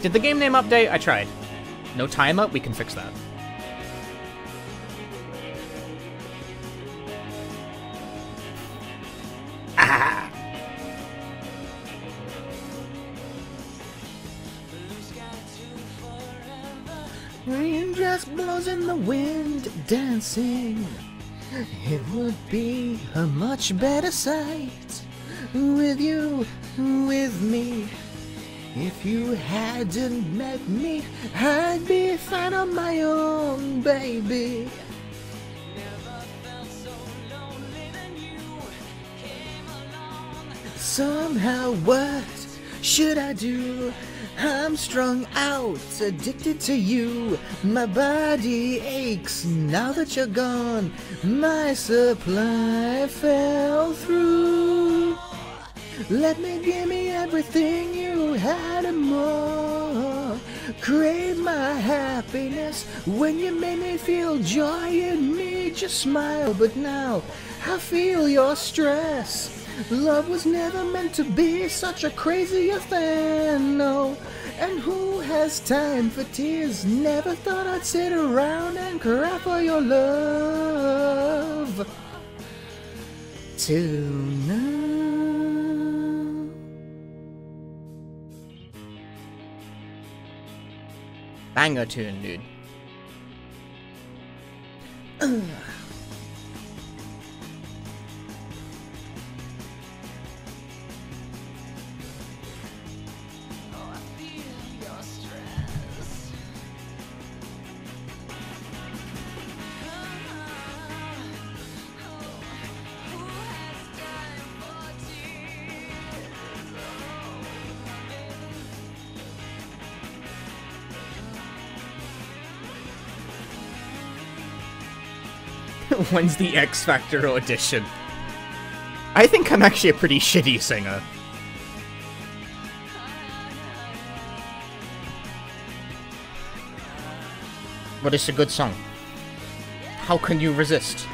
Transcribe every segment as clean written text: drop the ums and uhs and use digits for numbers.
Did the game name update? I tried. No time up? We can fix that. Ah! Raindrops blows in the wind, dancing. It would be a much better sight with you, with me. If you hadn't met me, I'd be fine on my own, baby. Somehow, what should I do? I'm strung out, addicted to you. My body aches now that you're gone. My supply fell through. Let me give me everything you had and more. Crave my happiness when you made me feel joy in me. Just smile, but now I feel your stress. Love was never meant to be such a crazy affair, no. And who has time for tears? Never thought I'd sit around and cry for your love. Tonight. Banger tune, dude. When's the X Factor audition? I think I'm actually a pretty shitty singer. But it's a good song. How can you resist?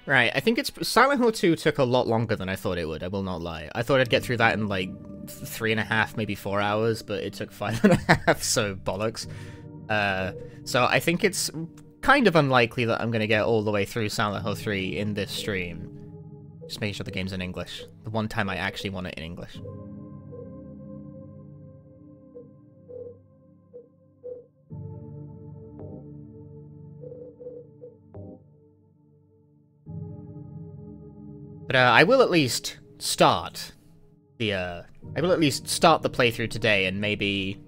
Right, I think it's... Silent Hill 2 took a lot longer than I thought it would, I will not lie. I thought I'd get through that in, like, 3.5, maybe 4 hours, but it took 5.5, so bollocks. So I think it's kind of unlikely that I'm going to get all the way through Silent Hill 3 in this stream. Just making sure the game's in English. The one time I actually want it in English. But I will at least start the playthrough today and maybe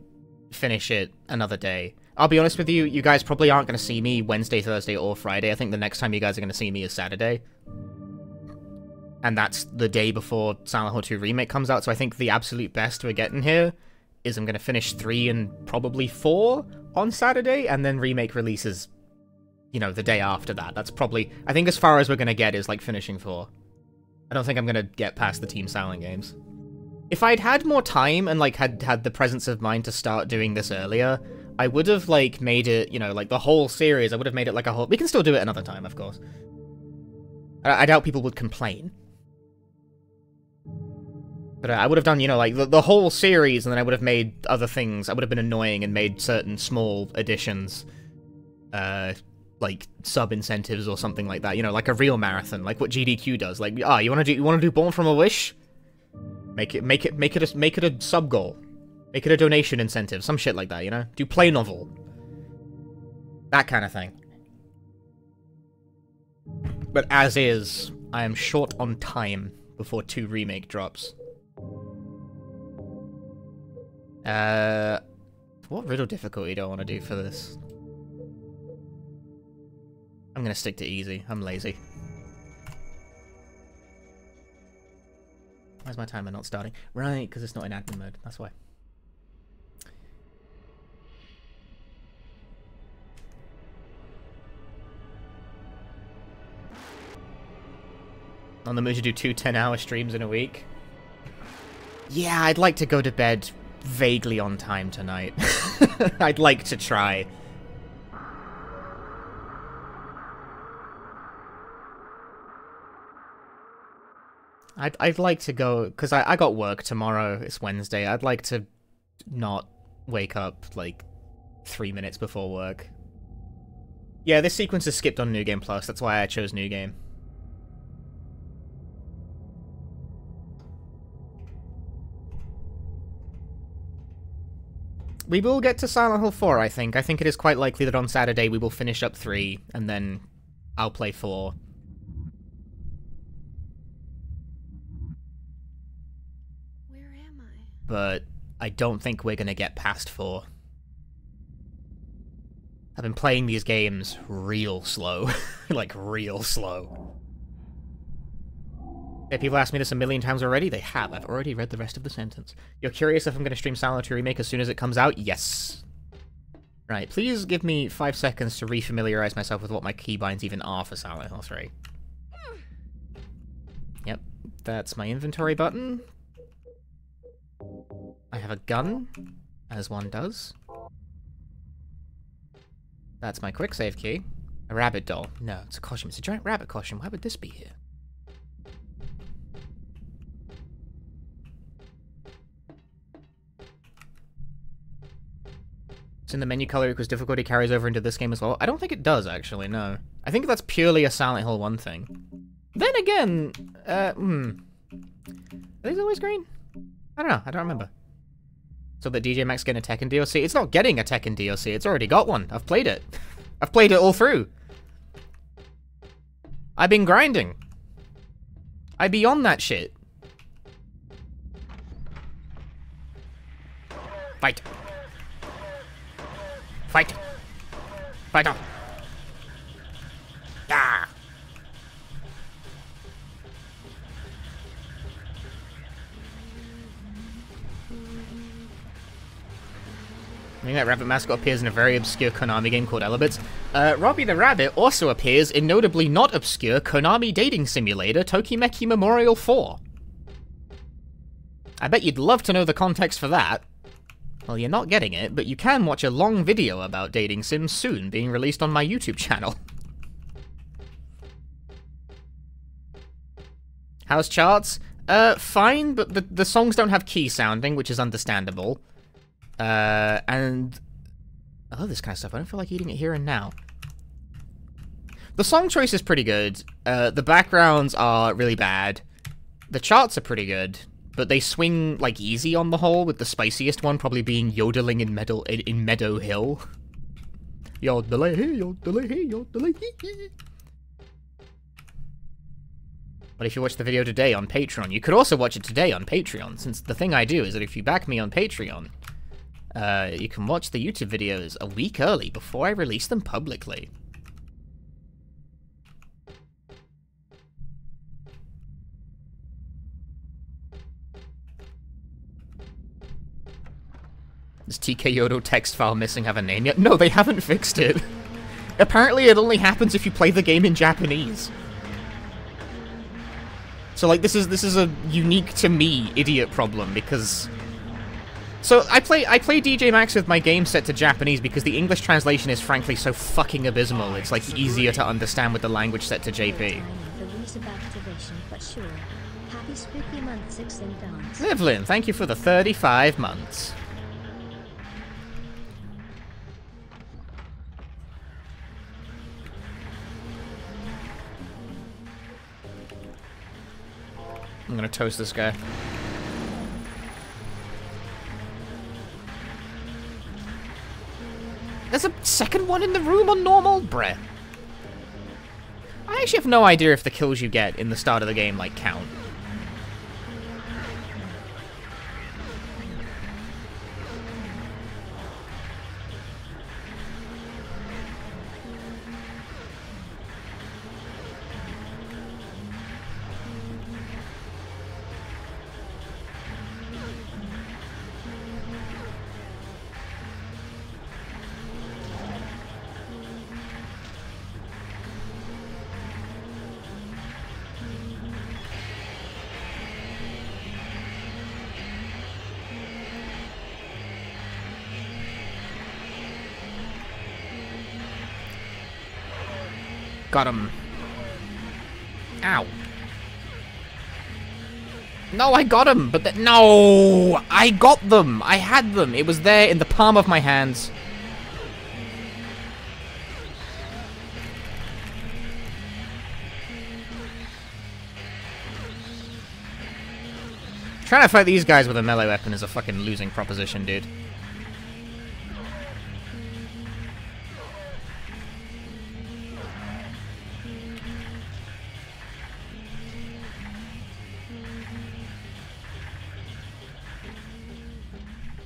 finish it another day. I'll be honest with you, you guys probably aren't going to see me Wednesday, Thursday, or Friday. I think the next time you guys are going to see me is Saturday. And that's the day before Silent Hill 2 Remake comes out, so I think the absolute best we're getting here is I'm going to finish 3 and probably 4 on Saturday, and then Remake releases, you know, the day after that. That's probably... I think as far as we're going to get is, like, finishing 4. I don't think I'm gonna get past the Team Silent games. If I'd had more time and, like, had the presence of mind to start doing this earlier, I would have, like, made it, you know, like, the whole series, I would have made it, like, a whole... We can still do it another time, of course. I doubt people would complain. But I would have done, you know, like, the whole series, and then I would have made other things. I would have been annoying and made certain small additions. Like sub-incentives or something like that, you know, like a real marathon, like what GDQ does. Like, you want to do Born from a Wish? Make it a sub goal. Make it a donation incentive, some shit like that, you know? Do play novel. That kind of thing. But as is, I am short on time before 2 Remake drops. What riddle difficulty do I want to do for this? I'm gonna stick to easy. I'm lazy. Why's my timer not starting? Right, because it's not in admin mode. That's why. On the mood to do 2 10-hour streams in a week. Yeah, I'd like to go to bed vaguely on time tonight. I'd like to try. I'd like to go, because I got work tomorrow, it's Wednesday, I'd like to not wake up, like, 3 minutes before work. Yeah, this sequence is skipped on New Game Plus, that's why I chose New Game. We will get to Silent Hill 4, I think. I think it is quite likely that on Saturday we will finish up 3, and then I'll play 4. But I don't think we're gonna get past 4. I've been playing these games real slow. Like, real slow. Yeah, people asked me this a million times already. They have. I've already read the rest of the sentence. You're curious if I'm gonna stream Silent Hill Remake as soon as it comes out? Yes. Right, please give me 5 seconds to refamiliarize myself with what my keybinds even are for Silent Hill 3. Yep, that's my inventory button. I have a gun, as one does. That's my quick save key. A rabbit doll. No, it's a costume. It's a giant rabbit costume. Why would this be here? It's in the menu color because difficulty carries over into this game as well. I don't think it does, actually, no. I think that's purely a Silent Hill 1 thing. Then again, are these always green? I don't know, I don't remember. So that DJ Max getting a Tekken DLC? It's not getting a Tekken DLC, it's already got one. I've played it. I've played it all through. I've been grinding. I be on that shit. Fight. Fight. Fight on. Ah. I think that rabbit mascot appears in a very obscure Konami game called Elebits. Robbie the Rabbit also appears in notably not obscure Konami dating simulator Tokimeki Memorial 4. I bet you'd love to know the context for that. Well, you're not getting it, but you can watch a long video about dating sims soon, being released on my YouTube channel. How's charts? Fine, but the songs don't have key sounding, which is understandable. And I love this kind of stuff. I don't feel like eating it here and now. The song choice is pretty good. The backgrounds are really bad. The charts are pretty good, but they swing like easy on the whole, with the spiciest one probably being Yodeling in Meadow Hill. Yodelay, yodelay, yodelay. But if you watch the video today on Patreon, you could also watch it today on Patreon, since the thing I do is that if you back me on Patreon, you can watch the YouTube videos a week early before I release them publicly. Does TK Yodo text file missing have a name yet? No, they haven't fixed it. Apparently it only happens if you play the game in Japanese. So like this is a unique to me idiot problem because so I play DJ Max with my game set to Japanese because the English translation is frankly so fucking abysmal. It's like easier to understand with the language set to JP. Livlin, thank you for the 35 months. I'm gonna toast this guy. There's a second one in the room on normal? Bruh. I actually have no idea if the kills you get in the start of the game, like, count. Got him. Ow. No, I got him, but no! I got them! I had them! It was there in the palm of my hands. Trying to fight these guys with a melee weapon is a fucking losing proposition, dude.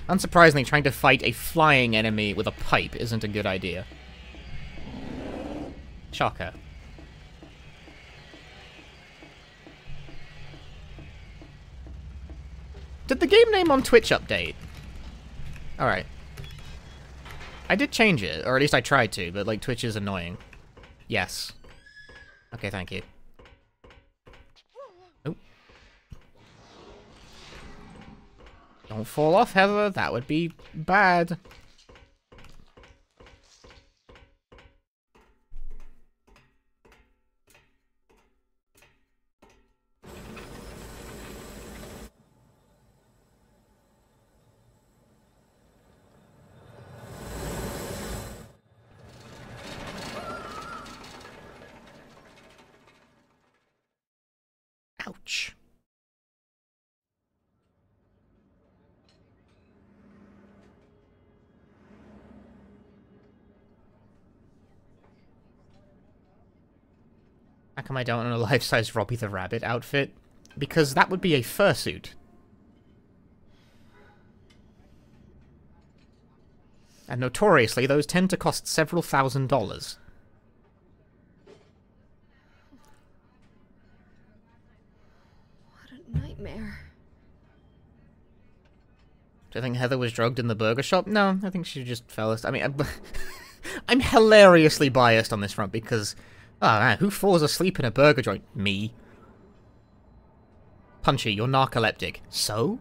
Unsurprisingly, trying to fight a flying enemy with a pipe isn't a good idea. Shocker. Did the game name on Twitch update? Alright. I did change it, or at least I tried to, but like Twitch is annoying. Yes. Okay, thank you. Oh. Don't fall off, Heather. That would be bad. Ouch. How come I don't own a life-size Robbie the Rabbit outfit? Because that would be a fursuit. And notoriously, those tend to cost several $1,000s. Nightmare. Do you think Heather was drugged in the burger shop? No, I think she just fell asleep. I mean, I'm hilariously biased on this front because, oh man, who falls asleep in a burger joint? Me. Punchy, you're narcoleptic. So?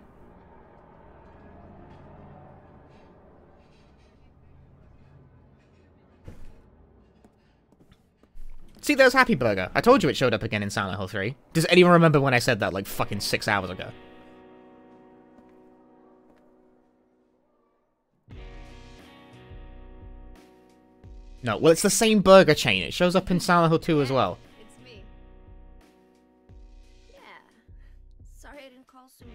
See, there's Happy Burger. I told you it showed up again in Silent Hill 3. Does anyone remember when I said that, like, fucking 6 hours ago? No, well, it's the same burger chain. It shows up in Silent Hill 2 as well. It's me. Yeah. Sorry I didn't call sooner.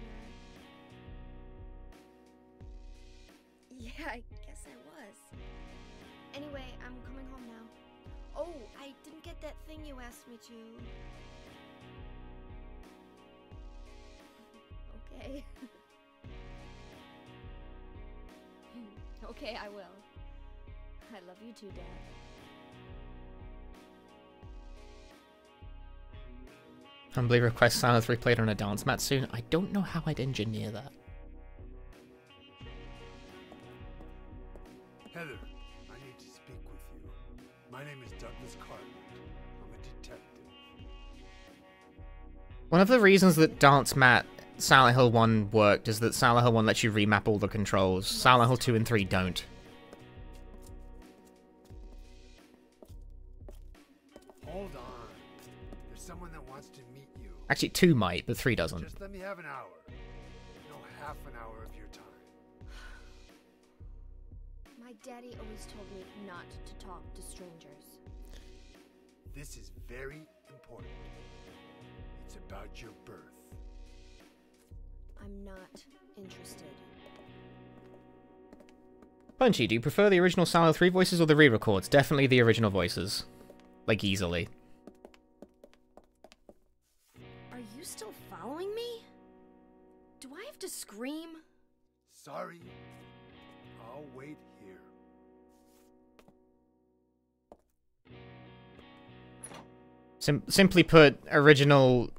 Yeah, I guess I was. Anyway, I'm coming home now. Oh, I didn't get that thing you asked me to. Okay. Okay, I will. I love you too, Dad. Humbly request Silent 3 played on a dance mat soon. I don't know how I'd engineer that. Heather, I need to speak with you. My name is Douglas Cartland. I'm a detective. One of the reasons that Dance Mat Silent Hill 1 worked is that Silent Hill 1 lets you remap all the controls. Silent Hill 2 and 3 don't. Hold on. There's someone that wants to meet you. Actually, 2 might, but 3 doesn't. Just let me have an hour. No, half an hour of your time. My daddy always told me not to talk to strangers. This is very important. It's about your birth. I'm not interested. Punchy, do you prefer the original Silent Hill 3 voices or the re-records? Definitely the original voices. Like, easily. Are you still following me? Do I have to scream? Sorry. I'll wait here. Simply put, original...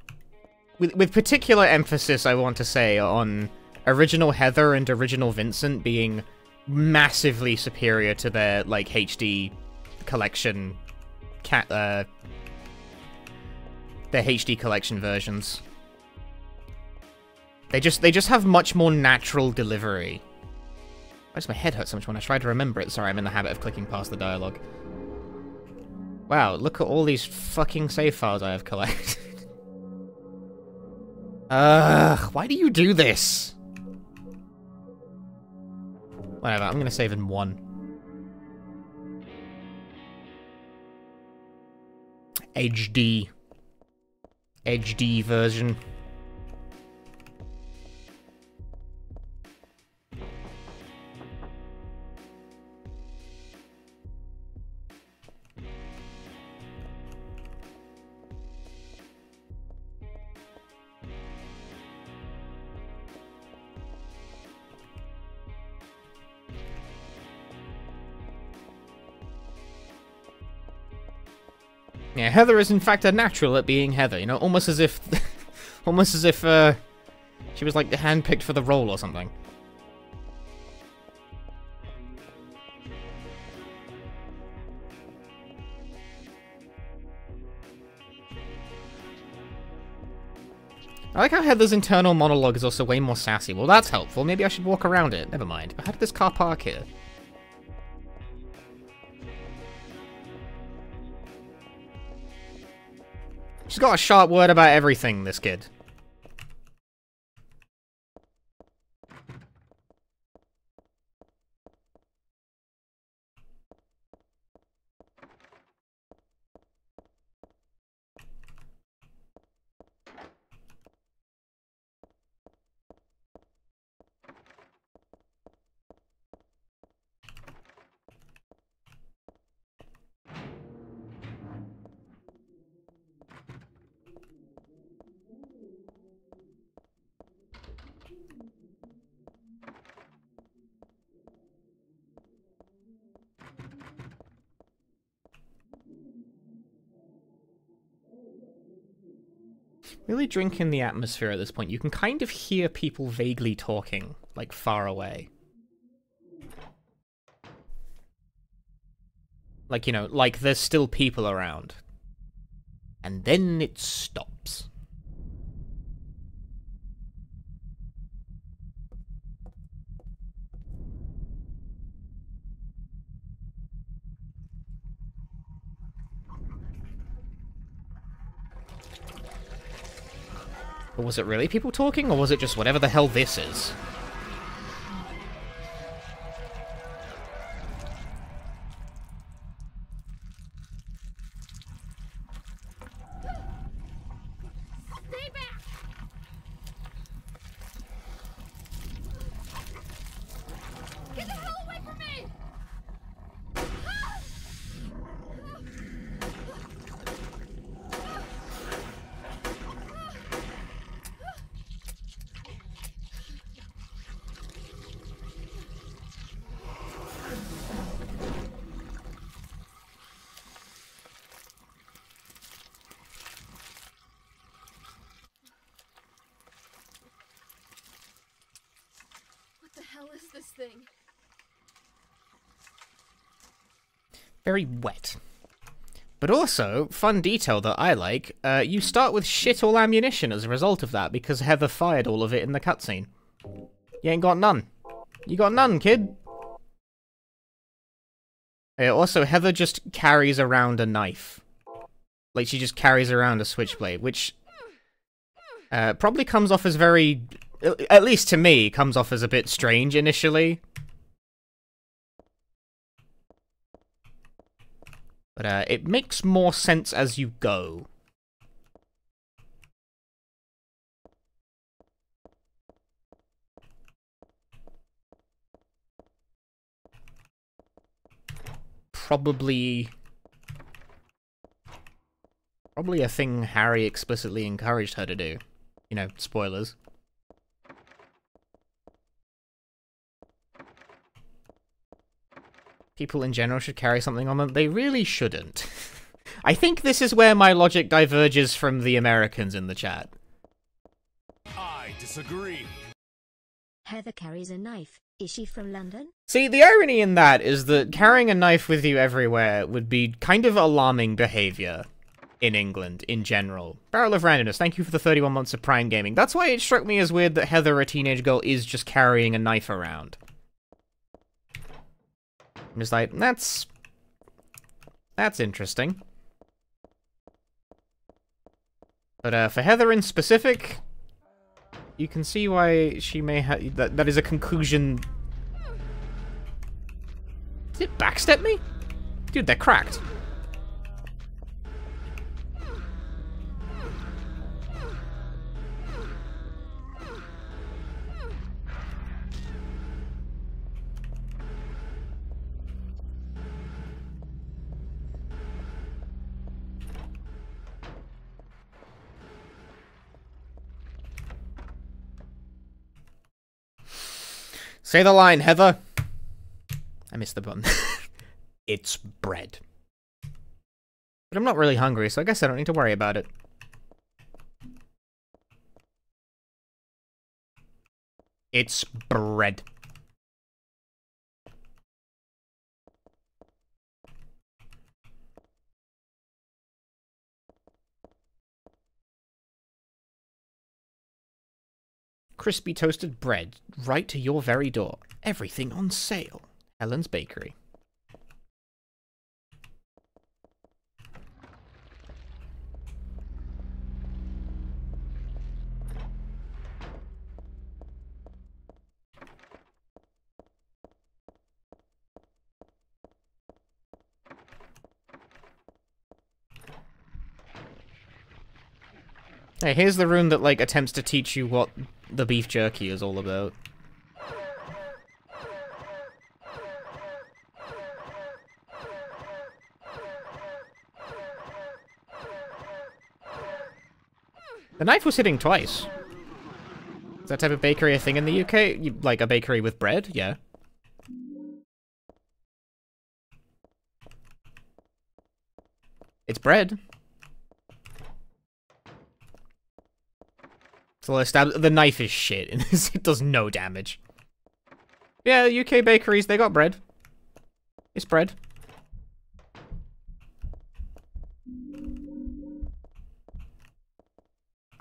With particular emphasis, I want to say, on original Heather and original Vincent being massively superior to their, like, HD collection... their HD collection versions. They just have much more natural delivery. Why does my head hurt so much when I try to remember it? Sorry, I'm in the habit of clicking past the dialogue. Wow, look at all these fucking save files I have collected. Ugh, why do you do this? Whatever, I'm gonna save in 1. HD. HD version. Yeah, Heather is in fact a natural at being Heather, you know, almost as if she was like handpicked for the role or something. I like how Heather's internal monologue is also way more sassy. Well, that's helpful. Maybe I should walk around it. Never mind. How did this car park here? She's got a sharp word about everything, this kid. Really drink in the atmosphere at this point. You can kind of hear people vaguely talking, like far away. Like, you know, like there's still people around. And then it stops. But was it really people talking, or was it just whatever the hell this is? Stay back! Get the hell away from me! What the hell is this thing? Very wet. But also, fun detail that I like, you start with shit all ammunition as a result of that, because Heather fired all of it in the cutscene. You ain't got none. You got none, kid. Also, Heather just carries around a knife. Like, she just carries around a switchblade, which probably comes off as very, at least to me, comes off as a bit strange initially. But it makes more sense as you go. Probably a thing Harry explicitly encouraged her to do. You know, spoilers. People in general should carry something on them. They really shouldn't. I think this is where my logic diverges from the Americans in the chat. I disagree. Heather carries a knife. Is she from London? See, the irony in that is that carrying a knife with you everywhere would be kind of alarming behavior in England in general. Barrel of Randomness, thank you for the 31 months of Prime Gaming. That's why it struck me as weird that Heather, a teenage girl, is just carrying a knife around. I'm just like, that's interesting. But for Heather in specific, you can see why she may have... That is a conclusion... Did it backstep me? Dude, they're cracked. Say the line, Heather. I missed the button. It's bread. But I'm not really hungry, so I guess I don't need to worry about it. It's bread. Crispy toasted bread, right to your very door. Everything on sale. Helen's Bakery. Hey, here's the room that, like, attempts to teach you what the beef jerky is all about. The knife was hitting twice. Is that type of bakery a thing in the UK? Like a bakery with bread? Yeah. It's bread. So the knife is shit, and it does no damage. Yeah, UK bakeries, they got bread. It's bread.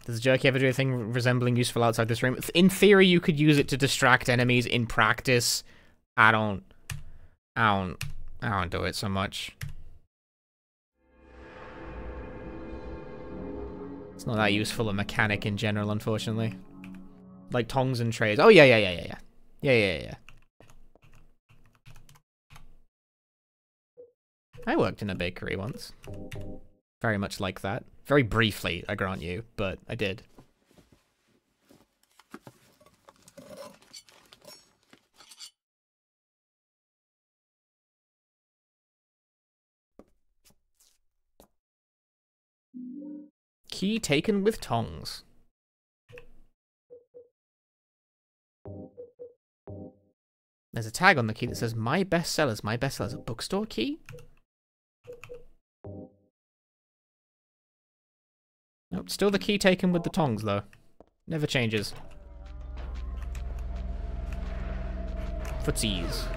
Does jerky ever do anything resembling useful outside this room? In theory, you could use it to distract enemies. In practice, I don't do it so much. It's not that useful a mechanic in general, unfortunately. Like tongs and trays. Oh, yeah. I worked in a bakery once. Very much like that. Very briefly, I grant you, but I did. Key taken with tongs. There's a tag on the key that says, My bestsellers, my bestsellers. A bookstore key? Nope, still the key taken with the tongs, though. Never changes. Footsies.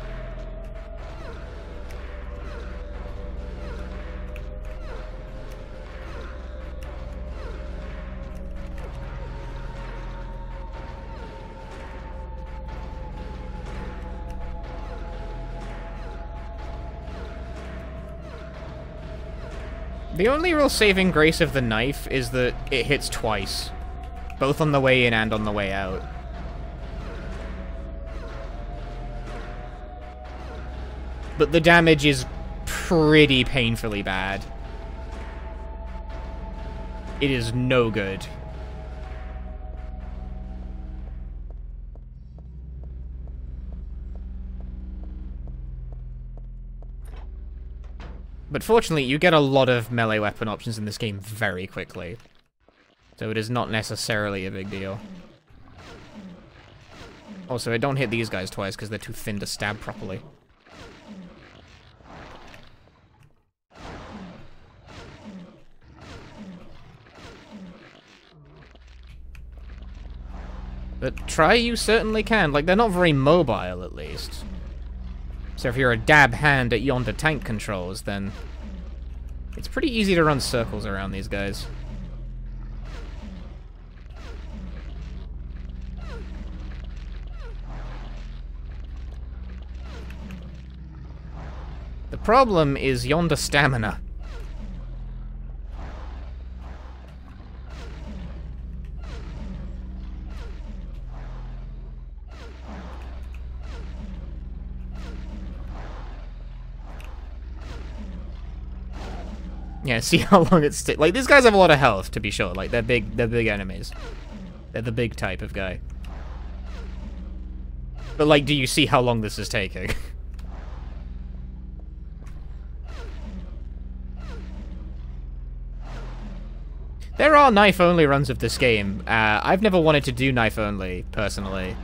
The only real saving grace of the knife is that it hits twice. Both on the way in and on the way out. But the damage is pretty painfully bad. It is no good. But fortunately, you get a lot of melee weapon options in this game very quickly. So it is not necessarily a big deal. Also, I don't hit these guys twice because they're too thin to stab properly. But try you certainly can. Like, they're not very mobile, at least. So if you're a dab hand at Yonder tank controls, then it's pretty easy to run circles around these guys. The problem is Yonder stamina. Yeah, see how long it's like these guys have a lot of health, to be sure. Like they're big enemies. They're the big type of guy. But like, do you see how long this is taking? There are knife-only runs of this game. I've never wanted to do knife-only, personally.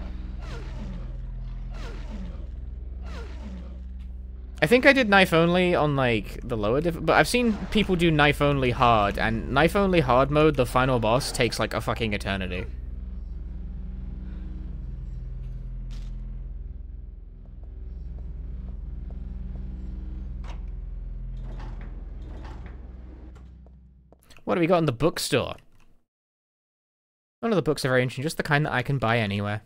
I think I did knife-only on, like, the lower but I've seen people do knife-only hard, and knife-only hard mode, the final boss, takes, like, a fucking eternity. What have we got in the bookstore? None of the books are very interesting, just the kind that I can buy anywhere.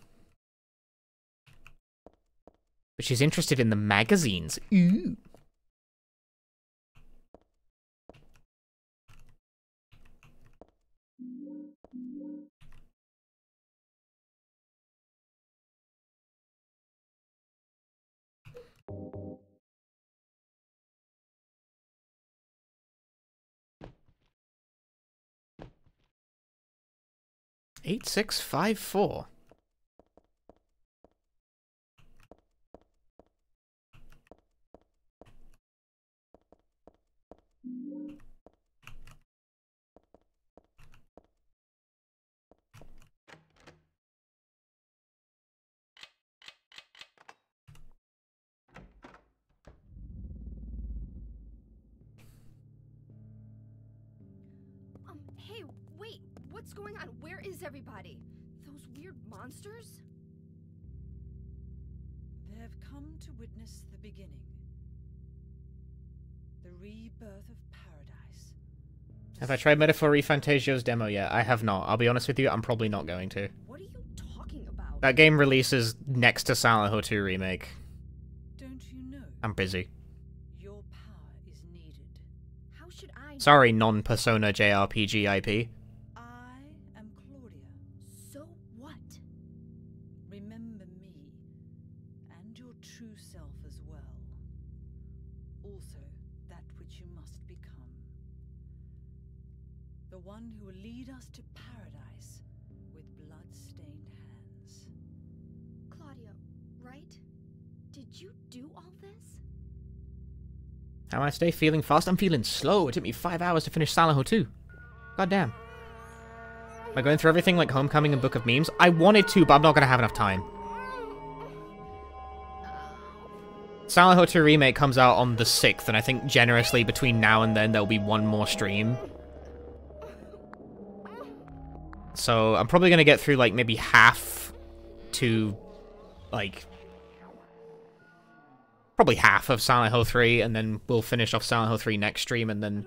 But she's interested in the magazines. Ooh. $8654. Hey, wait, what's going on? Where is everybody? Those weird monsters? They've come to witness the beginning. The rebirth of paradise. Have I tried Metaphor ReFantasio's demo yet? I have not. I'll be honest with you, I'm probably not going to. What are you talking about? That game releases next to Silent Hill 2 Remake. Don't you know? I'm busy. Your power is needed. How should I know? Sorry, non-Persona JRPG IP. I am Claudia. So what? Remember me, and your true self as well. Also, that which you must become. The one who will lead us to paradise with blood-stained hands. Claudia, right? Did you do all this? How I stay feeling fast? I'm feeling slow. It took me 5 hours to finish Silent Hill 2. God damn. Am I going through everything like Homecoming and Book of Memes? I wanted to, but I'm not going to have enough time. Silent Hill 2 Remake comes out on the 6th, and I think generously between now and then there'll be one more stream. So I'm probably going to get through like maybe half to like probably half of Silent Hill 3, and then we'll finish off Silent Hill 3 next stream, and then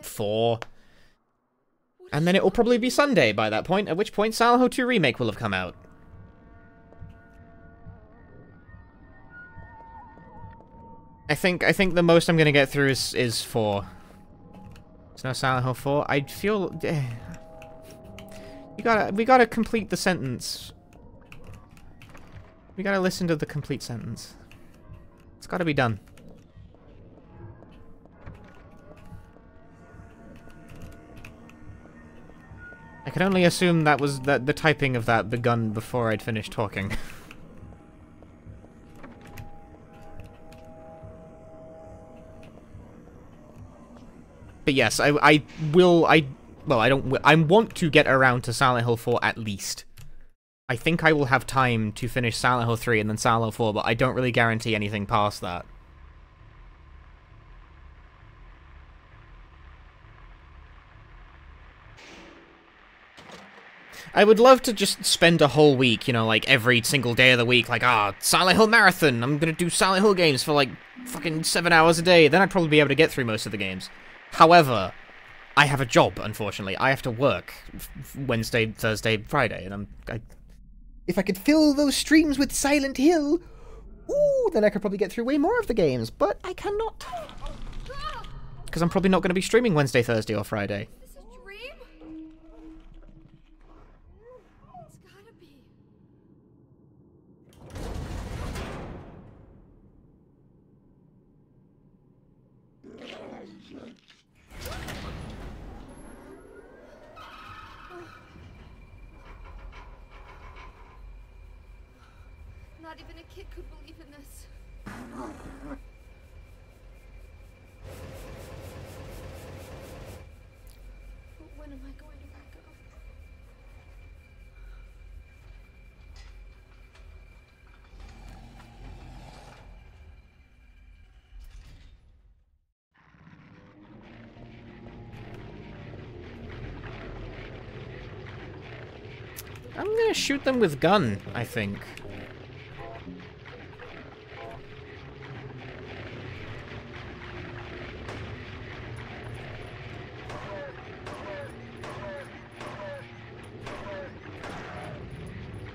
4. And then it will probably be Sunday by that point, at which point Silent Hill 2 Remake will have come out. I think the most I'm gonna get through is 4. There's no Silent Hill 4. I feel we gotta complete the sentence. We gotta listen to the complete sentence. It's gotta be done. I can only assume that was the typing of that begun before I'd finished talking. But yes, I want to get around to Silent Hill 4 at least. I think I will have time to finish Silent Hill 3 and then Silent Hill 4, but I don't really guarantee anything past that. I would love to just spend a whole week, you know, like every single day of the week, like, Silent Hill Marathon, I'm gonna do Silent Hill games for like fucking 7 hours a day, then I'd probably be able to get through most of the games. However, I have a job, unfortunately. I have to work Wednesday, Thursday, Friday, and if I could fill those streams with Silent Hill, ooh, then I could probably get through way more of the games, but I cannot. Because I'm probably not going to be streaming Wednesday, Thursday, or Friday. Is this a dream? It's gotta be. I could believe in this. But when am I going to back up? I'm gonna shoot them with gun, I think.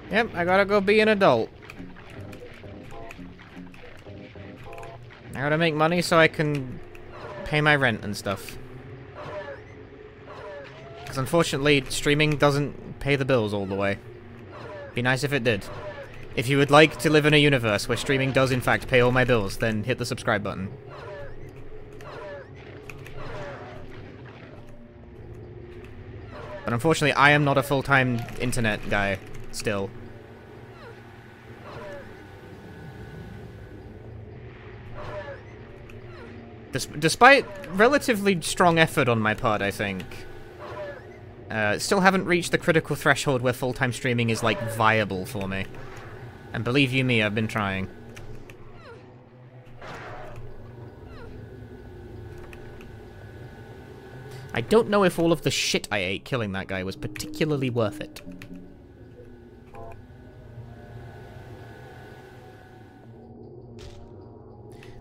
Yep, I gotta go be an adult. I gotta make money so I can pay my rent and stuff. Because unfortunately, streaming doesn't pay the bills all the way. Be nice if it did. If you would like to live in a universe where streaming does in fact pay all my bills, then hit the subscribe button. But unfortunately, I am not a full-time internet guy, still. Despite relatively strong effort on my part, I think. Still haven't reached the critical threshold where full-time streaming is, like, viable for me. And believe you me, I've been trying. I don't know if all of the shit I ate killing that guy was particularly worth it.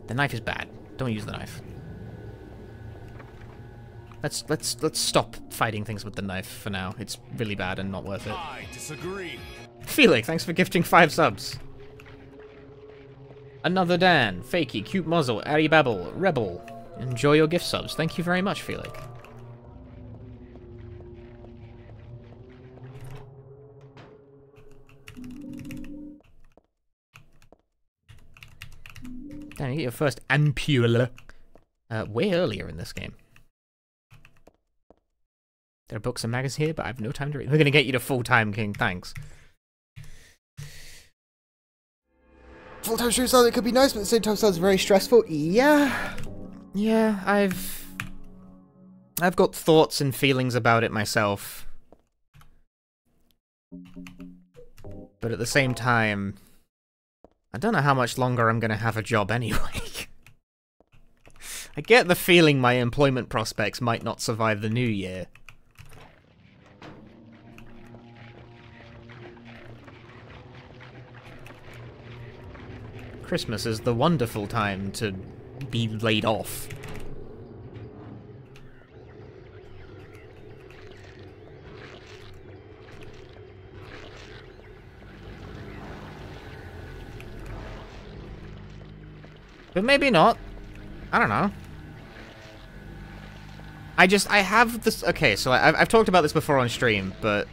The knife is bad. Don't use the knife. Let's stop fighting things with the knife for now. It's really bad and not worth it. I disagree. Felix, thanks for gifting 5 subs. Another Dan, Fakey, Cute Muzzle, Ari Babble, Rebel. Enjoy your gift subs. Thank you very much, Felix. Dan, you get your first ampule way earlier in this game. There are books and magazines here, but I have no time to read. We're gonna get you to full-time, King. Thanks. Full-time stream sounds, it could be nice, but at the same time sounds very stressful. Yeah. Yeah, I've got thoughts and feelings about it myself. But at the same time, I don't know how much longer I'm gonna have a job anyway. I get the feeling my employment prospects might not survive the new year. Christmas is the wonderful time to be laid off. But maybe not. I don't know. I have this... Okay, so I've talked about this before on stream, but...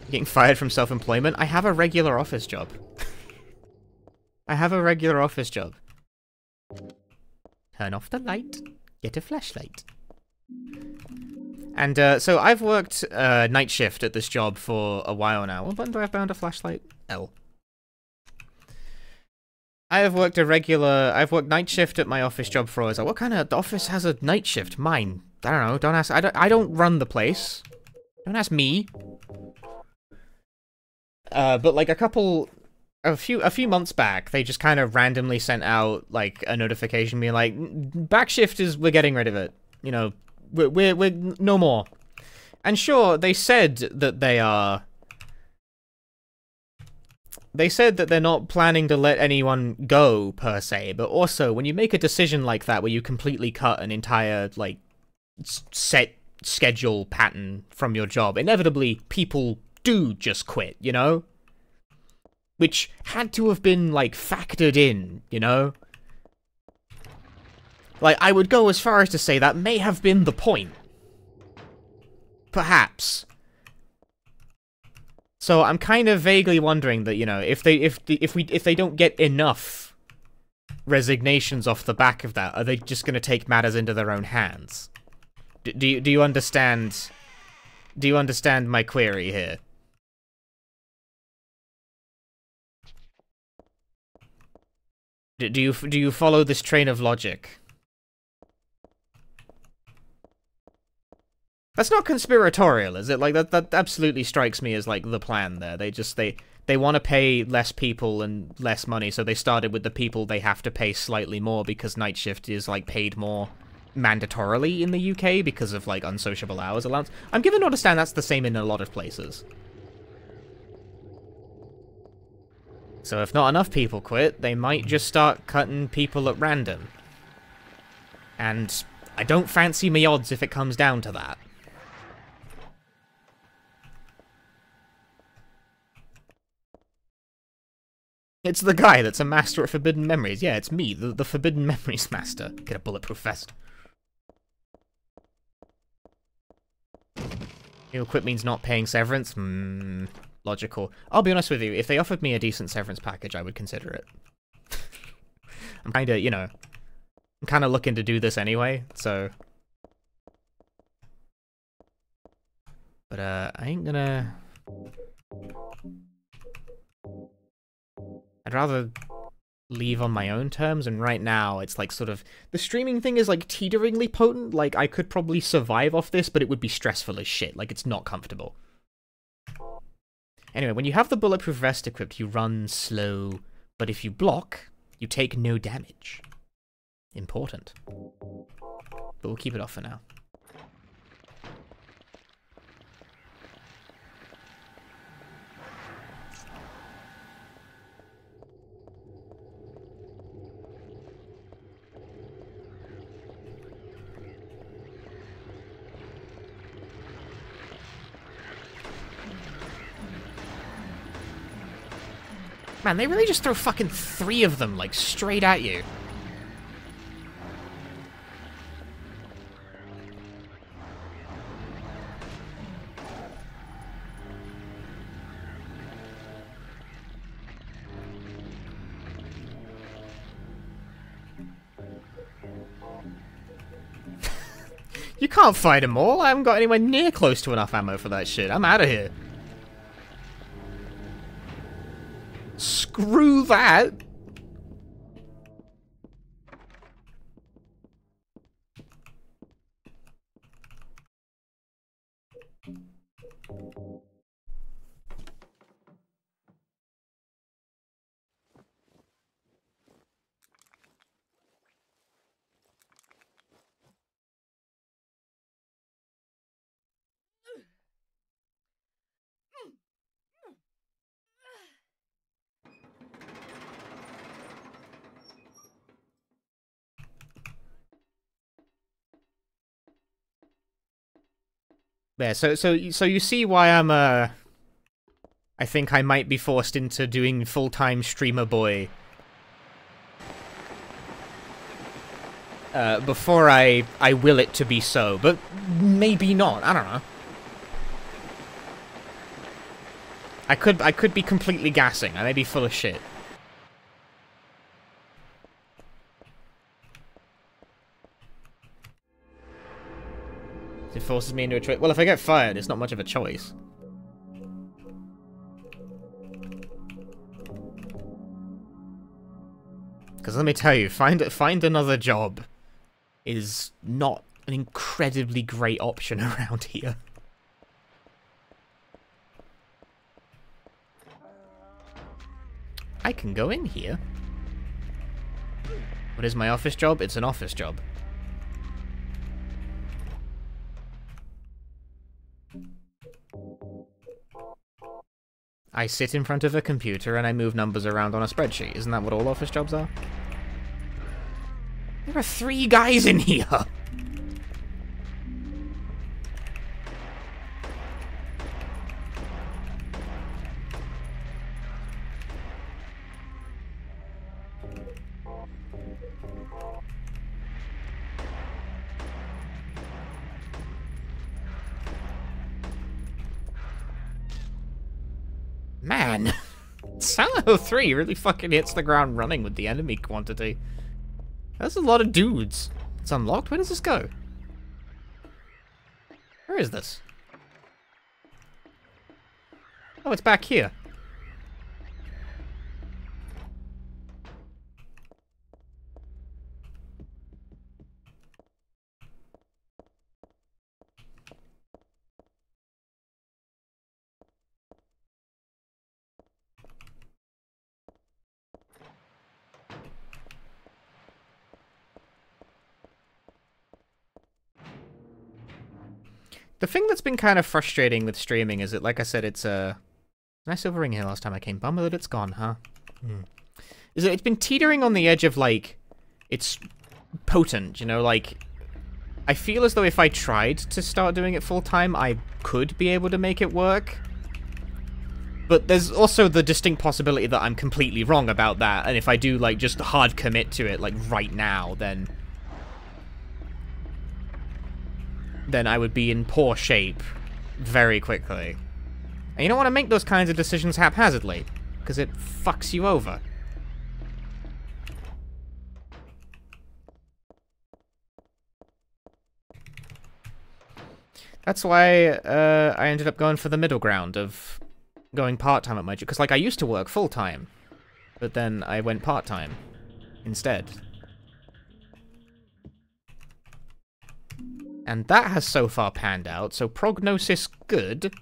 Getting fired from self-employment, I have a regular office job. I have a regular office job. Turn off the light, get a flashlight. And so I've worked night shift at this job for a while now. What button do I have bound a flashlight? L. I've worked night shift at my office job for a while. What kind of office has a night shift? Mine. I don't know. Don't ask. I don't run the place. Don't ask me. But like a few months back, they just kind of randomly sent out like a notification being like, back shift we're getting rid of it. You know, we're no more. And sure, they said that they're not planning to let anyone go per se, but also when you make a decision like that where you completely cut an entire like set schedule pattern from your job, inevitably people do just quit, you know? Which had to have been, like, factored in, you know? Like, I would go as far as to say that may have been the point. Perhaps. So I'm kind of vaguely wondering that, you know, if they don't get enough resignations off the back of that, are they just going to take matters into their own hands? Do you understand? Do you understand my query here? Do you follow this train of logic? That's not conspiratorial, is it? Like, that absolutely strikes me as, like, the plan there. They want to pay less people and less money, so they started with the people they have to pay slightly more because night shift is, like, paid more mandatorily in the UK because of, like, unsociable hours allowance. I'm given to understand that's the same in a lot of places. So if not enough people quit, they might just start cutting people at random. And I don't fancy me odds if it comes down to that. It's the guy that's a master at Forbidden Memories. Yeah, it's me, the Forbidden Memories master. Get a bulletproof vest. You'll quit means not paying severance? Logical. I'll be honest with you, if they offered me a decent severance package, I would consider it. I'm kinda, you know, I'm kinda looking to do this anyway, so... But, I ain't gonna... I'd rather leave on my own terms, and right now it's like sort of... The streaming thing is like teeteringly potent, like I could probably survive off this, but it would be stressful as shit, like it's not comfortable. Anyway, when you have the bulletproof vest equipped, you run slow, but if you block, you take no damage. Important. But we'll keep it off for now. Man, they really just throw fucking 3 of them, like, straight at you. You can't fight them all. I haven't got anywhere near close to enough ammo for that shit. I'm out of here. Screw that! There, so you see why I'm, I think I might be forced into doing full-time streamer boy. Before I will it to be so, but maybe not, I don't know. I could be completely gassing, I may be full of shit. It forces me into a choice. Well, if I get fired, it's not much of a choice. Because let me tell you, find another job is not an incredibly great option around here. I can go in here. What is my office job? It's an office job. I sit in front of a computer and I move numbers around on a spreadsheet. Isn't that what all office jobs are? There are 3 guys in here! Man, Silent Hill 3 really fucking hits the ground running with the enemy quantity. That's a lot of dudes. It's unlocked? Where does this go? Where is this? Oh, it's back here. The thing that's been kind of frustrating with streaming is that, like I said, it's a nice silver ring here last time I came. Bummer that it's gone, huh? Is that it's been teetering on the edge of, like, it's potent, you know, like, I feel as though if I tried to start doing it full-time, I could be able to make it work. But there's also the distinct possibility that I'm completely wrong about that, and if I do, like, just hard commit to it, like, right now, then I would be in poor shape very quickly. And you don't want to make those kinds of decisions haphazardly, because it fucks you over. That's why I ended up going for the middle ground of going part-time at my job. Because, like, I used to work full-time, but then I went part-time instead. And that has so far panned out, so prognosis good.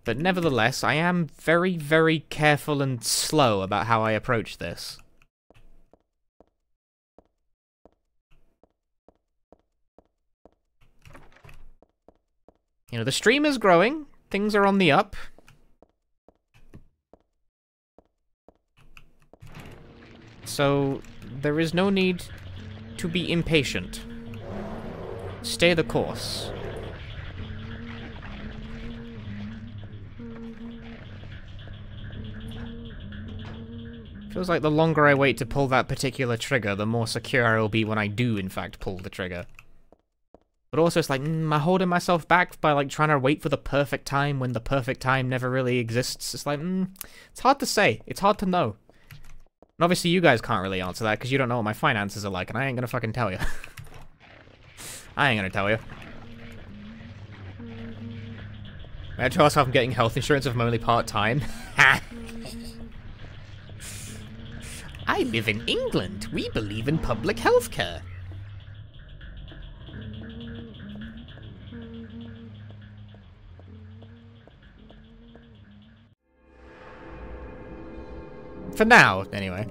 But nevertheless, I am very, very careful and slow about how I approach this. You know, the stream is growing, things are on the up. So, there is no need to be impatient. Stay the course. Feels like the longer I wait to pull that particular trigger, the more secure I will be when I do, in fact, pull the trigger. But also, it's like, am I holding myself back by, like, trying to wait for the perfect time when the perfect time never really exists? It's like, it's hard to say. It's hard to know. And obviously, you guys can't really answer that because you don't know what my finances are like, and I ain't gonna fucking tell you. I ain't gonna tell you. I tell myself I'm getting health insurance if I'm only part-time. I live in England. We believe in public healthcare. For now, anyway.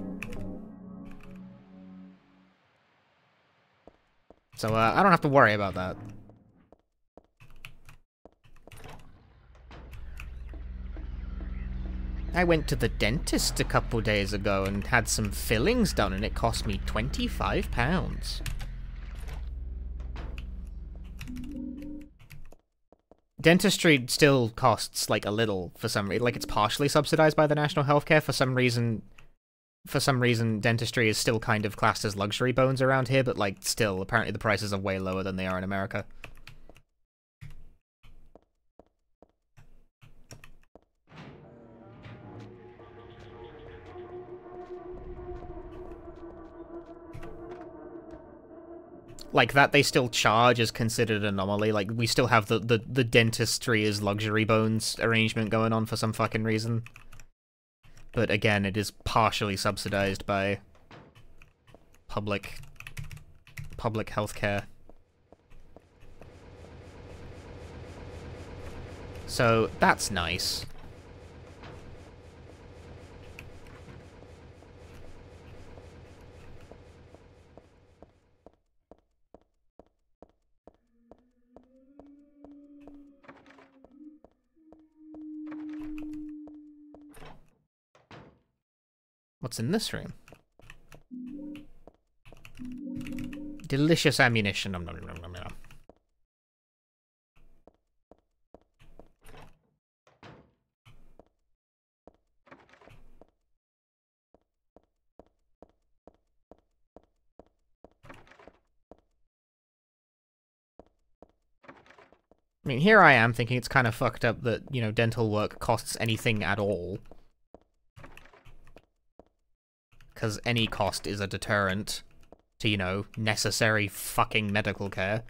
So, I don't have to worry about that. I went to the dentist a couple days ago and had some fillings done, and it cost me £25. Dentistry still costs, like, a little for some reason. Like, it's partially subsidized by the National Healthcare for some reason. For some reason, dentistry is still kind of classed as luxury bones around here, but, like, still, apparently the prices are way lower than they are in America. Like, that they still charge is considered an anomaly. Like, we still have the dentistry as luxury bones arrangement going on for some fucking reason. But again, it is partially subsidized by public healthcare. So, that's nice. What's in this room? Delicious ammunition. Nom, nom, nom, nom, nom. I mean, here I am thinking it's kind of fucked up that, you know, dental work costs anything at all. Because any cost is a deterrent to, you know, necessary fucking medical care.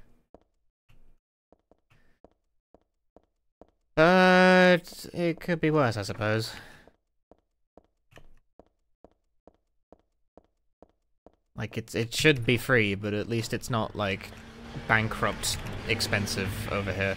But it could be worse, I suppose. Like, it should be free, but at least it's not, like, bankrupt expensive over here.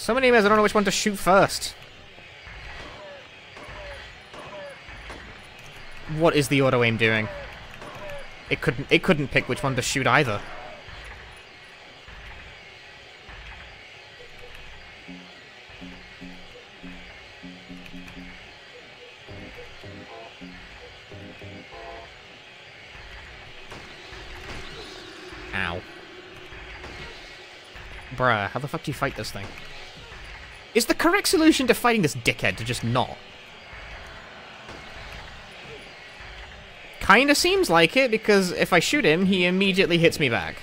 So many enemies, I don't know which one to shoot first. What is the auto-aim doing? It couldn't pick which one to shoot either. Ow. Bruh, how the fuck do you fight this thing? Is the correct solution to fighting this dickhead to just not? Kinda seems like it, because if I shoot him, he immediately hits me back.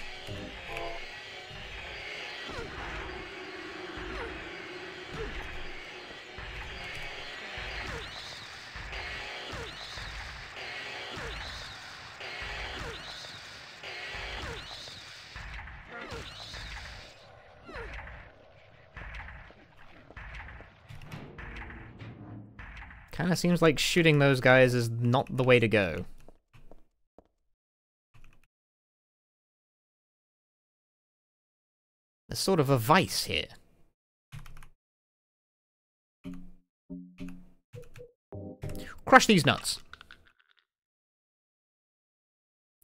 Kinda seems like shooting those guys is not the way to go. There's sort of a vice here. Crush these nuts!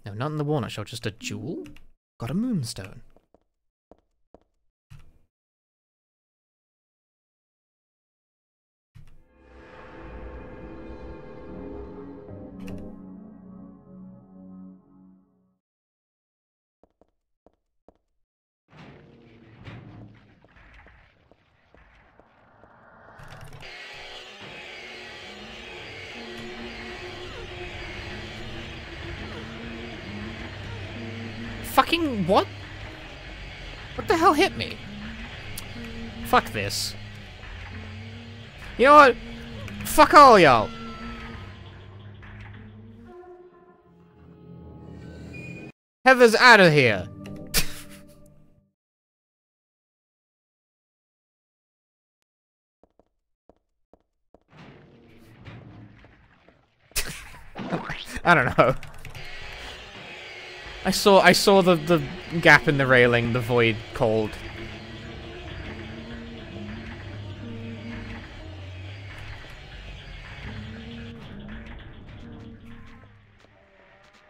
No, not in the walnut shell, just a jewel? Got a moonstone. Fucking what? What the hell hit me? Fuck this. You know what? Fuck all y'all. Heather's out of here. I don't know. I saw the gap in the railing, the void called.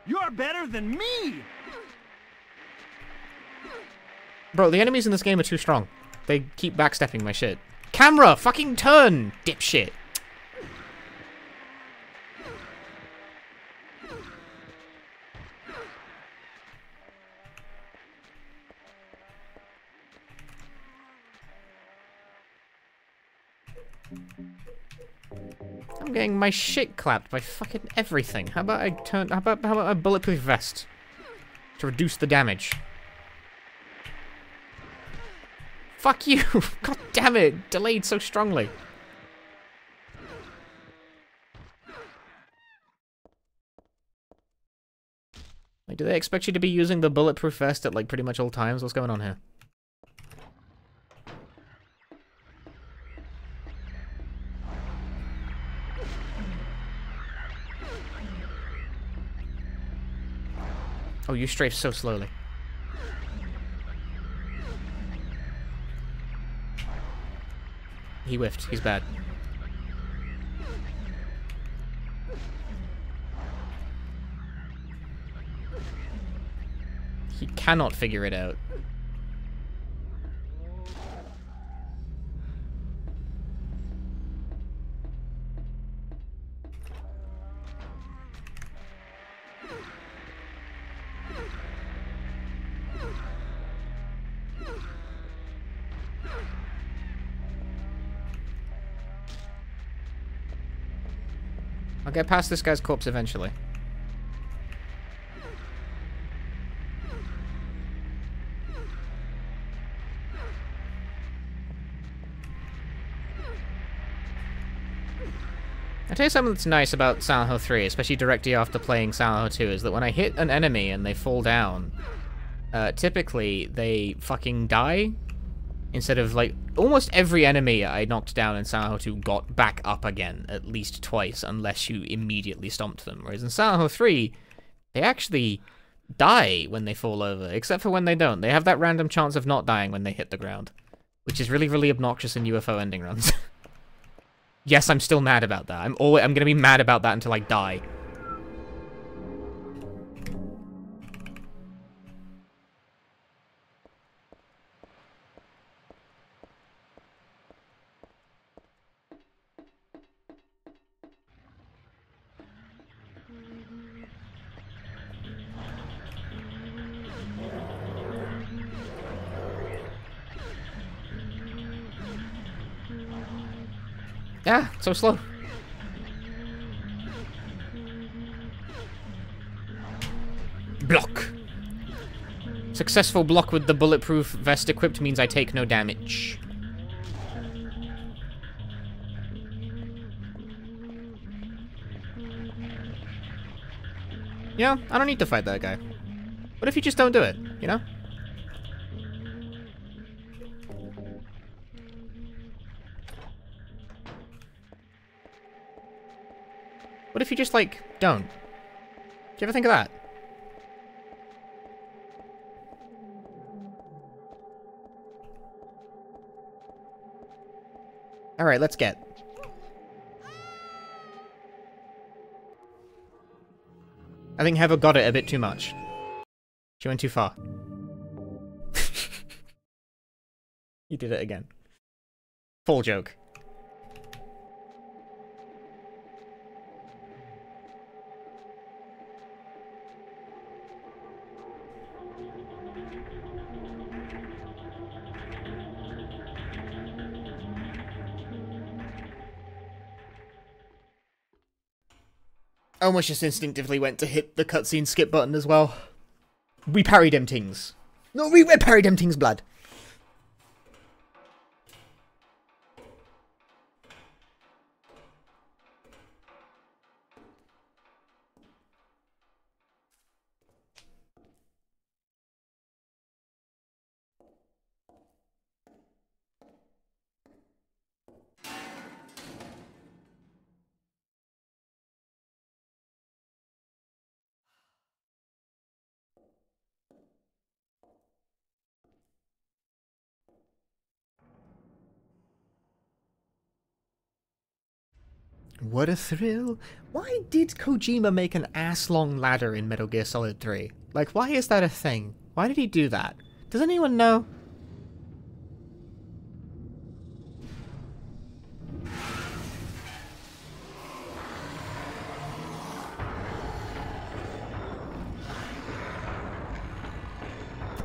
You're better than me! Bro, the enemies in this game are too strong. They keep backstepping my shit. Camera! Fucking turn, dipshit! I'm getting my shit clapped by fucking everything. How about I turn? How about a bulletproof vest to reduce the damage? Fuck you! God damn it! Delayed so strongly. Like, do they expect you to be using the bulletproof vest at like pretty much all times? What's going on here? Oh, you strafe so slowly. He whiffed. He's bad. He cannot figure it out. I'll get past this guy's corpse eventually. I'll tell you something that's nice about Silent Hill 3, especially directly after playing Silent Hill 2, is that when I hit an enemy and they fall down, typically they fucking die. Instead of, like, almost every enemy I knocked down in Silent Hill 2 got back up again at least twice, unless you immediately stomped them. Whereas in Silent Hill 3, they actually die when they fall over, except for when they don't. They have that random chance of not dying when they hit the ground, which is really, really obnoxious in UFO ending runs. Yes, I'm still mad about that. I'm gonna be mad about that until I die. Yeah, so slow. Block. Successful block with the bulletproof vest equipped means I take no damage. Yeah, I don't need to fight that guy. What if you just don't do it, you know? What if you just, like, don't? Do you ever think of that? Alright, let's get. I think Heather got it a bit too much. She went too far. You did it again. Full joke. I almost just instinctively went to hit the cutscene skip button as well. We parried them things. No, we parried them things, blood. What a thrill. Why did Kojima make an ass-long ladder in Metal Gear Solid 3? Like, why is that a thing? Why did he do that? Does anyone know?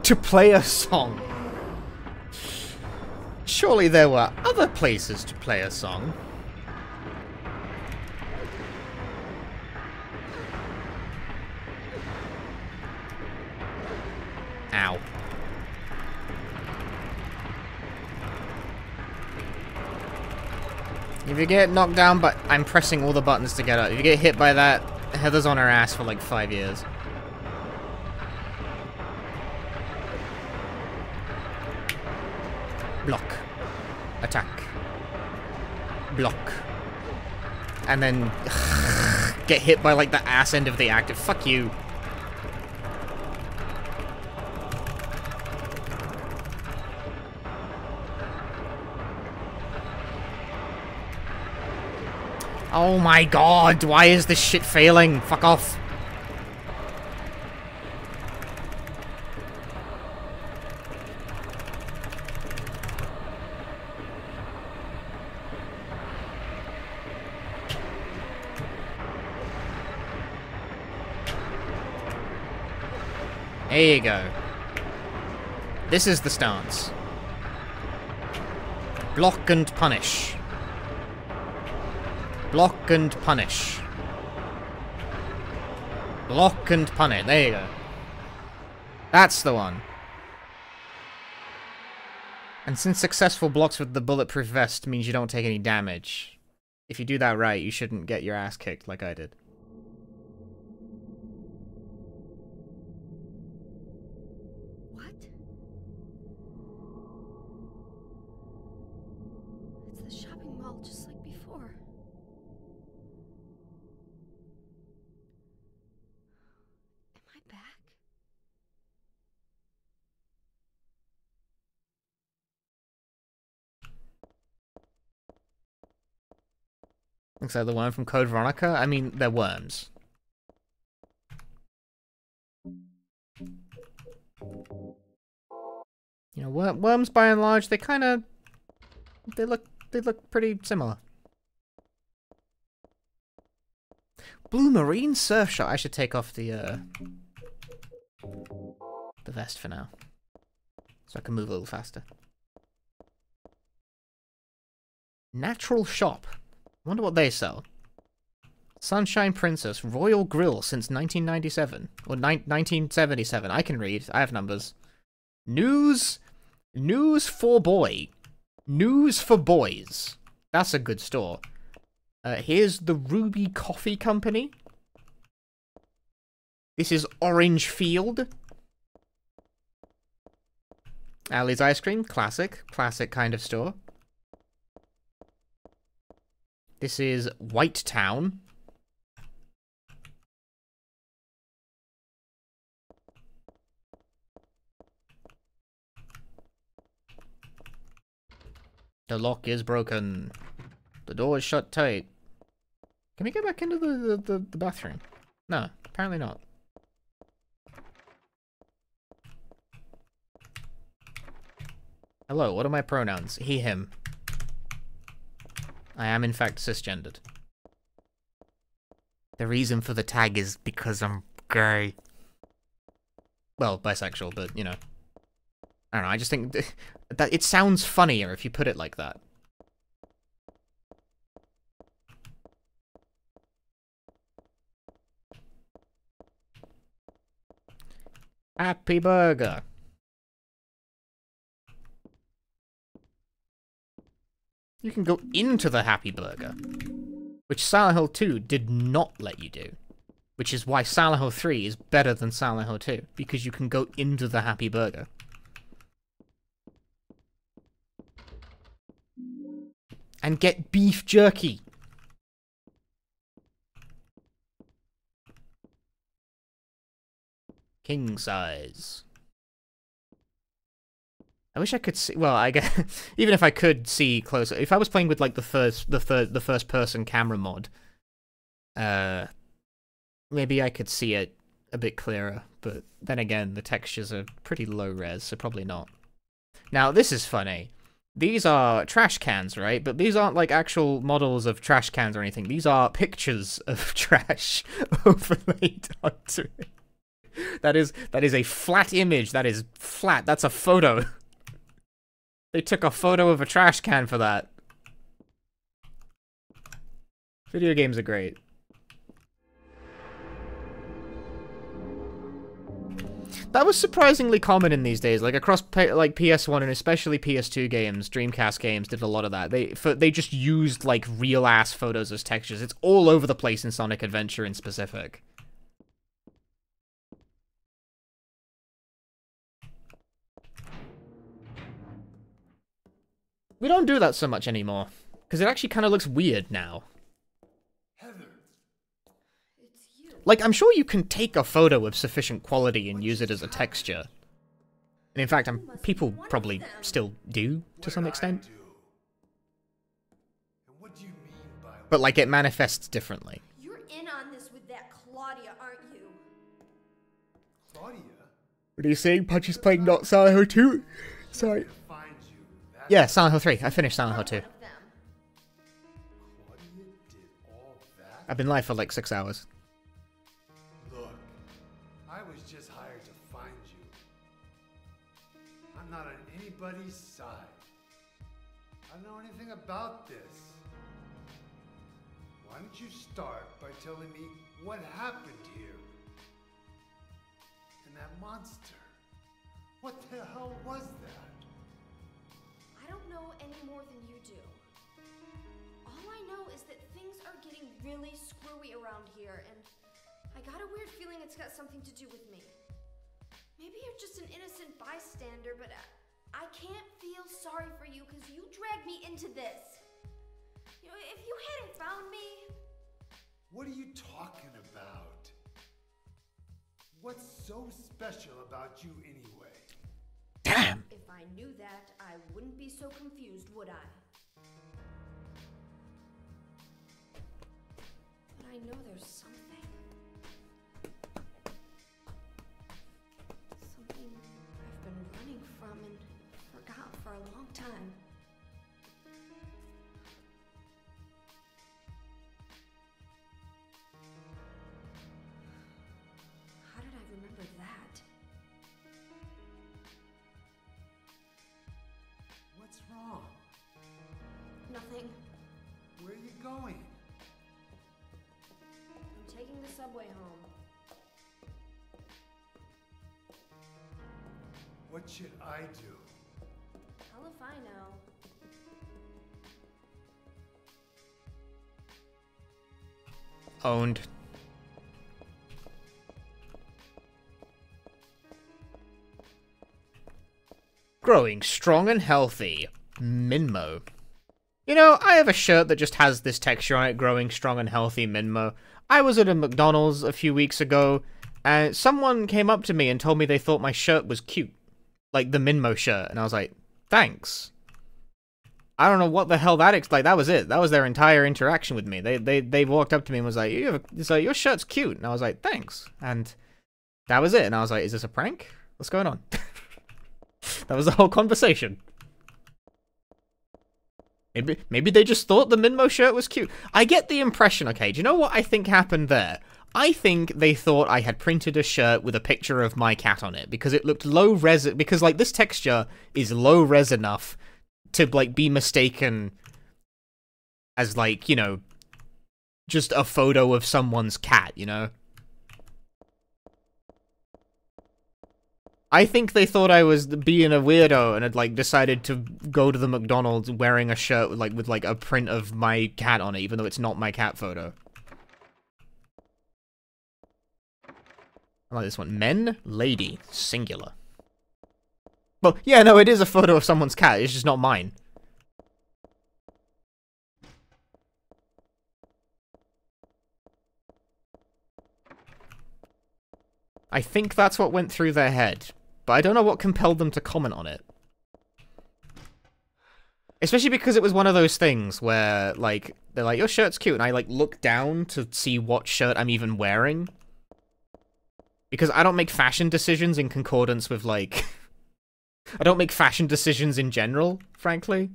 To play a song. Surely there were other places to play a song. Ow. If you get knocked down, but I'm pressing all the buttons to get up. If you get hit by that, Heather's on her ass for like 5 years. Block. Attack. Block. And then get hit by like the ass end of the active. Fuck you. Oh my god, why is this shit failing? Fuck off. There you go. This is the stance. Block and punish. Block and punish. Block and punish. There you go. That's the one. And since successful blocks with the bulletproof vest means you don't take any damage, if you do that right, you shouldn't get your ass kicked like I did. What? It's the shopping mall just like before. Am I back? Looks like the worm from Code Veronica. I mean, they're worms. You know, worms by and large, they kind of they look pretty similar. Blue Marine Surfshark. I should take off the vest for now, so I can move a little faster. Natural Shop. I wonder what they sell. Sunshine Princess, Royal Grill since 1997. Or 1977. I can read. I have numbers. News for Boy. News for Boys. That's a good store. Here's the Ruby Coffee Company. This is Orange Field. Allie's Ice Cream. Classic kind of store. This is White Town. The lock is broken. The door is shut tight. Can we get back into the bathroom? No, apparently not. Hello, what are my pronouns? He, him. I am in fact cisgendered. The reason for the tag is because I'm gay. Well, bisexual, but you know. I don't know, I just think that it sounds funnier if you put it like that. Happy Burger. You can go into the Happy Burger, which Silent Hill 2 did not let you do. Which is why Silent Hill 3 is better than Silent Hill 2, because you can go into the Happy Burger. And get beef jerky. King size. I wish I could see. Well, I guess even if I could see closer, if I was playing with like the first person camera mod, maybe I could see it a bit clearer. But then again, the textures are pretty low res, so probably not. Now this is funny. These are trash cans, right? But these aren't like actual models of trash cans or anything. These are pictures of trash overlaid onto it. That is a flat image. That is flat. That's a photo. They took a photo of a trash can for that. Video games are great. That was surprisingly common in these days, like across like PS1 and especially PS2 games, Dreamcast games did a lot of that. They just used like real ass photos as textures. It's all over the place in Sonic Adventure in specific. We don't do that so much anymore, because it actually kind of looks weird now. Heather. It's you. Like, I'm sure you can take a photo of sufficient quality and use it as a texture. And in fact, people probably still do, to some extent. And what do you mean by But, like, it manifests differently. You're in on this with that Claudia, aren't you? Claudia? What are you saying? Punchy's playing not Silent Hill 2? Sorry. Find you. That Yeah, Silent Hill 3. I finished Silent Hill 2. One of them. Claudia did all that? I've been live for like 6 hours. Look, I was just hired to find you. I'm not on anybody's side. I don't know anything about this. Why don't you start by telling me what happened here? And that monster. What the hell was that? I don't know any more than you do. All I know is that things are getting really screwy around here, and I got a weird feeling it's got something to do with me. Maybe you're just an innocent bystander, but I can't feel sorry for you because you dragged me into this. You know, if you hadn't found me... What are you talking about? What's so special about you anyway? Damn! If I knew that, I wouldn't be so confused, would I? I know there's something. Something I've been running from and forgot for a long time. How did I remember that? What's wrong? Nothing. Where are you going? I'm taking the subway home. What should I do? Hell if I know. Owned. Growing strong and healthy. Minmo. You know, I have a shirt that just has this texture on it, growing strong and healthy Minmo. I was at a McDonald's a few weeks ago, and someone came up to me and told me they thought my shirt was cute. Like the Minmo shirt, and I was like, thanks. I don't know what the hell that like. That was it. That was their entire interaction with me. They walked up to me and was like, your shirt's cute, and I was like, thanks. And that was it. And I was like, is this a prank? What's going on? That was the whole conversation. Maybe they just thought the Minmo shirt was cute. I get the impression, okay, do you know what I think happened there? I think they thought I had printed a shirt with a picture of my cat on it, because it looked low res, because, like, this texture is low res enough to, like, be mistaken as, like, you know, just a photo of someone's cat, you know? I think they thought I was being a weirdo and had, like, decided to go to the McDonald's wearing a shirt with a print of my cat on it, even though it's not my cat photo. I like this one. Men, lady, singular. Well, yeah, no, it is a photo of someone's cat. It's just not mine. I think that's what went through their head. But I don't know what compelled them to comment on it. Especially because it was one of those things where, like, they're like, your shirt's cute, and I, like, look down to see what shirt I'm even wearing. Because I don't make fashion decisions in concordance with, like... I don't make fashion decisions in general, frankly.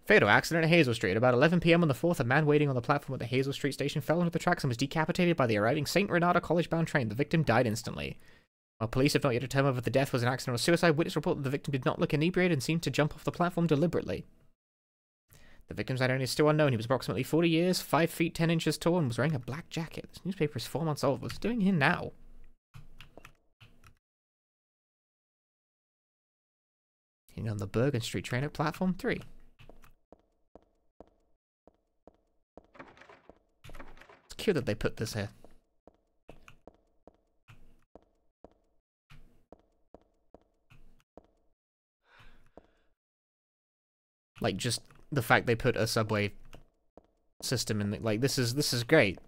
Fatal accident at Hazel Street. About 11 PM on the 4th, a man waiting on the platform at the Hazel Street station fell into the tracks and was decapitated by the arriving St. Renata College-bound train. The victim died instantly. While police have not yet determined whether the death was an accident or suicide, witnesses report that the victim did not look inebriated and seemed to jump off the platform deliberately. The victim's identity is still unknown. He was approximately 40 years, 5 feet 10 inches tall, and was wearing a black jacket. This newspaper is 4 months old. What's it doing here now? Hitting on the Bergen Street train at platform 3. It's cute that they put this here. Like, just the fact they put a subway system in the, like, this is great.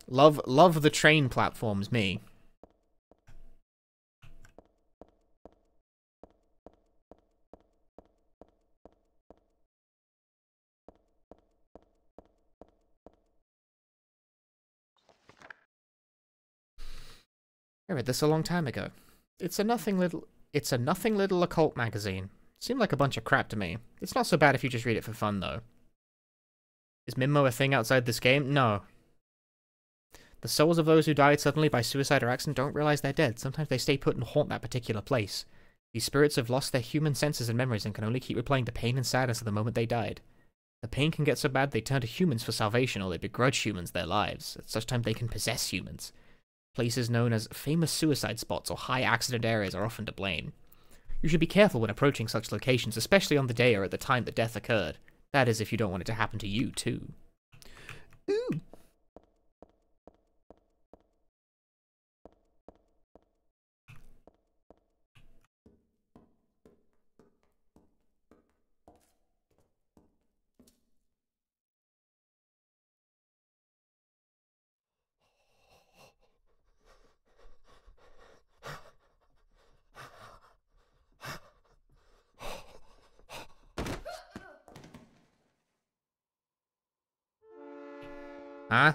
Love the train platforms, me. I read this a long time ago. It's a nothing little occult magazine. Seemed like a bunch of crap to me. It's not so bad if you just read it for fun, though. Is Minmo a thing outside this game? No. The souls of those who died suddenly by suicide or accident don't realize they're dead. Sometimes they stay put and haunt that particular place. These spirits have lost their human senses and memories and can only keep replaying the pain and sadness of the moment they died. The pain can get so bad they turn to humans for salvation, or they begrudge humans their lives. At such time they can possess humans. Places known as famous suicide spots or high accident areas are often to blame. You should be careful when approaching such locations, especially on the day or at the time that death occurred. That is, if you don't want it to happen to you, too. Ooh. Huh?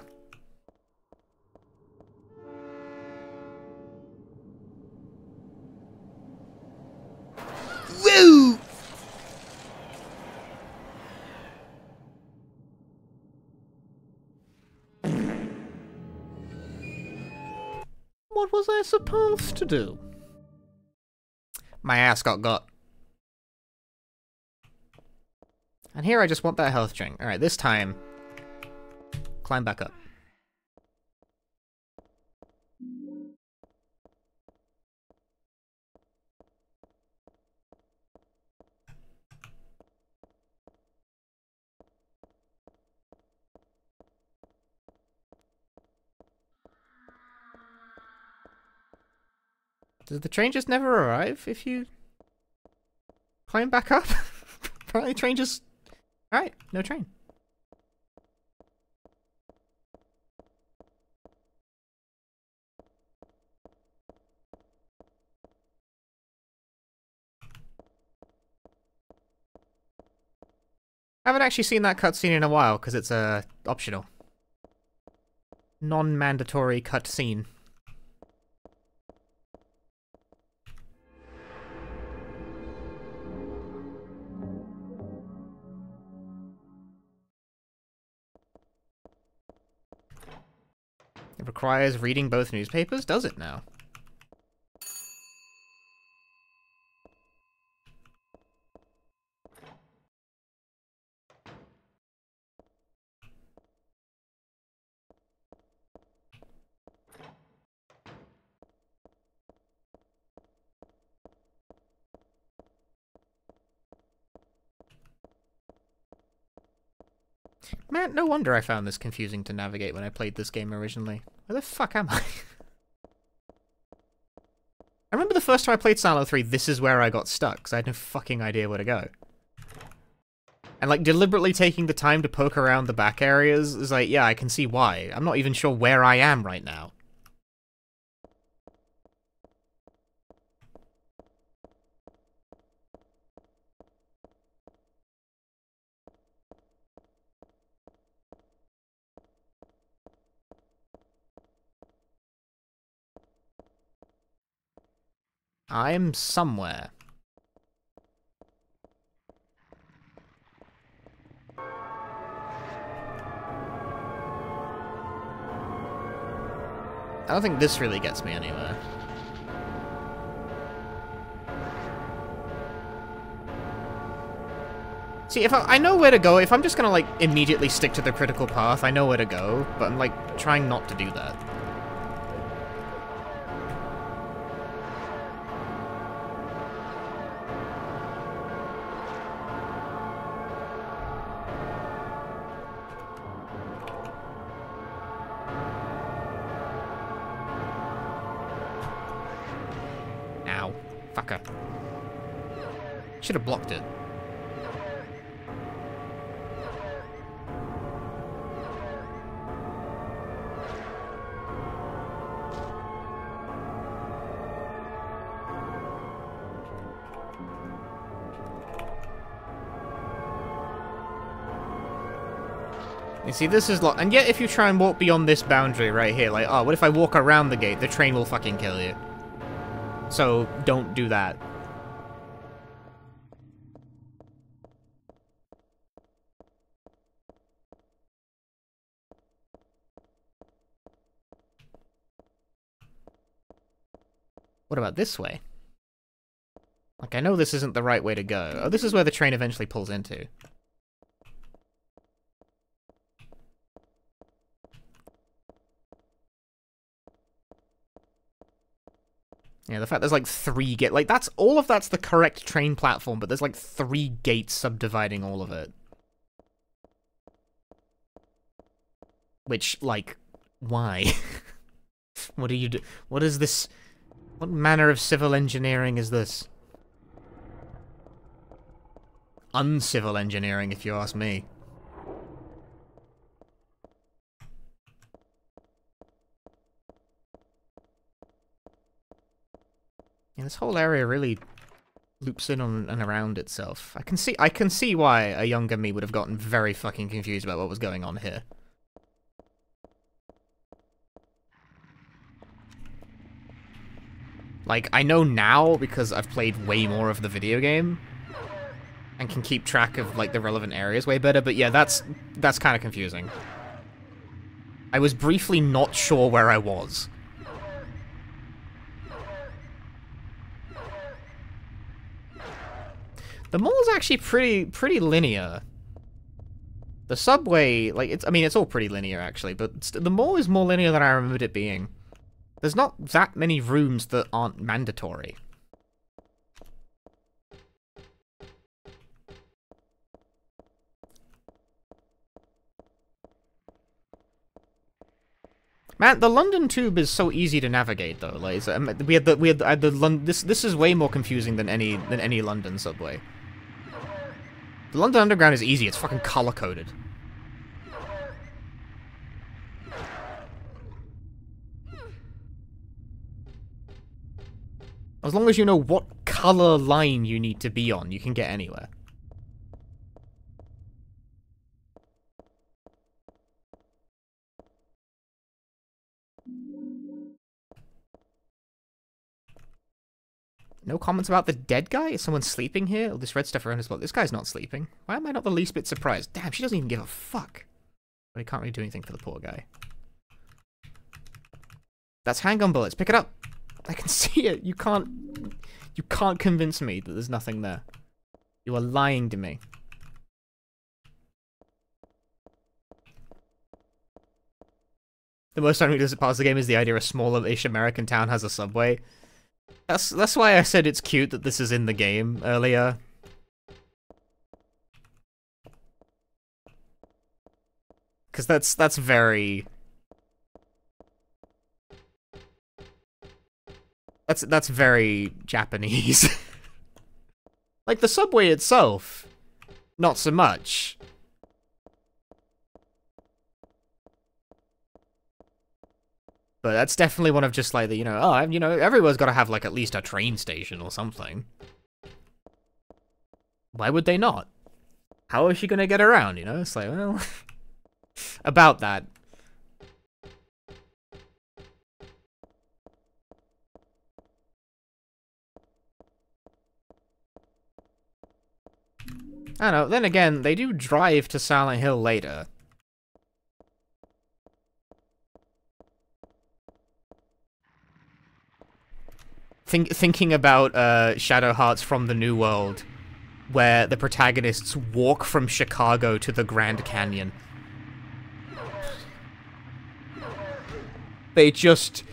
Woo! What was I supposed to do? My ass got. And here I just want that health drink. Alright, this time, climb back up. Does the train just never arrive if you climb back up? Apparently the train just... Alright, no train. I haven't actually seen that cutscene in a while, because it's optional. Non-mandatory cutscene. It requires reading both newspapers? Does it now? Man, no wonder I found this confusing to navigate when I played this game originally. Where the fuck am I? I remember the first time I played Silent Hill 3, this is where I got stuck, because I had no fucking idea where to go. And, like, deliberately taking the time to poke around the back areas is like, yeah, I can see why. I'm not even sure where I am right now. I'm somewhere. I don't think this really gets me anywhere. See, if I know where to go, if I'm just gonna, like, immediately stick to the critical path, I know where to go, but I'm, like, trying not to do that. Fucker. Should have blocked it. You see, this is and yet if you try and walk beyond this boundary right here, like, oh, what if I walk around the gate? The train will fucking kill you. So, don't do that. What about this way? Like, I know this isn't the right way to go. Oh, this is where the train eventually pulls into. Yeah, the fact there's like 3 gates, like that's all of that's the correct train platform, but there's like 3 gates subdividing all of it. Which, like, why? What do you do? What is this? What manner of civil engineering is this? Uncivil engineering, if you ask me. Yeah, this whole area really loops in on and around itself. I can see why a younger me would have gotten very fucking confused about what was going on here. Like, I know now because I've played way more of the video game and can keep track of, like, the relevant areas way better, but yeah, that's kind of confusing. I was briefly not sure where I was. The mall is actually pretty linear. The subway, like, it's all pretty linear, actually, but the mall is more linear than I remembered it being. There's not that many rooms that aren't mandatory. Man, the London Tube is so easy to navigate, though. Like, this is way more confusing than any London subway. The London Underground is easy. It's fucking color coded. As long as you know what color line you need to be on, you can get anywhere. No comments about the dead guy? Is someone sleeping here? Oh, this red stuff around his block. This guy's not sleeping. Why am I not the least bit surprised? Damn, she doesn't even give a fuck. But I can't really do anything for the poor guy. That's handgun bullets. Pick it up. I can see it. You can't convince me that there's nothing there. You are lying to me. The most unrealistic part of the game is the idea a smaller-ish American town has a subway. That's why I said it's cute that this is in the game earlier. Because that's very... That's very Japanese. Like, the subway itself, not so much. But that's definitely one of just like the, everyone's got to have like at least a train station or something. Why would they not? How is she gonna get around, you know? It's like, well... about that. I don't know, then again, they do drive to Silent Hill later. Thinking about Shadow Hearts from the New World, where the protagonists walk from Chicago to the Grand Canyon. They just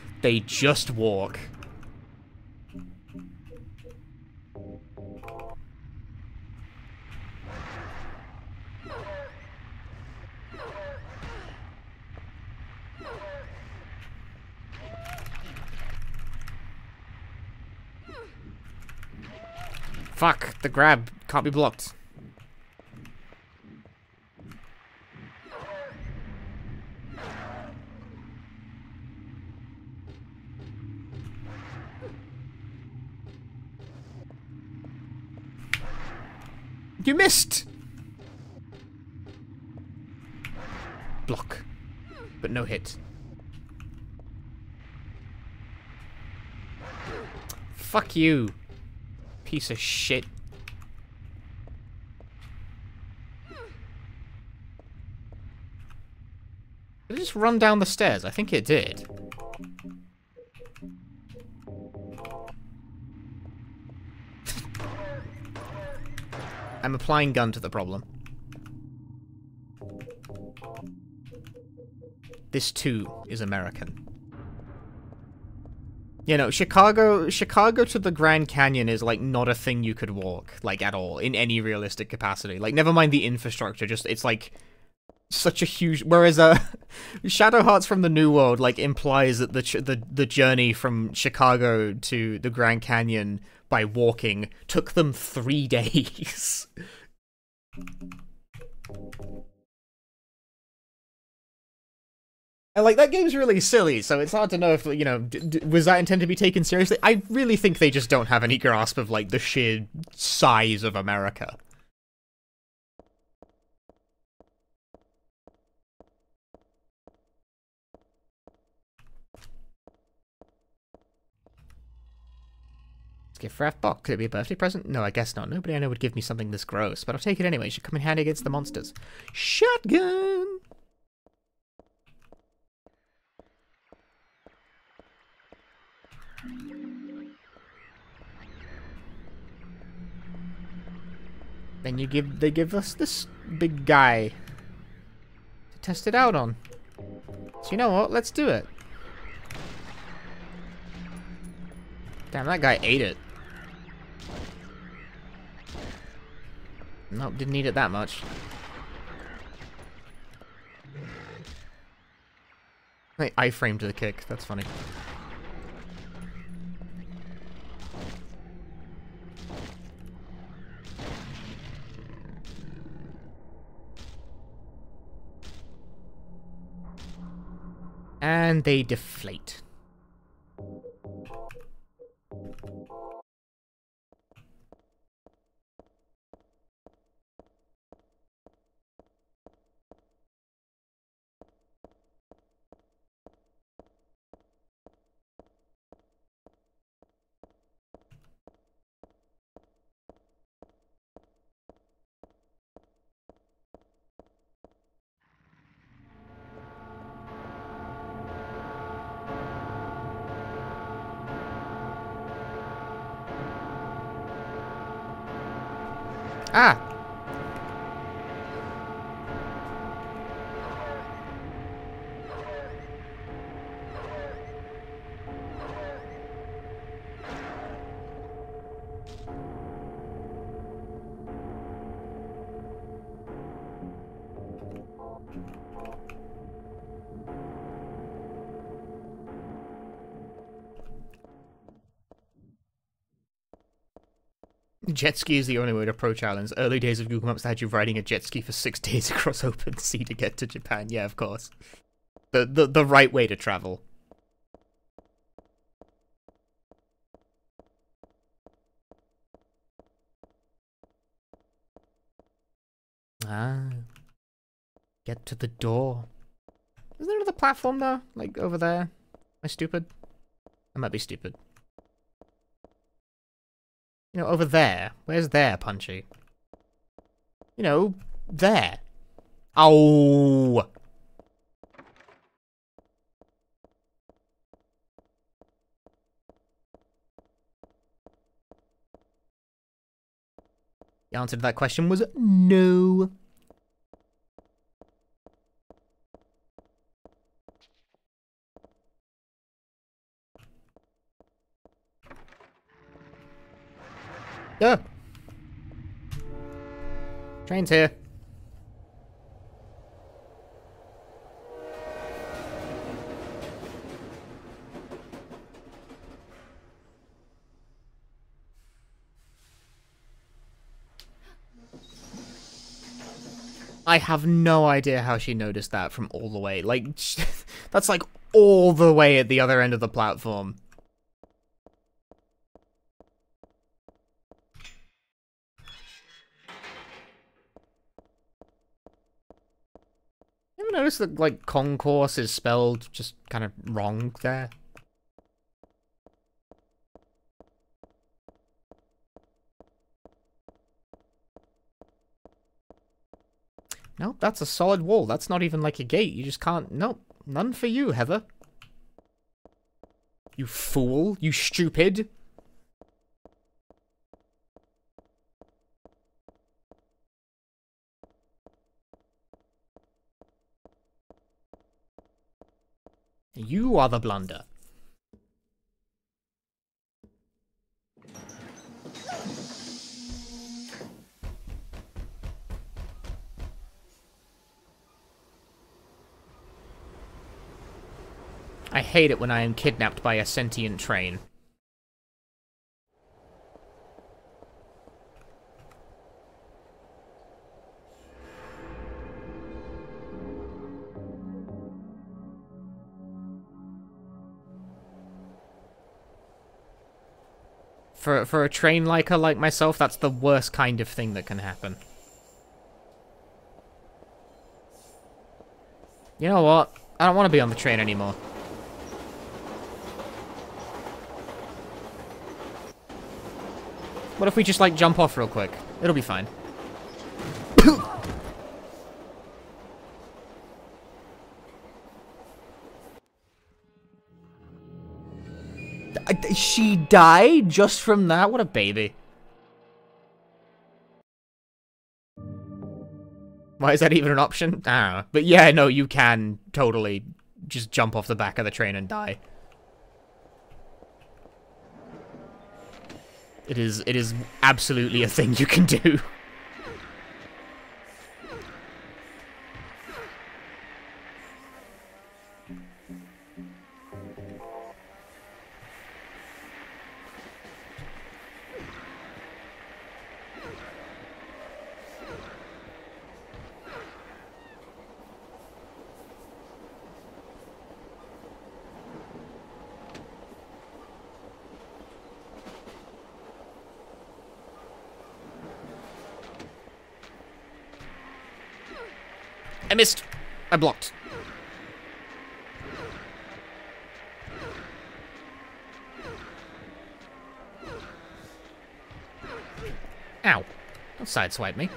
walk. Fuck, the grab can't be blocked. You missed! Block. But no hit. Fuck you. Piece of shit. Did it just run down the stairs? I think it did. I'm applying gun to the problem. This too is American. You know, Chicago to the Grand Canyon is, like, not a thing you could walk, like, at all, in any realistic capacity. Like, never mind the infrastructure, just, it's, like, such a huge... Whereas, Shadow Hearts from the New World, like, implies that the journey from Chicago to the Grand Canyon by walking took them 3 days. And, like, that game's really silly, so it's hard to know if, you know, was that intended to be taken seriously? I really think they just don't have any grasp of, like, the sheer size of America. Gift wrap box. Could it be a birthday present? No, I guess not. Nobody I know would give me something this gross, but I'll take it anyway. It should come in handy against the monsters. Shotgun! Then they give us this big guy to test it out on. So you know what? Let's do it. Damn, that guy ate it. Nope, didn't eat it that much. I framed the kick. That's funny. And they deflate. Ah! Jet ski is the only way to approach islands. Early days of Google Maps had you riding a jet ski for 6 days across open sea to get to Japan. Yeah, of course. The right way to travel. Ah. Get to the door. Is there another platform though? Like over there? Am I stupid? I might be stupid. You know, over there. Where's there, Punchy? You know, there. Oh! The answer to that question was no. Oh. Train's here. I have no idea how she noticed that from all the way. Like, that's like all the way at the other end of the platform. You ever notice that, like, concourse is spelled just kind of wrong there? Nope, that's a solid wall. That's not even like a gate. You just can't... Nope, none for you, Heather. You fool. You stupid. You are the blunder. I hate it when I am kidnapped by a sentient train. For a train liker like myself, that's the worst kind of thing that can happen. You know what? I don't want to be on the train anymore. What if we just, like, jump off real quick? It'll be fine. She died just from that? What a baby. Why is that even an option? I don't know. But yeah, no, you can totally just jump off the back of the train and die. It is absolutely a thing you can do. I missed. I blocked. Ow. Don't sideswipe me.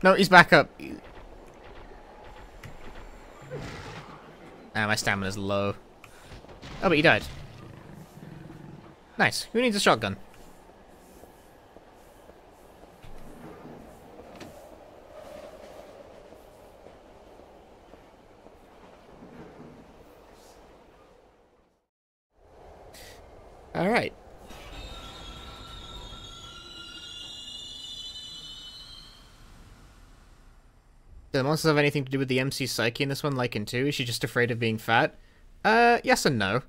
No, he's back up. Ah, my stamina's low. Oh, but he died. Nice. Who needs a shotgun? All right. Do the monsters have anything to do with the MC's psyche in this one, like in 2? Is she just afraid of being fat? Yes and no.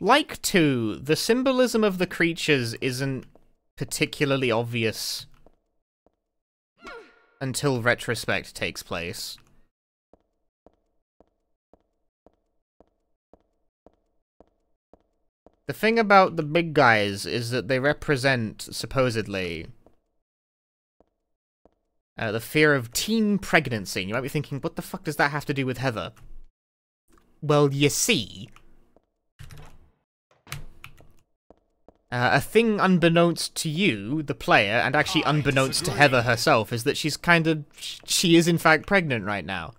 Like 2, the symbolism of the creatures isn't particularly obvious until retrospect takes place. The thing about the big guys is that they represent, supposedly, the fear of teen pregnancy. And you might be thinking, what the fuck does that have to do with Heather? Well, you see... a thing unbeknownst to you, the player, and actually unbeknownst to Heather herself, is that she is in fact pregnant right now.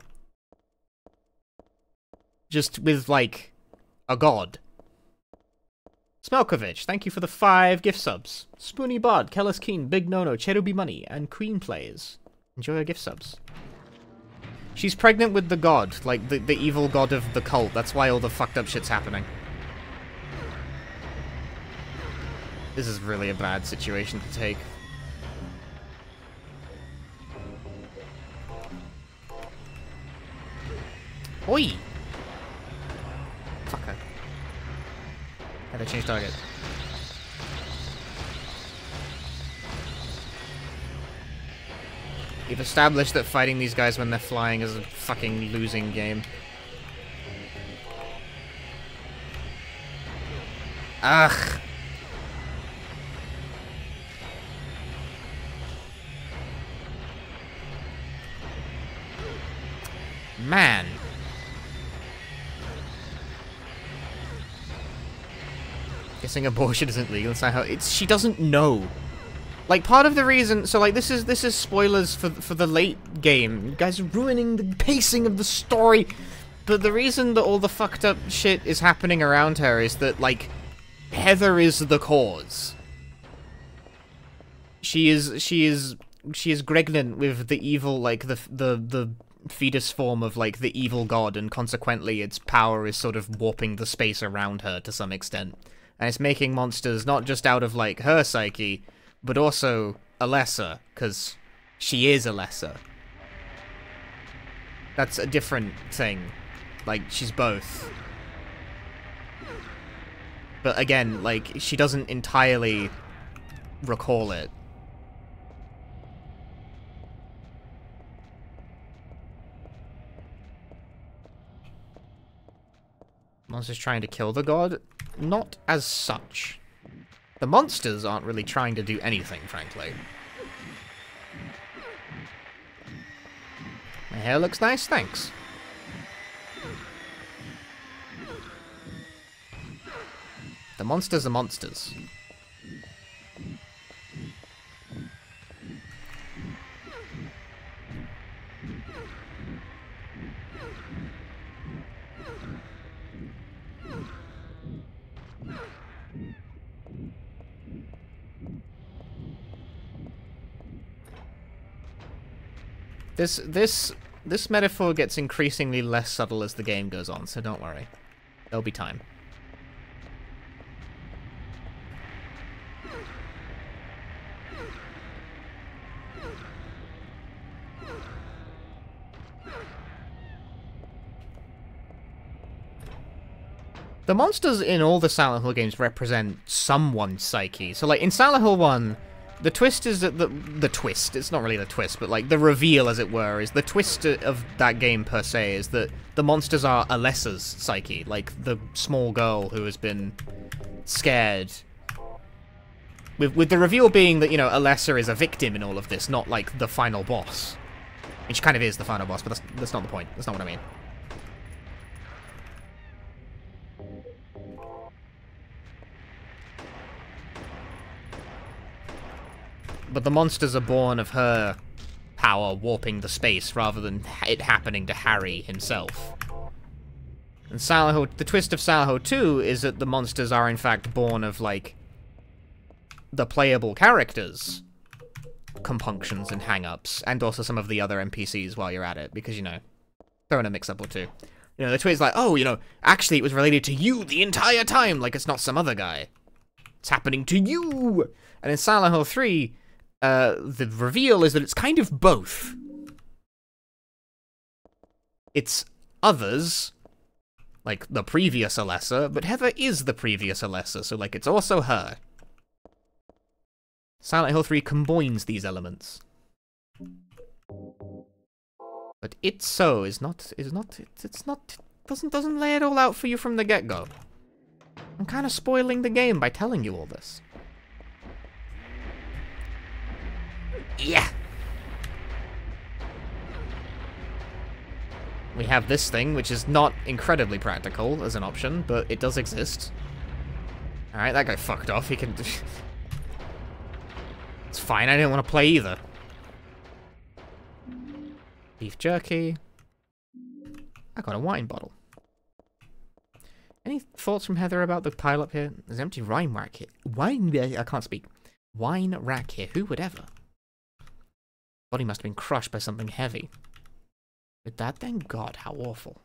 Just with, like, a god. Smelkovich, thank you for the 5 gift subs. Spoony Bod, Kellis Keen, Big Nono, Cherubi Money, and Queen Plays. Enjoy your gift subs. She's pregnant with the god, like the evil god of the cult. That's why all the fucked up shit's happening. This is really a bad situation to take. Oi! Fucker. Had to change target. We've established that fighting these guys when they're flying is a fucking losing game. Ugh. Man. Guessing abortion isn't legal in Silent Hill. She doesn't know. Like, part of the reason, so like this is spoilers for the late game. You guys are ruining the pacing of the story. But the reason that all the fucked up shit is happening around her is that, like, Heather is the cause. She is pregnant with the evil, like, the fetus form of, like, the evil god, and consequently its power is sort of warping the space around her to some extent. And it's making monsters not just out of, like, her psyche, but also Alessa, because she is Alessa. That's a different thing. Like, she's both. But again, like, she doesn't entirely recall it. Monsters trying to kill the god? Not as such. The monsters aren't really trying to do anything, frankly. My hair looks nice, thanks. The monsters are monsters. This metaphor gets increasingly less subtle as the game goes on, so don't worry. There'll be time. The monsters in all the Silent Hill games represent someone's psyche. So, like, in Silent Hill 1, the twist is that the twist, it's not really the twist, but, like, the reveal, as it were, is the twist of that game, per se, is that the monsters are Alessa's psyche, like, the small girl who has been scared. With the reveal being that, you know, Alessa is a victim in all of this, not, like, the final boss. I mean, she kind of is the final boss, but that's not the point. That's not what I mean. But the monsters are born of her power warping the space rather than it happening to Harry himself. And Silent Hill, the twist of Silent Hill 2 is that the monsters are in fact born of, like, the playable characters' compunctions and hang-ups, and also some of the other NPCs while you're at it, because, you know, throw in a mix-up or two. You know, the twist is like, oh, you know, actually it was related to you the entire time, like it's not some other guy. It's happening to you! And in Silent Hill 3, the reveal is that it's kind of both. It's others, like the previous Alessa, but Heather is the previous Alessa, so, like, it's also her. Silent Hill 3 combines these elements. But It's So doesn't lay it all out for you from the get-go. I'm kind of spoiling the game by telling you all this. Yeah. We have this thing, which is not incredibly practical as an option, but it does exist. Alright, that guy fucked off. He can... It's fine, I didn't want to play either. Beef jerky. I got a wine bottle. Any thoughts from Heather about the pile up here? There's an empty wine rack here. I can't speak. Wine rack here. Who would ever? Body must have been crushed by something heavy. Did that then? God, how awful.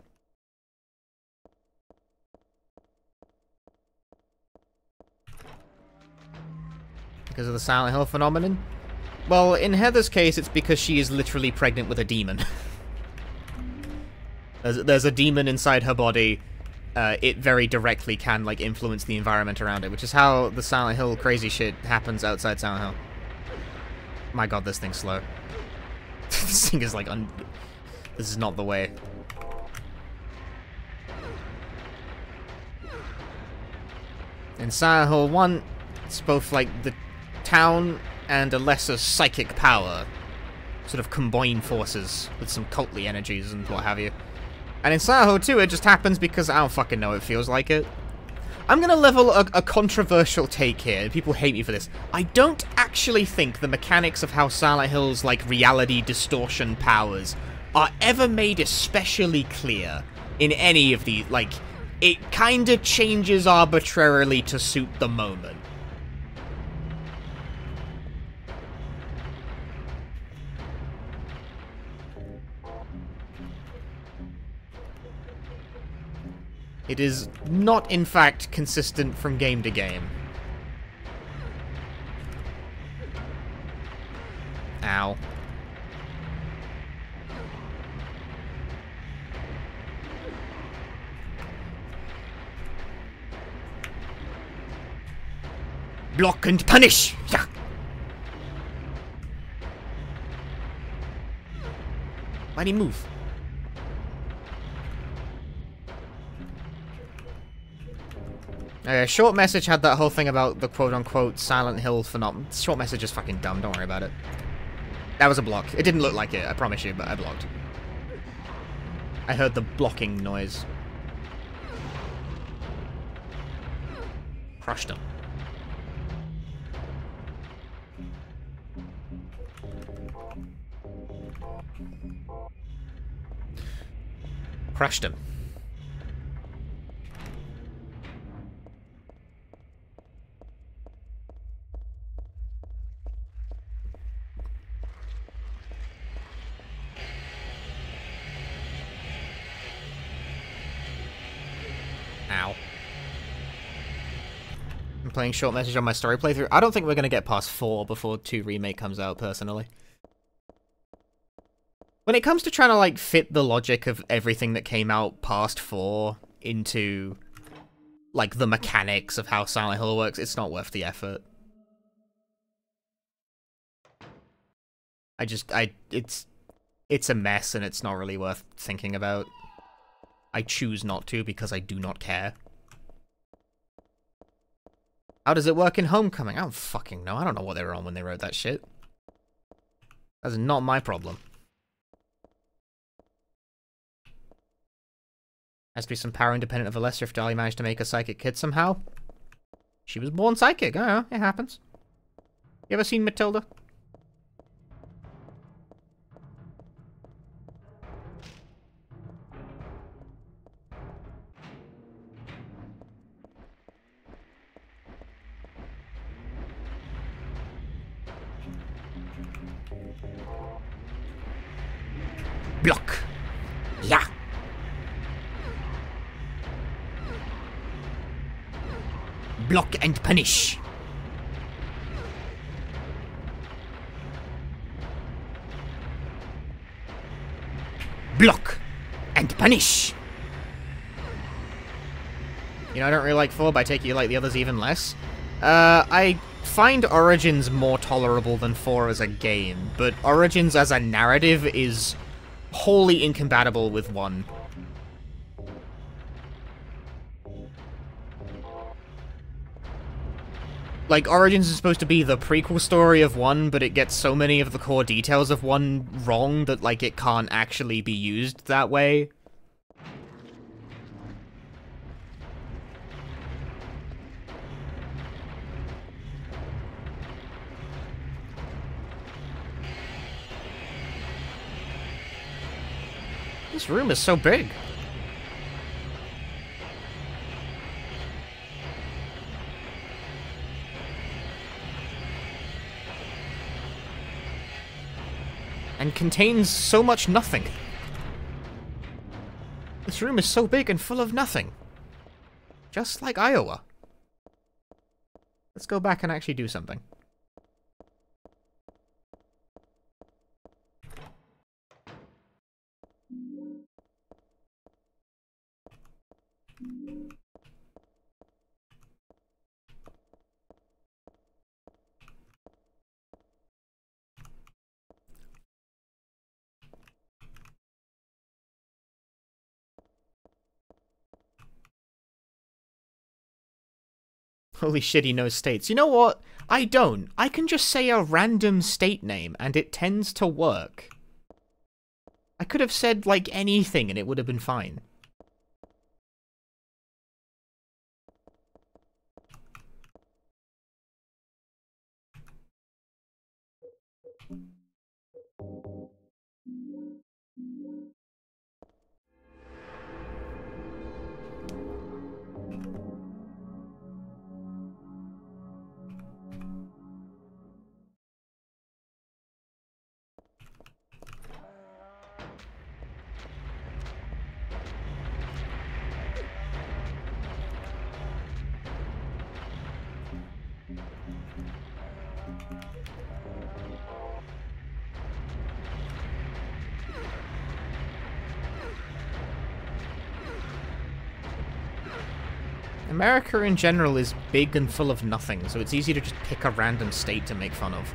Because of the Silent Hill phenomenon? Well, in Heather's case, it's because she is literally pregnant with a demon. There's a demon inside her body. It very directly can, like, influence the environment around it, which is how the Silent Hill crazy shit happens outside Silent Hill. My god, this thing's slow. This thing is like this is not the way. In Silent Hill 1, it's both like the town and Alessa's psychic power sort of combine forces with some cultly energies and what have you. And in Silent Hill 2, it just happens because I don't fucking know, it feels like it. I'm gonna level a controversial take here. People hate me for this. I don't actually think the mechanics of how Silent Hill's, like, reality distortion powers are ever made especially clear in any of these. Like, it kinda changes arbitrarily to suit the moment. It is not, in fact, consistent from game to game. Ow. Block and punish! Yeah. Why'd he move? Short Message had that whole thing about the quote-unquote Silent Hill phenomenon. Short Message is fucking dumb, don't worry about it. That was a block. It didn't look like it, I promise you, but I blocked. I heard the blocking noise. Crushed him. Crushed him. Ow. I'm playing Short Message on my story playthrough. I don't think we're going to get past 4 before 2 Remake comes out, personally. When it comes to trying to, like, fit the logic of everything that came out past 4 into, like, the mechanics of how Silent Hill works, it's not worth the effort. It's a mess and it's not really worth thinking about. I choose not to because I do not care. How does it work in Homecoming? I don't fucking know. I don't know what they were on when they wrote that shit. That's not my problem. Has to be some power independent of Alessia if Dali managed to make a psychic kid somehow. She was born psychic. I don't know. It happens. You ever seen Matilda? Block. Yeah. Block and punish. Block and punish. You know, I don't really like 4, but I take it you like the others even less. I find Origins more tolerable than 4 as a game, but Origins as a narrative is wholly incompatible with 1. Like, Origins is supposed to be the prequel story of 1, but it gets so many of the core details of 1 wrong that, like, it can't actually be used that way. This room is so big. And contains so much nothing. This room is so big and full of nothing. Just like Iowa. Let's go back and actually do something. Holy shit, he knows states. You know what? I don't. I can just say a random state name, and it tends to work. I could have said, like, anything, and it would have been fine. America in general is big and full of nothing, so it's easy to just pick a random state to make fun of.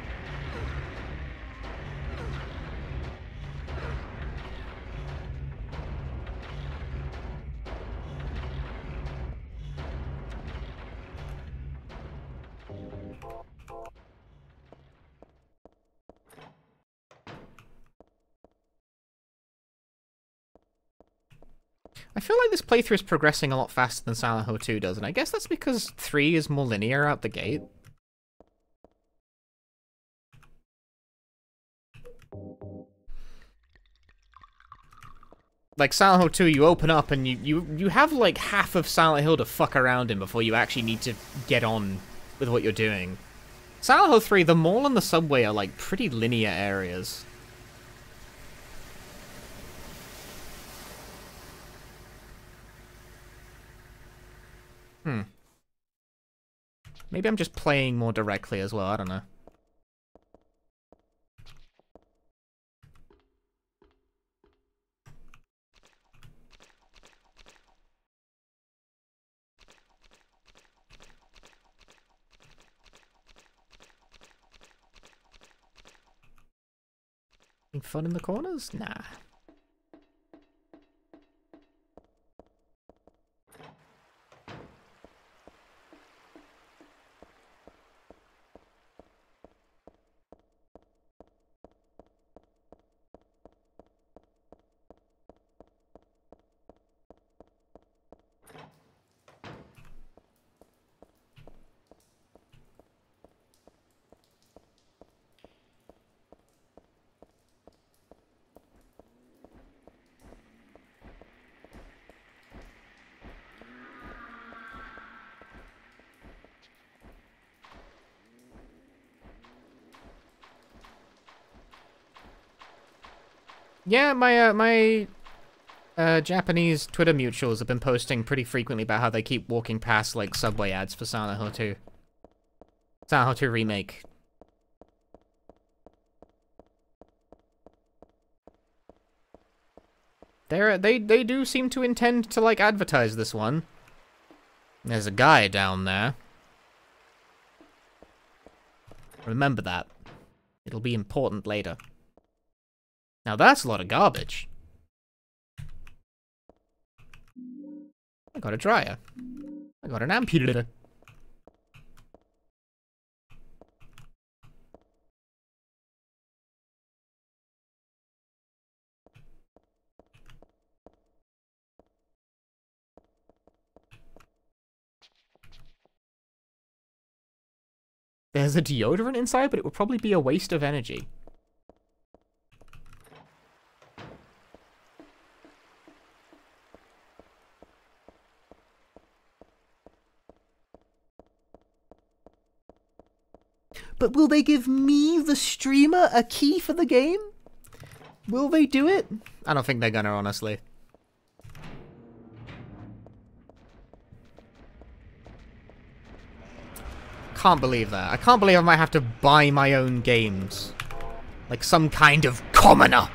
I feel like this playthrough is progressing a lot faster than Silent Hill 2 does, and I guess that's because 3 is more linear out the gate. Like, Silent Hill 2, you open up and you have, like, half of Silent Hill to fuck around in before you actually need to get on with what you're doing. Silent Hill 3, the mall and the subway are, like, pretty linear areas. Maybe I'm just playing more directly as well, I don't know. Having fun in the corners? Nah. Yeah, my Japanese Twitter mutuals have been posting pretty frequently about how they keep walking past, like, Subway ads for Silent Hill 2. Silent Hill 2 Remake. They do seem to intend to, like, advertise this one. There's a guy down there. Remember that. It'll be important later. Now that's a lot of garbage. I got a dryer. I got an ampulator. There's a deodorant inside, but it would probably be a waste of energy. But will they give me, the streamer, a key for the game? Will they do it? I don't think they're gonna, honestly. Can't believe that. I can't believe I might have to buy my own games. Like some kind of commoner.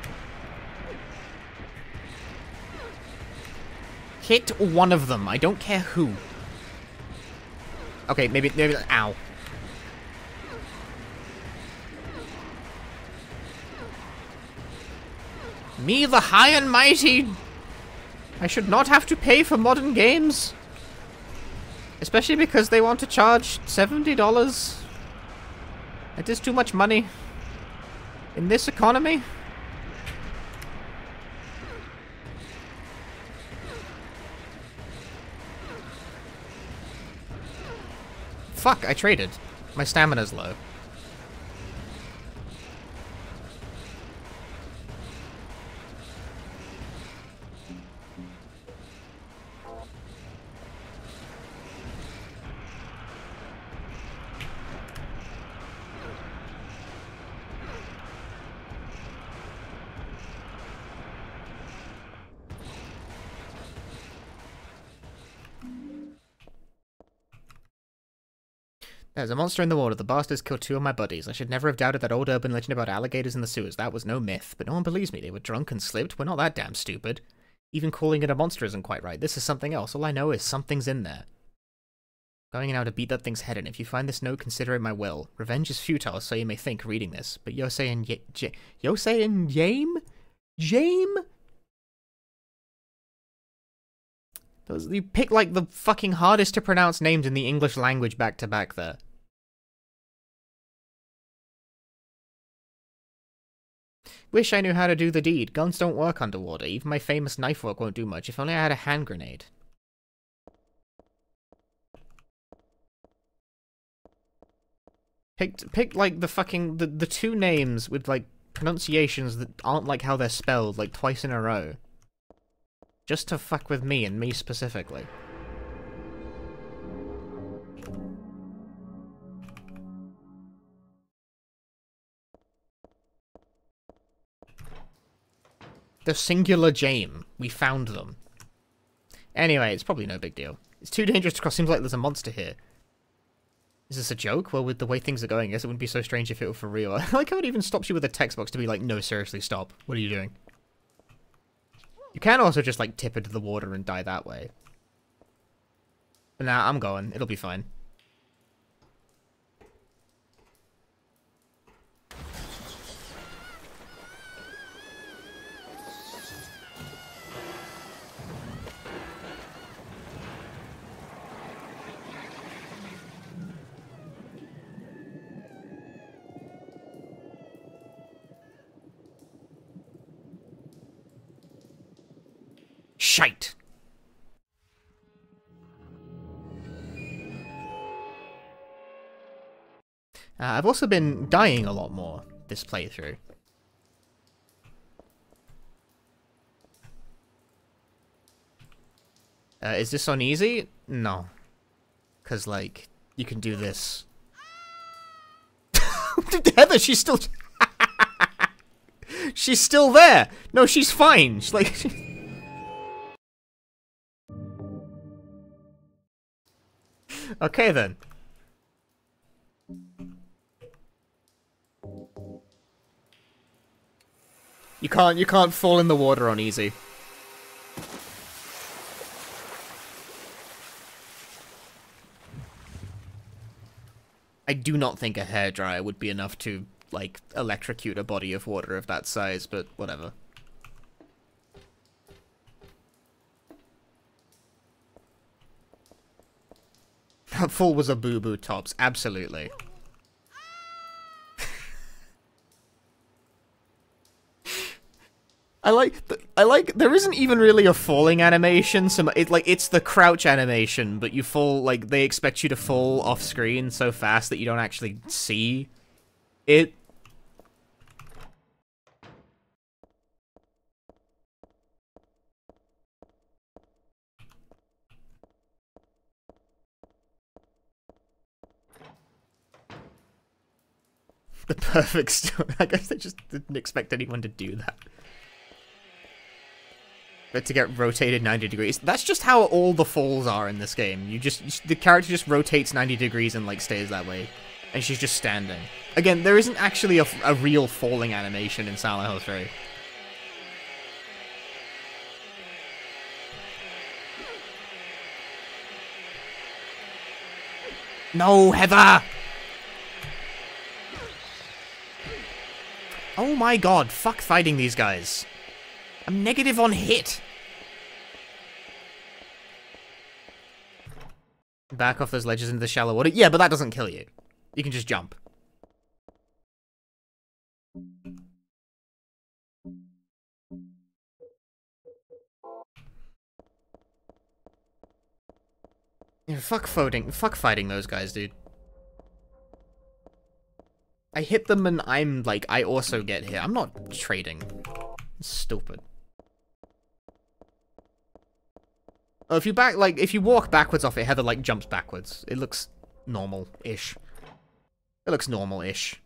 Hit one of them. I don't care who. Okay, maybe, ow. Me, the high and mighty. I should not have to pay for modern games. Especially because they want to charge $70. It is too much money. In this economy? Fuck, I traded. My stamina's low. There's a monster in the water. The bastards killed 2 of my buddies. I should never have doubted that old urban legend about alligators in the sewers. That was no myth. But no one believes me. They were drunk and slipped. We're not that damn stupid. Even calling it a monster isn't quite right. This is something else. All I know is something's in there. Going now to beat that thing's head in. If you find this note, consider it my will. Revenge is futile, so you may think reading this. But Yosei and Yosei and Jame? You pick like the fucking hardest to pronounce names in the English language back to back there. Wish I knew how to do the deed. Guns don't work underwater. Even my famous knife work won't do much. If only I had a hand grenade. Pick like the fucking the 2 names with like pronunciations that aren't like how they're spelled like twice in a row. Just to fuck with me and me specifically. The singular Jame. We found them. Anyway, it's probably no big deal. It's too dangerous to cross. Seems like there's a monster here. Is this a joke? Well, with the way things are going, I guess it wouldn't be so strange if it were for real. I like how it even stops you with a text box to be like, no, seriously, stop. What are you doing? You can also just, like, tip into the water and die that way. But nah, I'm going. It'll be fine. Shite! I've also been dying a lot more this playthrough. Is this on easy? No. Because, like, you can do this. Heather, she's still... she's still there! No, she's fine! She's like... Okay, then. You can't fall in the water on easy. I do not think a hairdryer would be enough to, like, electrocute a body of water of that size, but whatever. That fall was a boo-boo, Tops. Absolutely. I like, there isn't even really a falling animation, so it's the crouch animation, but you fall, like, they expect you to fall off screen so fast that you don't actually see it. The perfect stone. I guess they just didn't expect anyone to do that. But to get rotated 90 degrees. That's just how all the falls are in this game. The character just rotates 90 degrees and, like, stays that way. And she's just standing. Again, there isn't actually a real falling animation in Silent Hill 3. No, Heather! Oh my god, fuck fighting these guys. I'm negative on hit. Back off those ledges into the shallow water. Yeah, but that doesn't kill you. You can just jump. Yeah, fuck fighting those guys, dude. I hit them and I'm like, I also get hit. I'm not trading. It's stupid. Oh, if you walk backwards off it, Heather, like, jumps backwards. It looks normal-ish. It looks normal-ish.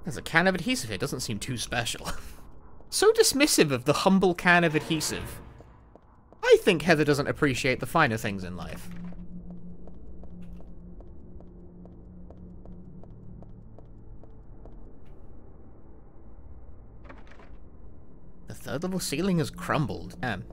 There's a can of adhesive here. Doesn't seem too special. So dismissive of the humble can of adhesive. I think Heather doesn't appreciate the finer things in life. The third level ceiling has crumbled. Damn.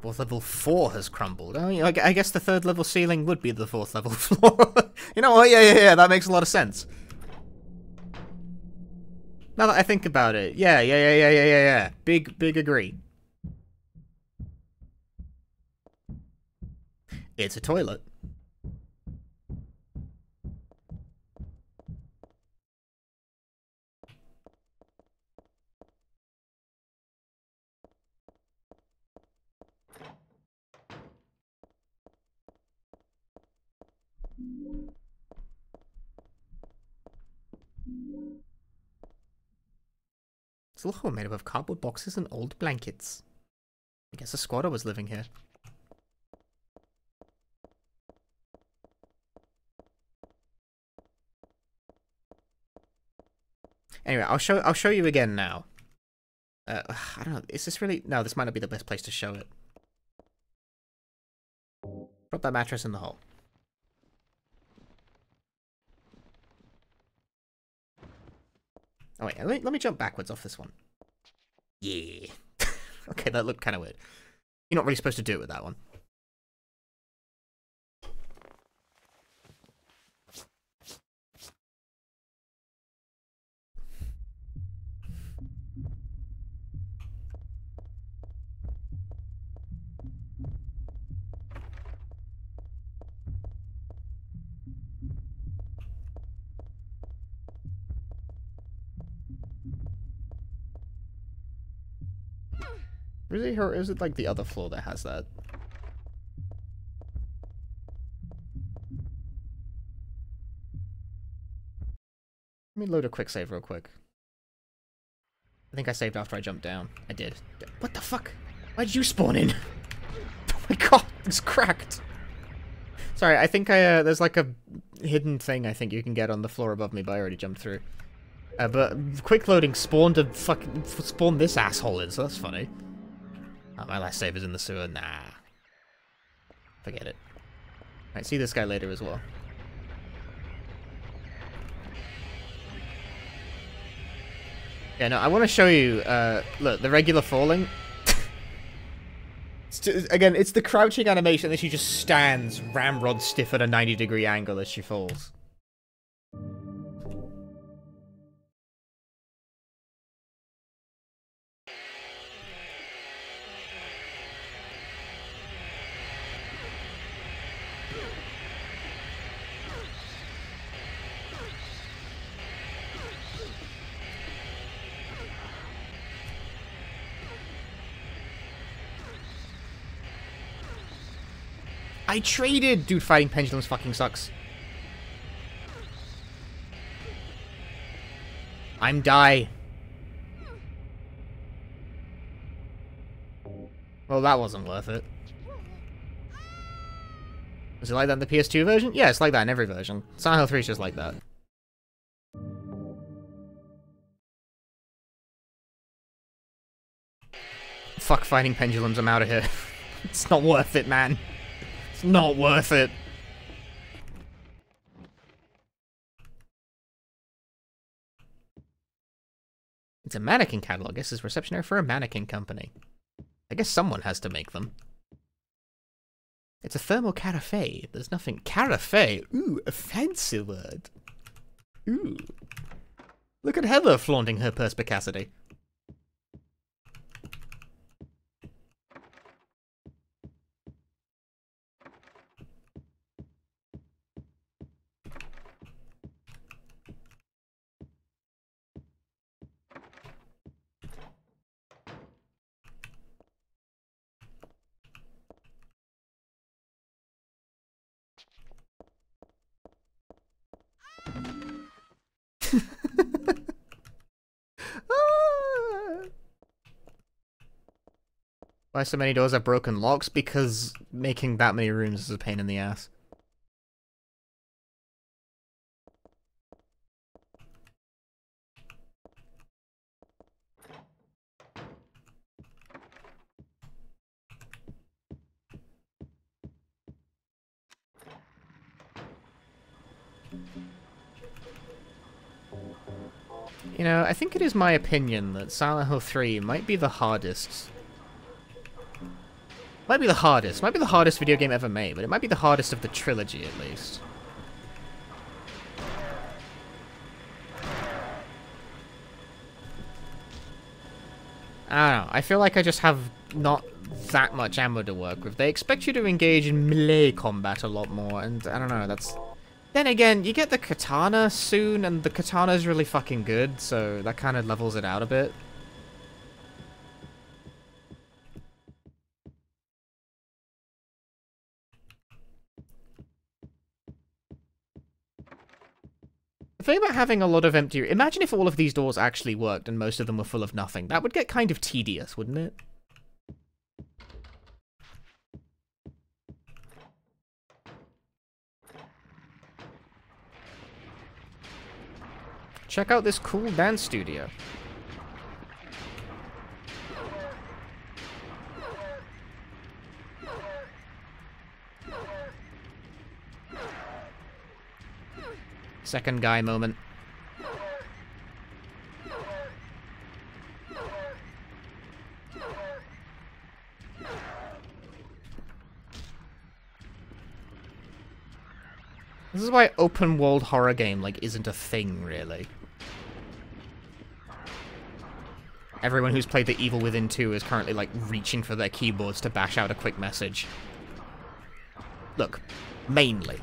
Fourth level 4 has crumbled. Oh, yeah, I guess the third level ceiling would be the fourth level floor. You know what? Yeah, that makes a lot of sense. Now that I think about it, yeah. Big agree. It's a toilet. It's a little made up of cardboard boxes and old blankets. I guess a squatter was living here. Anyway, I'll show you again now. I don't know. Is this really? No, this might not be the best place to show it. Drop that mattress in the hole. Oh wait, let me jump backwards off this one. Yeah. Okay, that looked kind of weird. You're not really supposed to do it with that one. Really, or is it like the other floor that has that? Let me load a quick save real quick. I think I saved after I jumped down. I did. What the fuck? Why did you spawn in? Oh my god, it's cracked. Sorry, I think there's like a hidden thing I think you can get on the floor above me, but I already jumped through. But quick loading spawned this asshole in, so that's funny. Oh, my last save is in the sewer. Nah. Forget it. Alright, see this guy later as well. Yeah, no, I want to show you, look, the regular falling. Again, it's the crouching animation that she just stands ramrod stiff at a 90-degree angle as she falls. I traded! Dude, fighting pendulums fucking sucks. I'm die. Well, that wasn't worth it. Was it like that in the PS2 version? Yeah, it's like that in every version. Silent Hill 3 is just like that. Fuck fighting pendulums, I'm out of here. It's not worth it, man. It's not worth it. It's a mannequin catalog. I guess it's receptionary for a mannequin company. I guess someone has to make them. It's a thermal carafe. There's nothing... Carafe? Ooh, a fancy word. Ooh. Look at Heather flaunting her perspicacity. Why so many doors have broken locks? Because making that many rooms is a pain in the ass. You know, I think it is my opinion that Silent Hill 3 might be the hardest. Might be the hardest video game ever made, but it might be the hardest of the trilogy, at least. I don't know, I feel like I just have not that much ammo to work with. They expect you to engage in melee combat a lot more, and I don't know, that's... Then again, you get the katana soon, and the katana's really fucking good, so that kind of levels it out a bit. The thing about having a lot of empty... Imagine if all of these doors actually worked and most of them were full of nothing. That would get kind of tedious, wouldn't it? Check out this cool dance studio. Second guy moment. This is why open world horror game like isn't a thing really. Everyone who's played The Evil Within 2 is currently like reaching for their keyboards to bash out a quick message. Look, mainly.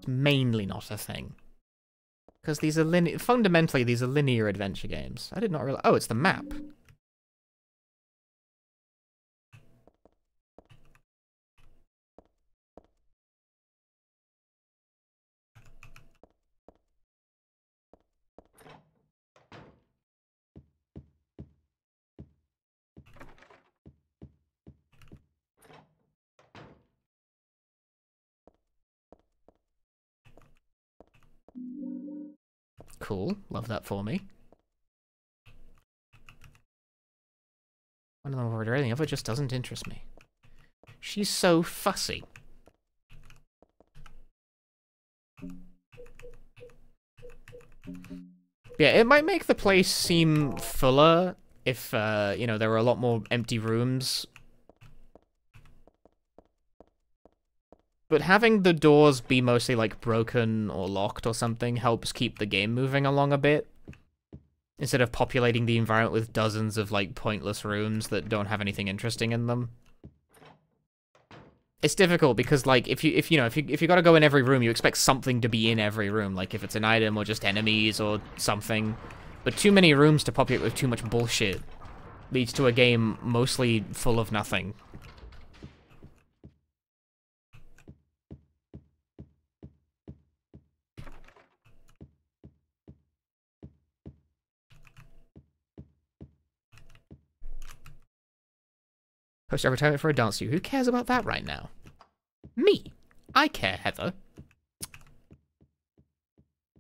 Mainly not a thing. Because these are fundamentally, these are linear adventure games. I did not realize... Oh, it's the map. Cool. Love that for me. One of them already read, the other just doesn't interest me. She's so fussy. Yeah, it might make the place seem fuller if, you know, there were a lot more empty rooms. But having the doors be mostly, like, broken or locked or something helps keep the game moving along a bit. Instead of populating the environment with dozens of, like, pointless rooms that don't have anything interesting in them. It's difficult because, like, if you gotta go in every room, you expect something to be in every room. Like, if it's an item or just enemies or something. But too many rooms to populate with too much bullshit leads to a game mostly full of nothing. Post retirement for a dance to you. Who cares about that right now? Me. I care, Heather.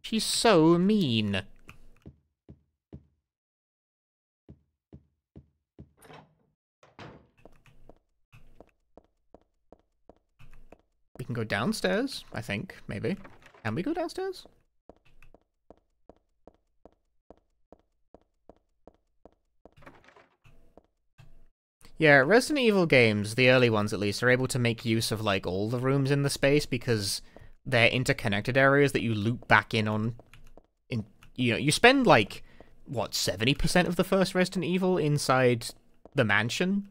She's so mean. We can go downstairs, I think, maybe. Can we go downstairs? Yeah, Resident Evil games, the early ones at least, are able to make use of, like, all the rooms in the space because they're interconnected areas that you loop back in on. You know, you spend, like, what, 70% of the first Resident Evil inside the mansion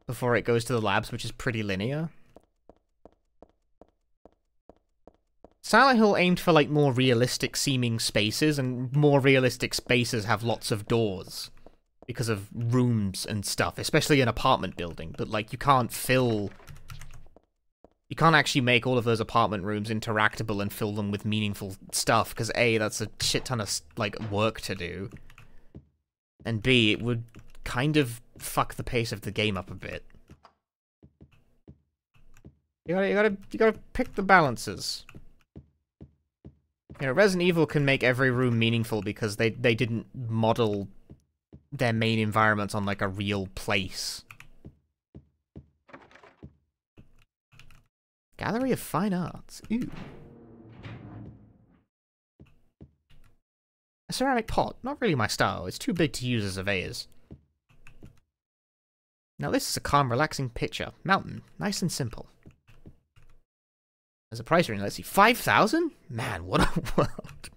before it goes to the labs, which is pretty linear. Silent Hill aimed for, like, more realistic-seeming spaces, and more realistic spaces have lots of doors because of rooms and stuff, especially an apartment building. But, like, you can't actually make all of those apartment rooms interactable and fill them with meaningful stuff, because A, that's a shit ton of, like, work to do, and B, it would kind of fuck the pace of the game up a bit. You gotta pick the balances. You know, Resident Evil can make every room meaningful because they didn't model their main environments on, like, a real place. Gallery of Fine Arts. Ooh. A ceramic pot. Not really my style. It's too big to use as a vase. Now this is a calm, relaxing picture. Mountain. Nice and simple. There's a price range. Let's see. 5,000? Man, what a world.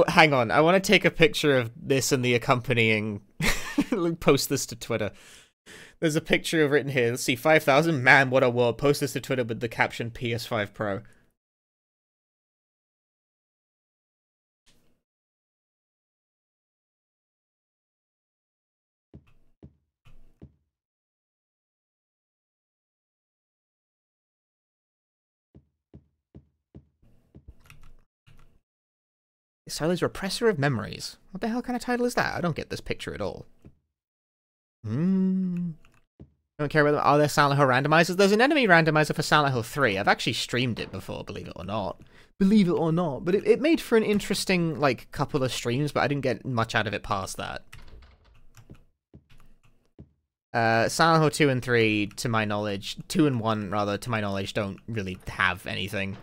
Hang on. I want to take a picture of this and the accompanying... Post this to Twitter. There's a picture written here. Let's see. 5,000? Man, what a world. Post this to Twitter with the caption PS5 Pro. Sully's Repressor of Memories. What the hell kind of title is that? I don't get this picture at all. Don't care about them. Are there Silent Hill randomizers? There's an enemy randomizer for Silent Hill 3. I've actually streamed it before, believe it or not. Believe it or not. But it made for an interesting, like, couple of streams, but I didn't get much out of it past that. Silent Hill 2 and 3, to my knowledge, 2 and 1, rather, to my knowledge, don't really have anything.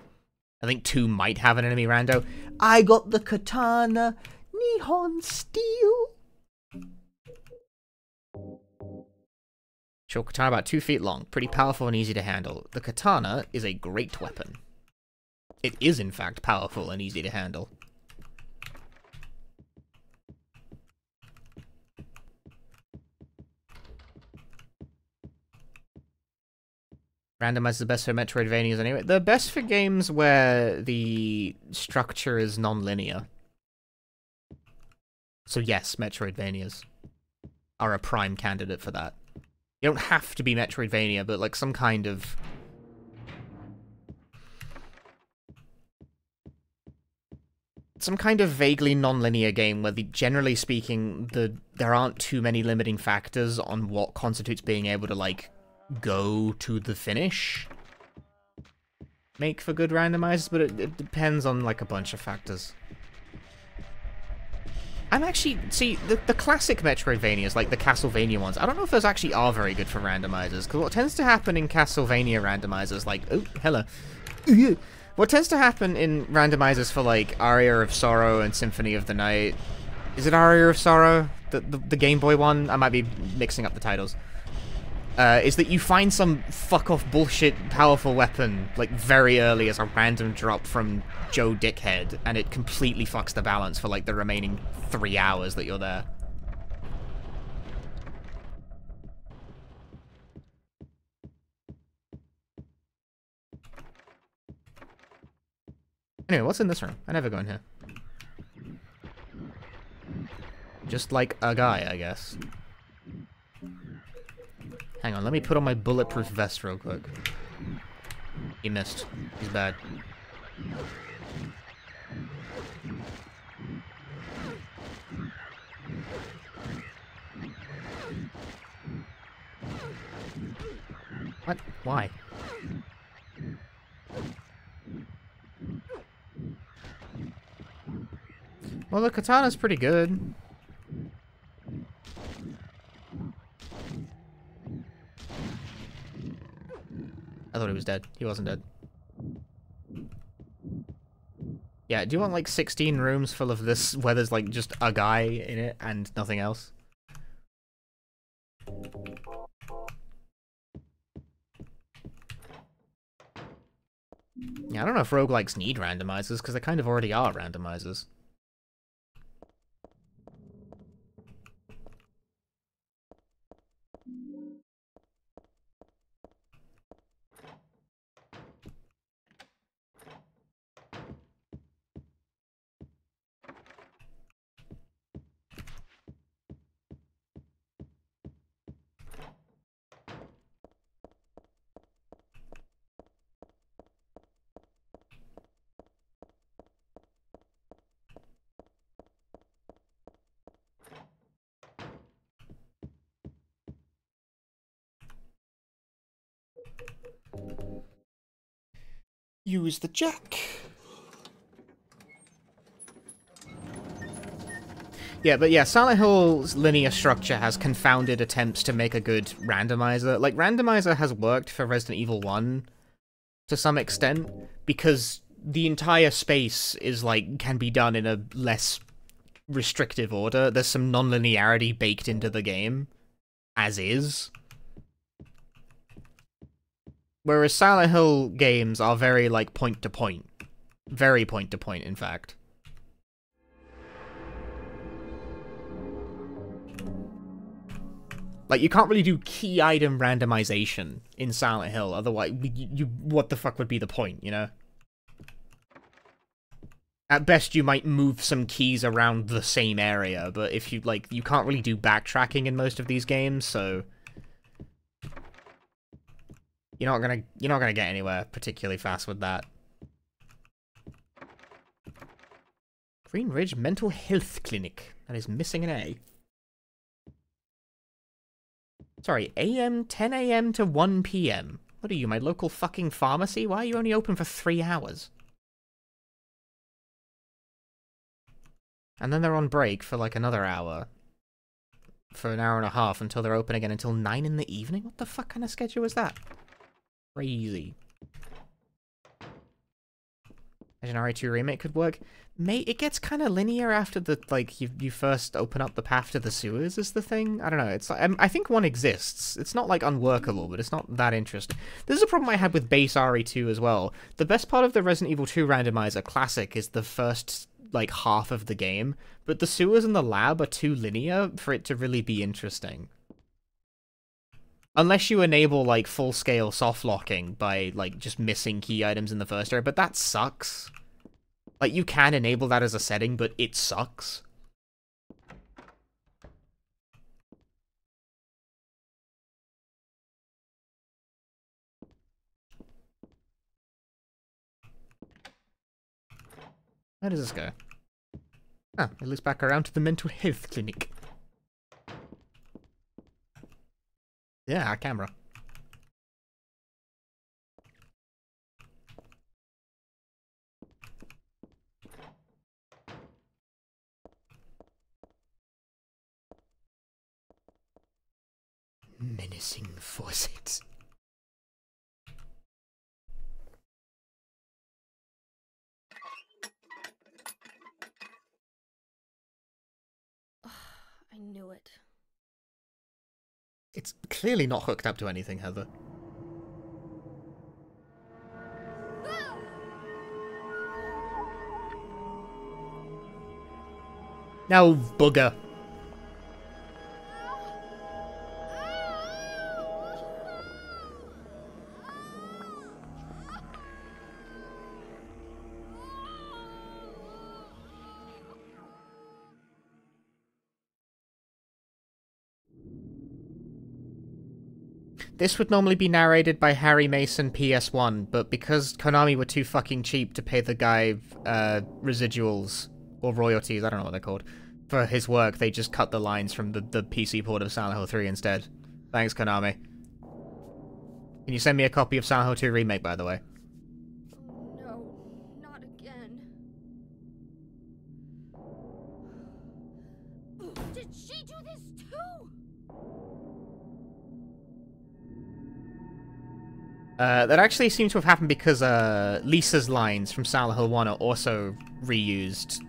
I think 2 might have an enemy rando. I got the katana. Nihon steel. Short katana about 2 feet long. Pretty powerful and easy to handle. The katana is a great weapon. It is, in fact, powerful and easy to handle. Randomize is the best for Metroidvanias anyway. They're best for games where the structure is non-linear. So yes, Metroidvanias are a prime candidate for that. You don't have to be Metroidvania, but like some kind of... vaguely non-linear game where, generally speaking, there aren't too many limiting factors on what constitutes being able to, like, go to the finish. Make for good randomizers, but it depends on, like, a bunch of factors. I'm actually... See, the classic Metroidvanias, like the Castlevania ones, I don't know if those actually are very good for randomizers, because what tends to happen in Castlevania randomizers, like... Oh, hello. What tends to happen in randomizers for, like, Aria of Sorrow and Symphony of the Night... Is it Aria of Sorrow? The Game Boy one? I might be mixing up the titles. Is that you find some fuck-off bullshit powerful weapon, like, very early as a random drop from Joe Dickhead, and it completely fucks the balance for, like, the remaining 3 hours that you're there. Anyway, what's in this room? I never go in here. Just like a guy, I guess. Hang on, let me put on my bulletproof vest real quick. He missed. He's bad. What? Why? Well, the katana's pretty good. I thought he was dead. He wasn't dead. Yeah, do you want like 16 rooms full of this where there's like just a guy in it and nothing else? Yeah, I don't know if roguelikes need randomizers, because they kind of already are randomizers. Use the jack. Yeah, but yeah, Silent Hill's linear structure has confounded attempts to make a good randomizer. Like, randomizer has worked for Resident Evil 1 to some extent, because the entire space is, like, can be done in a less restrictive order. There's some non-linearity baked into the game, as is. Whereas Silent Hill games are very, like, point-to-point. Very point-to-point, in fact. Like, you can't really do key item randomization in Silent Hill, otherwise, what the fuck would be the point, you know? At best, you might move some keys around the same area, but if you, like, you can't really do backtracking in most of these games, so... You're not gonna get anywhere particularly fast with that. Green Ridge Mental Health Clinic. That is missing an A. Sorry, 10 a.m. to 1 p.m. What are you, my local fucking pharmacy? Why are you only open for 3 hours? And then they're on break for like another hour. For an hour and a half until they're open again until 9 in the evening? What the fuck kind of schedule is that? Crazy. Imagine 2 Remake could work. It gets kind of linear after the, like, you first open up the path to the sewers is the thing. I don't know, it's like, I think one exists. It's not, like, unworkable, but it's not that interesting. This is a problem I had with base RE2 as well. The best part of the Resident Evil 2 randomizer classic is the first, like, half of the game, but the sewers and the lab are too linear for it to really be interesting. Unless you enable, like, full-scale soft-locking by, like, just missing key items in the first area, but that sucks. Like, you can enable that as a setting, but it sucks. Where does this go? Ah, it leads back around to the mental health clinic. Yeah, our camera. Menacing faucet. I knew it. It's clearly not hooked up to anything, Heather. Now, bugger. this would normally be narrated by Harry Mason PS1, but because Konami were too fucking cheap to pay the guy residuals or royalties, I don't know what they're called, for his work, they just cut the lines from the PC port of Silent Hill 3 instead. Thanks, Konami. Can you send me a copy of Silent Hill 2 Remake, by the way? Oh no, not again. Did she do this too? That actually seems to have happened because Lisa's lines from Silent Hill 1 are also reused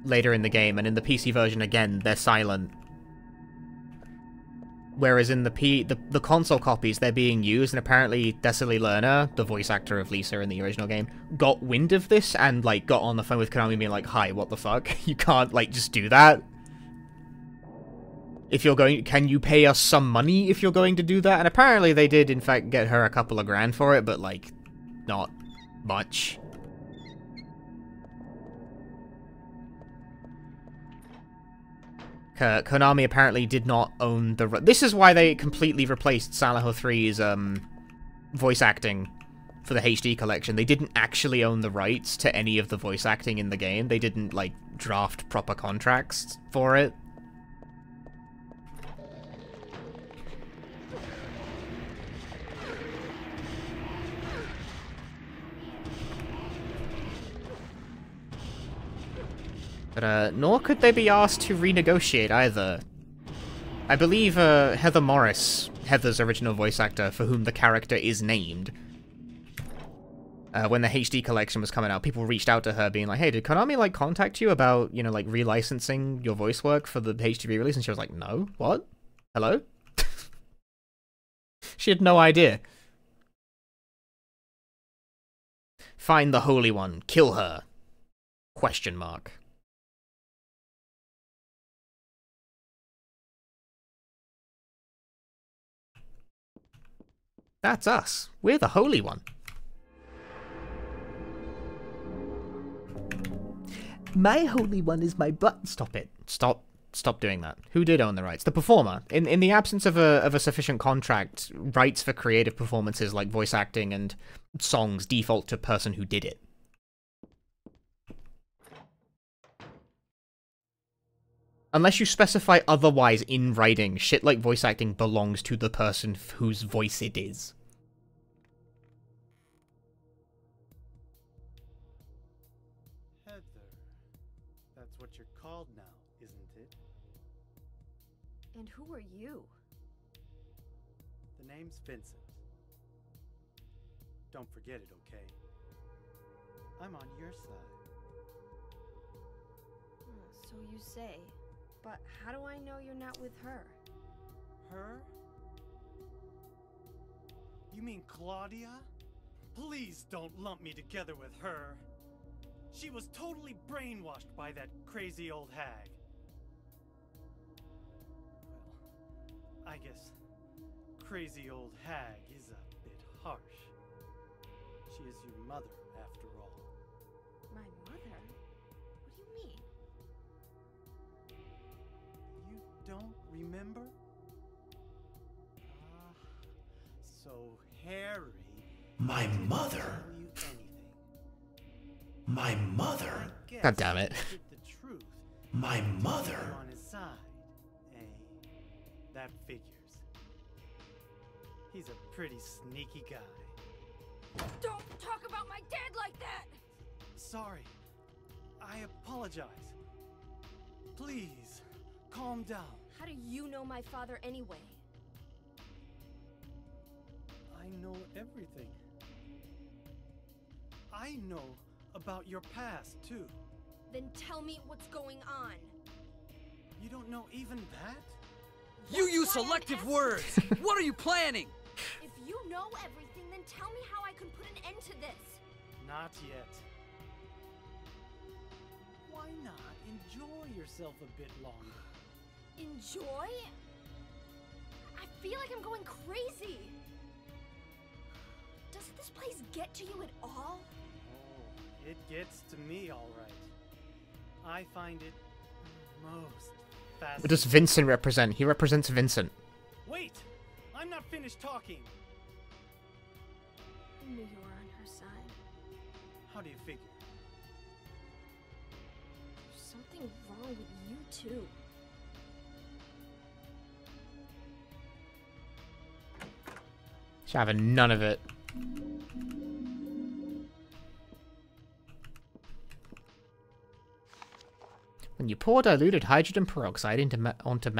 later in the game, and in the PC version, again, they're silent. Whereas in the console copies, they're being used, and apparently Dessily Lerner, the voice actor of Lisa in the original game, got wind of this and, like, got on the phone with Konami being like, hi, what the fuck? You can't, like, just do that. If you're going, can you pay us some money if you're going to do that? And apparently they did, in fact, get her a couple of grand for it, but, like, not much. Konami apparently did not own the... This is why they completely replaced Silent Hill 3's voice acting for the HD collection. They didn't actually own the rights to any of the voice acting in the game. They didn't, like, draft proper contracts for it. But, nor could they be asked to renegotiate either. I believe, Heather Morris, Heather's original voice actor, for whom the character is named, when the HD collection was coming out, people reached out to her being like, hey, did Konami, like, contact you about, you know, like, relicensing your voice work for the HD re-release? And she was like, no, what? Hello? She had no idea. Find the Holy One. Kill her. Question mark. That's us. We're the Holy One. My Holy One is my butt. Stop it. Stop doing that. Who did own the rights? The performer. In the absence of a sufficient contract, rights for creative performances like voice acting and songs default to person who did it. Unless you specify otherwise in writing, shit like voice acting belongs to the person whose voice it is. Heather. That's what you're called now, isn't it? And who are you? The name's Vincent. Don't forget it, okay? I'm on your side. So you say. But how do I know you're not with her? Her? You mean Claudia? Please don't lump me together with her. She was totally brainwashed by that crazy old hag. Well, I guess crazy old hag is a bit harsh. She is your mother, after all. My mother? What do you mean? You don't remember? Ah, so Harry... My mother? Tell you anything. My mother? I guess God damn it. he did the truth. My mother? You're on his side. Eh, that figures. He's a pretty sneaky guy. Don't talk about my dad like that! Sorry. I apologize. Please, calm down. How do you know my father anyway? I know everything. I know about your past, too. Then tell me what's going on. You don't know even that? You use That's why I'm selective asking. words! What are you planning? If you know everything, then tell me how I can put an end to this. Not yet. Why not enjoy yourself a bit longer? Enjoy? I feel like I'm going crazy. Doesn't this place get to you at all? Oh, it gets to me, all right. I find it most What fascinating. does Vincent represent? He represents Vincent. Wait! I'm not finished talking. I knew you were on her side. How do you figure? There's something wrong with you, too. She's having none of it. When you pour diluted hydrogen peroxide onto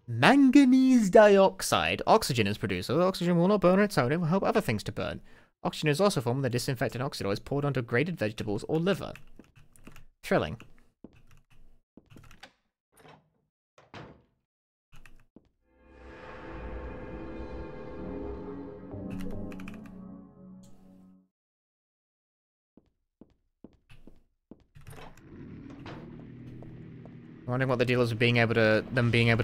manganese dioxide, oxygen is produced. So the oxygen will not burn on its own, it will help other things to burn. Oxygen is also formed when the disinfectant oxide is poured onto grated vegetables or liver. Thrilling. I'm wondering what the deal is with being able to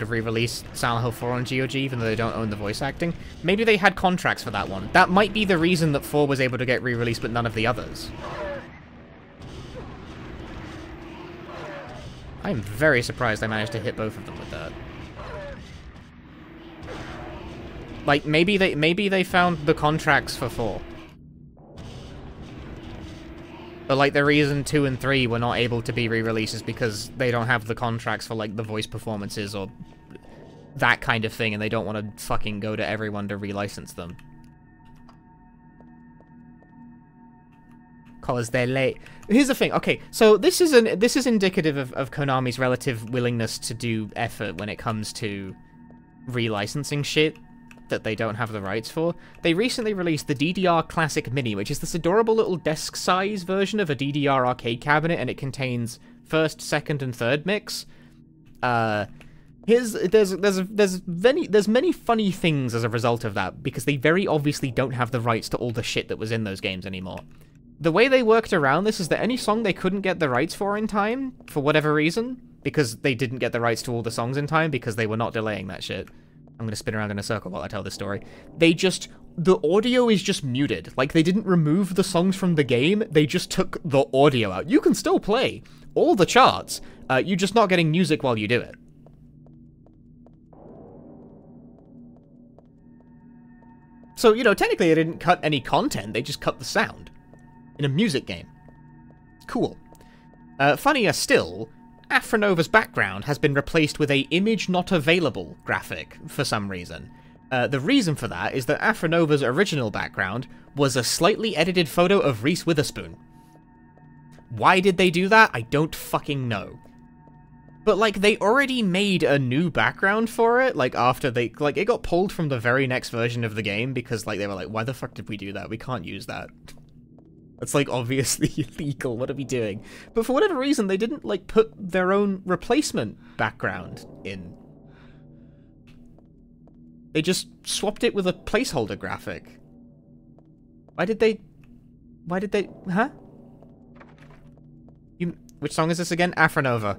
re-release Silent Hill 4 on GOG, even though they don't own the voice acting. Maybe they had contracts for that one. That might be the reason that 4 was able to get re-released, but none of the others. I'm very surprised I managed to hit both of them with that. Like, maybe they found the contracts for 4. But, like, the reason 2 and 3 were not able to be re-released is because they don't have the contracts for, like, the voice performances or that kind of thing, and they don't want to fucking go to everyone to relicense them. Because they're late. Here's the thing. Okay, so this is indicative of Konami's relative willingness to do effort when it comes to relicensing shit that they don't have the rights for. They recently released the DDR Classic Mini, which is this adorable little desk-size version of a DDR arcade cabinet, and it contains first, second, and third mix. There's many funny things as a result of that, because they very obviously don't have the rights to all the shit that was in those games anymore. The way they worked around this is that any song they couldn't get the rights for in time, for whatever reason, because they didn't get the rights to all the songs in time, because they were not delaying that shit. I'm gonna spin around in a circle while I tell this story. The audio is just muted. Like, they didn't remove the songs from the game, they just took the audio out. You can still play all the charts, you're just not getting music while you do it. So, you know, technically they didn't cut any content, they just cut the sound. In a music game. Cool. Funnier still, Afronova's background has been replaced with a image not available graphic for some reason. The reason for that is that Afronova's original background was a slightly edited photo of Reese Witherspoon. Why did they do that? I don't fucking know. But, like, they already made a new background for it, like, after they, like, it got pulled from the very next version of the game because, like, they were like, why the fuck did we do that? We can't use that. It's, like, obviously illegal, what are we doing? But for whatever reason, they didn't, like, put their own replacement background in. They just swapped it with a placeholder graphic. Why did they... Huh? Which song is this again? Afronova.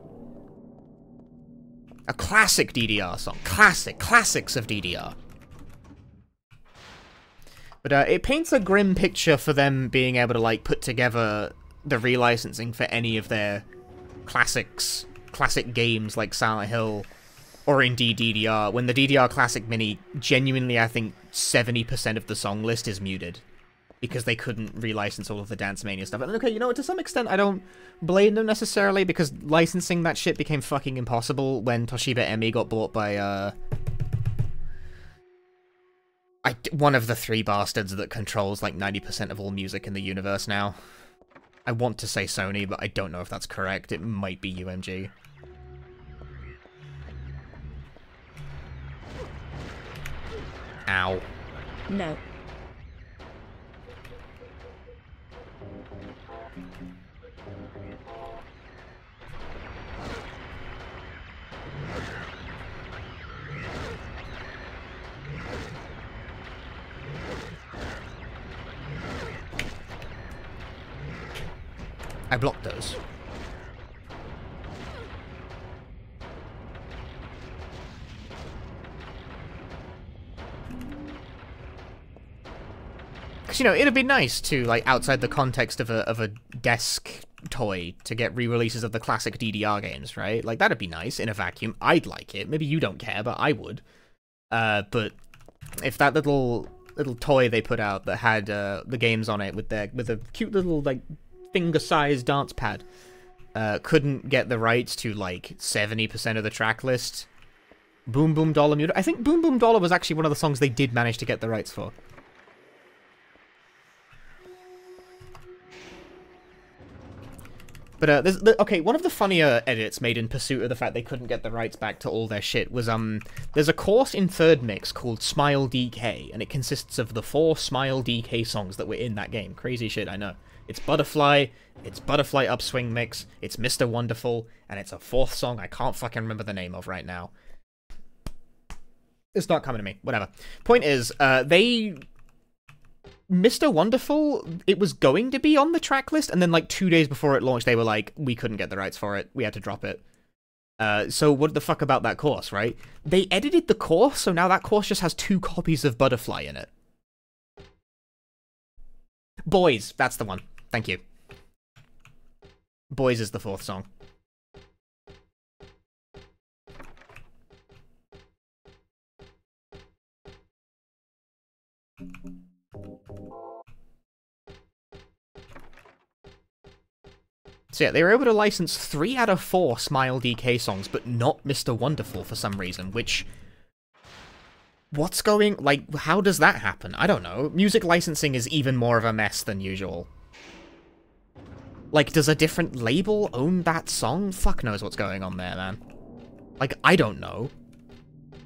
A classic DDR song. Classics of DDR. But it paints a grim picture for them being able to, like, put together the relicensing for any of their classic games like Silent Hill, or indeed DDR, when the DDR Classic Mini, genuinely, I think 70% of the song list is muted. Because they couldn't relicense all of the Dance Mania stuff. And okay, you know, to some extent, I don't blame them necessarily, because licensing that shit became fucking impossible when Toshiba Emi got bought by, one of the 3 bastards that controls, like, 90% of all music in the universe now. I want to say Sony, but I don't know if that's correct. It might be UMG. Ow. No. I blocked those. Because, you know, it'd be nice to, like, outside the context of a desk toy, to get re-releases of the classic DDR games, right? Like, that'd be nice in a vacuum. I'd like it. Maybe you don't care, but I would. But if that little toy they put out that had the games on it with a cute little like finger-sized dance pad couldn't get the rights to like 70% of the track list, Boom Boom Dollar Muted. I think Boom Boom Dollar was actually one of the songs they did manage to get the rights for. But okay, one of the funnier edits made in pursuit of the fact they couldn't get the rights back to all their shit was there's a course in Third Mix called Smile DK, and it consists of the 4 Smile DK songs that were in that game. Crazy shit, I know. It's Butterfly, it's Butterfly Upswing Mix, it's Mr. Wonderful, and it's a 4th song I can't fucking remember the name of right now. It's not coming to me. Whatever. Point is, Mr. Wonderful, it was going to be on the track list, and then like 2 days before it launched, they were like, we couldn't get the rights for it. We had to drop it. So what the fuck about that course, right? They edited the course, so now that course just has 2 copies of Butterfly in it. Boys, that's the one. Thank you. Boys is the 4th song. So yeah, they were able to license 3 out of 4 Smile DK songs, but not Mr. Wonderful for some reason, which... What's going... Like, how does that happen? I don't know. Music licensing is even more of a mess than usual. Like, does a different label own that song? Fuck knows what's going on there, man. Like, I don't know.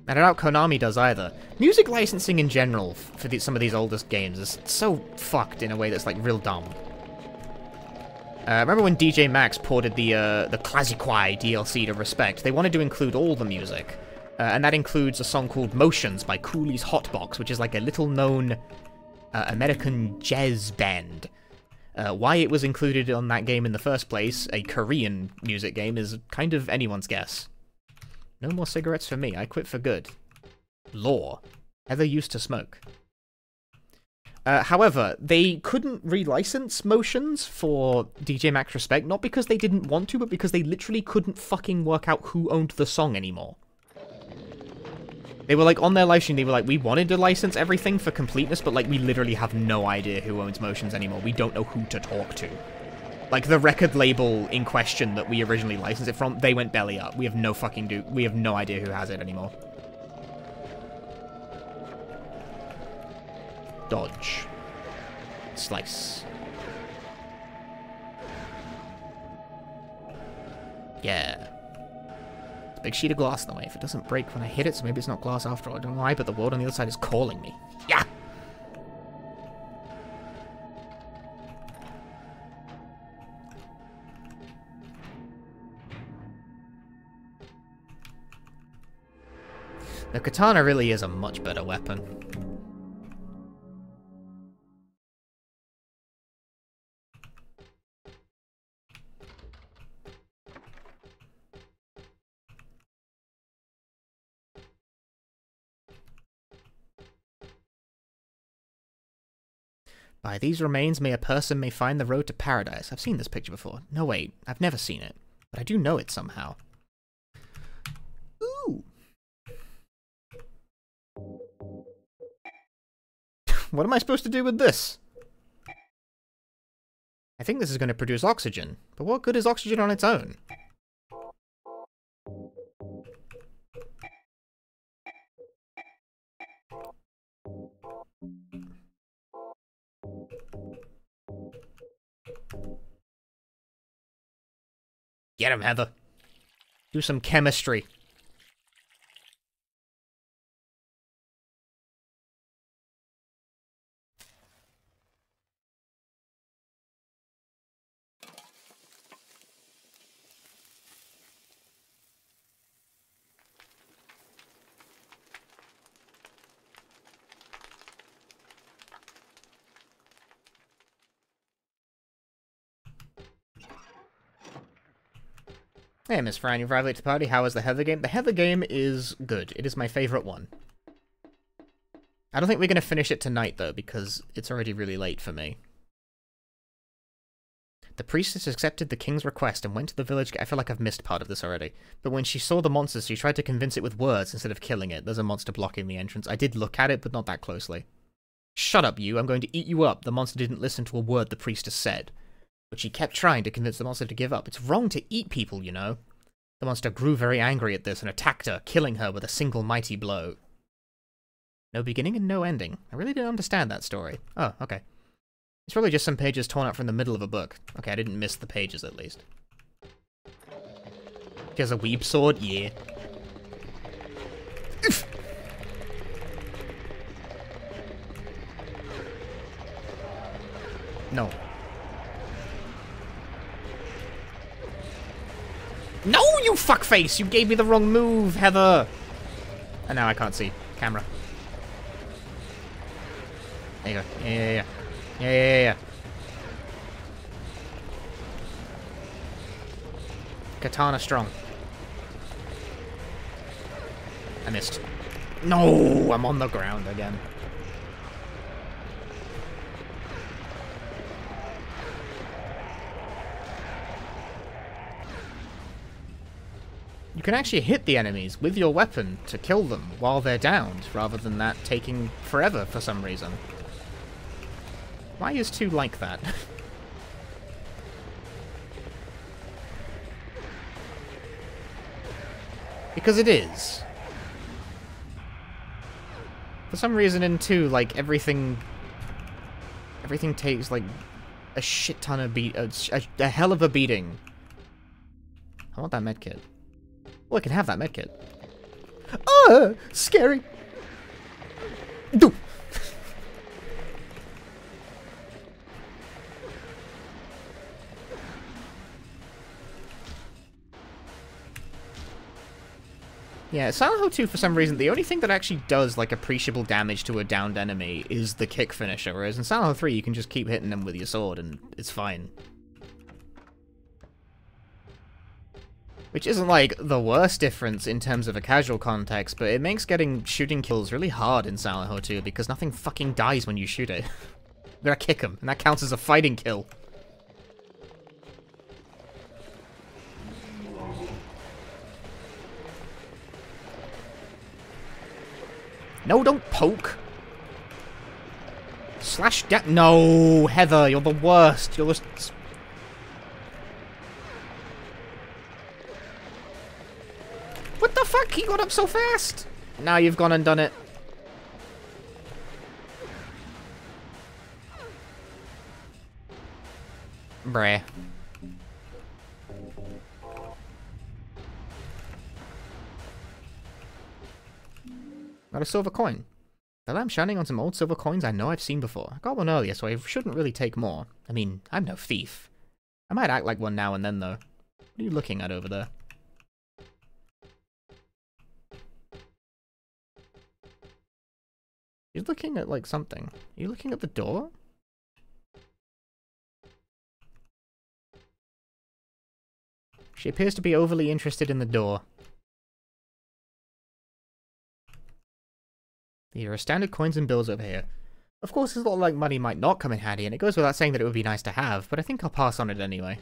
I don't doubt Konami does either. Music licensing in general for some of these oldest games is so fucked in a way that's, like, real dumb. Remember when DJ Max ported the Classiquai DLC to Respect? They wanted to include all the music. And that includes a song called Motions by Cooley's Hotbox, which is like a little-known American jazz band. Why it was included on that game in the first place, a Korean music game, is kind of anyone's guess. No more cigarettes for me, I quit for good. Law. Heather used to smoke. However, they couldn't relicense Motions for DJ Max Respect, not because they didn't want to, but because they literally couldn't fucking work out who owned the song anymore. They were like, on their livestream, they were like, we wanted to license everything for completeness, but like, we literally have no idea who owns Motions anymore. We don't know who to talk to. Like, the record label in question that we originally licensed it from, they went belly up. We have no fucking we have no idea who has it anymore. Dodge. Slice. Yeah. It's a big sheet of glass in the way. If it doesn't break when I hit it, so maybe it's not glass after all. I don't know why, but the world on the other side is calling me. Yeah! The katana really is a much better weapon. By these remains a person may find the road to paradise. I've seen this picture before. No, wait. I've never seen it. But I do know it somehow. Ooh. What am I supposed to do with this? I think this is going to produce oxygen. But what good is oxygen on its own? Get him, Heather. Do some chemistry. Hey, Miss Fran, you've arrived late to the party. How is the Heather game? The Heather game is good. It is my favorite one. I don't think we're going to finish it tonight, though, because it's already really late for me. The priestess accepted the king's request and went to the village. I feel like I've missed part of this already. But when she saw the monsters, she tried to convince it with words instead of killing it. There's a monster blocking the entrance. I did look at it, but not that closely. Shut up, you. I'm going to eat you up. The monster didn't listen to a word the priestess said. But she kept trying to convince the monster to give up. It's wrong to eat people, you know. The monster grew very angry at this and attacked her, killing her with a single mighty blow. No beginning and no ending. I really didn't understand that story. Oh, okay. It's probably just some pages torn out from the middle of a book. Okay, I didn't miss the pages, at least. She has a weeb sword? Yeah. No. No, you fuckface! You gave me the wrong move, Heather! And now I can't see. Camera. There you go. Yeah. Yeah. Katana strong. I missed. No, I'm on the ground again. You can actually hit the enemies with your weapon to kill them while they're downed, rather than that taking forever for some reason. Why is 2 like that? Because it is. For some reason in 2, like, everything takes, like, a shit ton of a hell of a beating. I want that medkit. Well, I can have that medkit. Oh, scary. Do. Yeah, Silent Hill 2, for some reason, the only thing that actually does, like, appreciable damage to a downed enemy is the kick finisher, whereas in Silent Hill 3, you can just keep hitting them with your sword, and it's fine. Which isn't, like, the worst difference in terms of a casual context, but it makes getting shooting kills really hard in Silent Hill 2, because nothing fucking dies when you shoot it. You gotta kick them, and that counts as a fighting kill. No, don't poke. Slash down. No, Heather, you're the worst. You're just... What the fuck? He got up so fast. Now you've gone and done it. Bruh. Got a silver coin. The lamp's shining on some old silver coins I know I've seen before. I got one earlier, so I shouldn't really take more. I mean, I'm no thief. I might act like one now and then, though. What are you looking at over there? You're looking at, like, something. Are you looking at the door? She appears to be overly interested in the door. There are standard coins and bills over here. Of course, this little like money might not come in handy, and it goes without saying that it would be nice to have, but I think I'll pass on it anyway.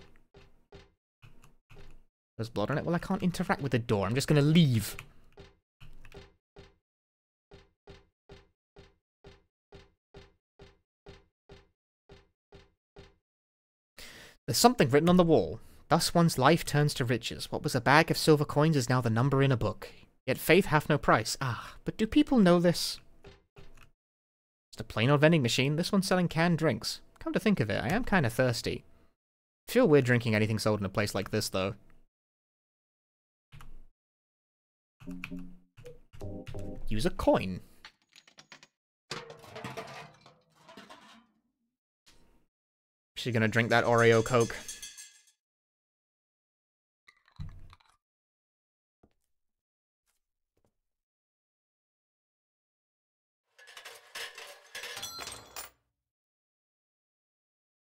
There's blood on it. Well, I can't interact with the door. I'm just gonna leave. There's something written on the wall. Thus one's life turns to riches. What was a bag of silver coins is now the number in a book. Yet faith hath no price. Ah, but do people know this? Just a plain old vending machine. This one's selling canned drinks. Come to think of it, I am kind of thirsty. I feel weird drinking anything sold in a place like this, though. Use a coin. She's gonna drink that Oreo Coke.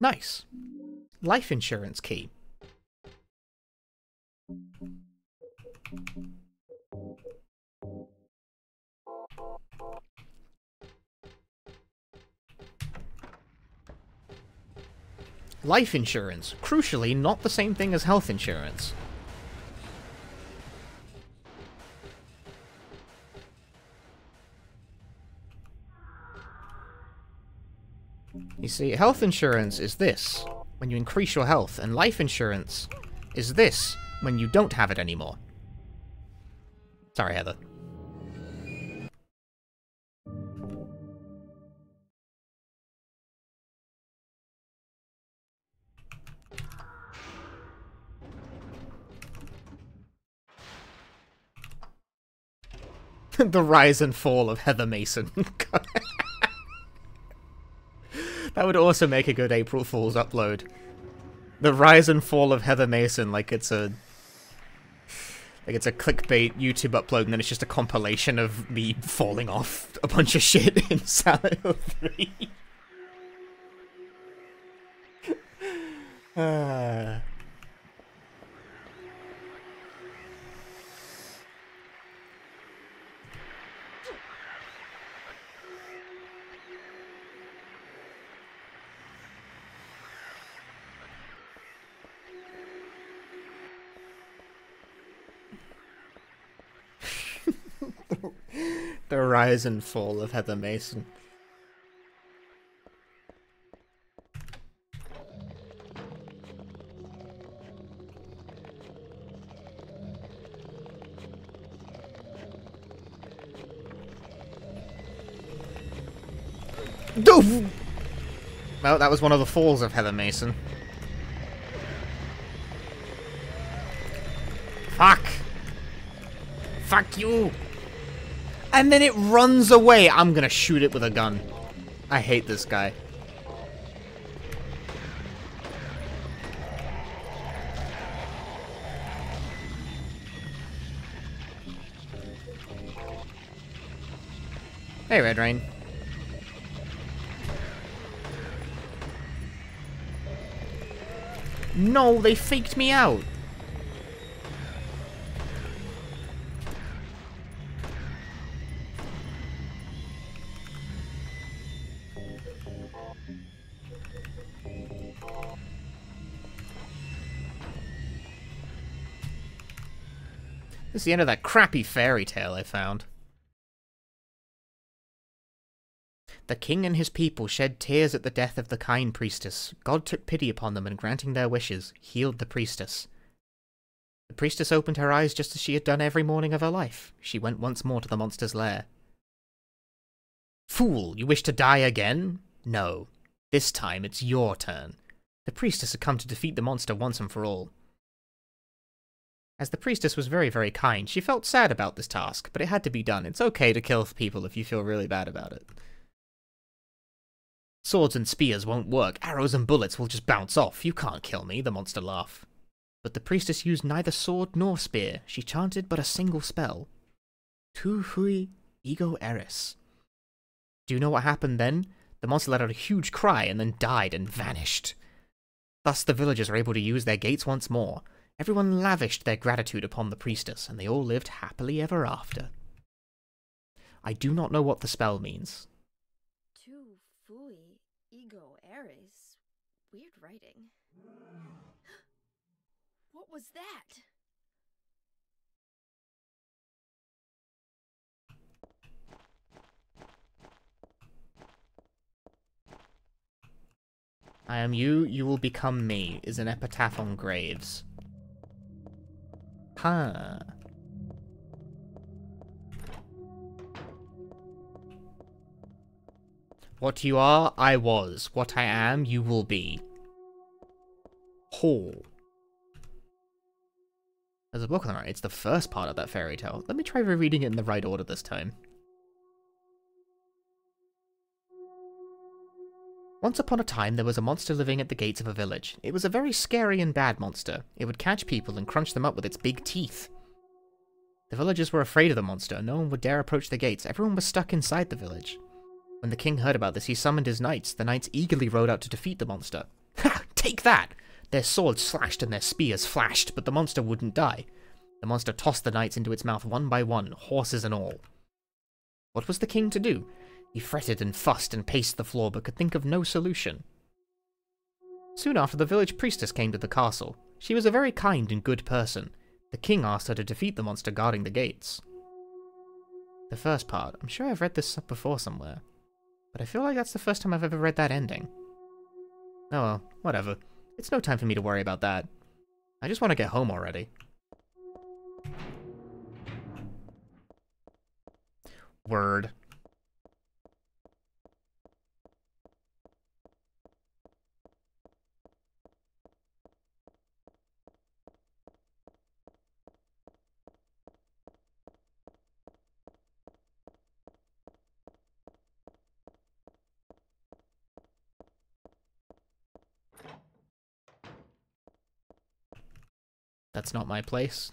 Nice. Life insurance key. life insurance. Crucially, not the same thing as health insurance. You see, health insurance is this, when you increase your health, and life insurance is this, when you don't have it anymore. Sorry, Heather. The rise and fall of Heather Mason. That would also make a good April Fool's upload. The rise and fall of Heather Mason, like it's a clickbait YouTube upload, and then it's just a compilation of me falling off a bunch of shit in Silent Hill 3. The rise and fall of Heather Mason. Well, that was one of the falls of Heather Mason. Fuck! Fuck you! And then it runs away. I'm gonna shoot it with a gun. I hate this guy. Hey, Red Rain. No, they faked me out. This is the end of that crappy fairy tale I found. The king and his people shed tears at the death of the kind priestess. God took pity upon them and, granting their wishes, healed the priestess. The priestess opened her eyes just as she had done every morning of her life. She went once more to the monster's lair. Fool, you wish to die again? No. This time it's your turn. The priestess had come to defeat the monster once and for all. As the priestess was very, very kind, she felt sad about this task, but it had to be done. It's okay to kill people if you feel really bad about it. Swords and spears won't work. Arrows and bullets will just bounce off. You can't kill me, the monster laughed. But the priestess used neither sword nor spear. She chanted but a single spell. Tu hui ego eris. Do you know what happened then? The monster let out a huge cry and then died and vanished. Thus the villagers were able to use their gates once more. Everyone lavished their gratitude upon the priestess, and they all lived happily ever after. I do not know what the spell means. Tu fui ego eris. Weird writing. What was that? I am you, you will become me, is an epitaph on graves. Huh. What you are, I was. What I am, you will be. Hall. There's a book on the right. It's the first part of that fairy tale. Let me try rereading it in the right order this time. Once upon a time, there was a monster living at the gates of a village. It was a very scary and bad monster. It would catch people and crunch them up with its big teeth. The villagers were afraid of the monster. No one would dare approach the gates. Everyone was stuck inside the village. When the king heard about this, he summoned his knights. The knights eagerly rode out to defeat the monster. Ha! Take that! Their swords slashed and their spears flashed, but the monster wouldn't die. The monster tossed the knights into its mouth one by one, horses and all. What was the king to do? He fretted and fussed and paced the floor, but could think of no solution. Soon after, the village priestess came to the castle. She was a very kind and good person. The king asked her to defeat the monster guarding the gates. The first part. I'm sure I've read this before somewhere. But I feel like that's the first time I've ever read that ending. Oh well, whatever. It's no time for me to worry about that. I just want to get home already. Word. That's not my place.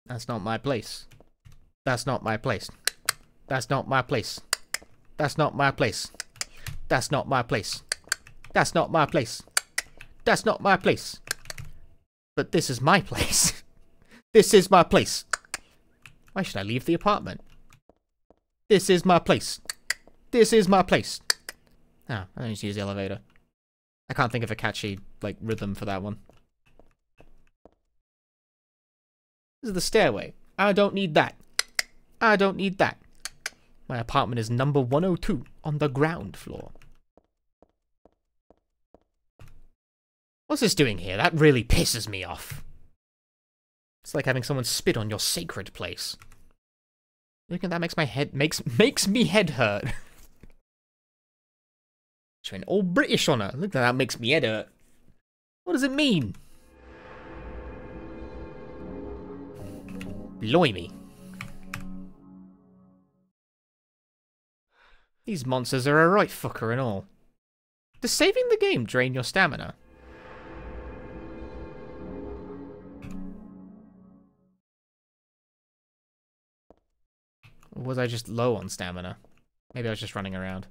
That's not my place. That's not my place. That's not my place. That's not my place. That's not my place. That's not my place. That's not my place. But this is my place. This is my place. Why should I leave the apartment? This is my place. This is my place. Ah, I don't need to use the elevator. I can't think of a catchy, like, rhythm for that one. This is the stairway. I don't need that. I don't need that. My apartment is number 102 on the ground floor. What's this doing here? That really pisses me off. It's like having someone spit on your sacred place. Look at that, makes my head makes me head hurt. She went all British on her. Look at that, makes me head hurt. What does it mean? Blimey. These monsters are a right fucker and all. Does saving the game drain your stamina? Or was I just low on stamina? Maybe I was just running around.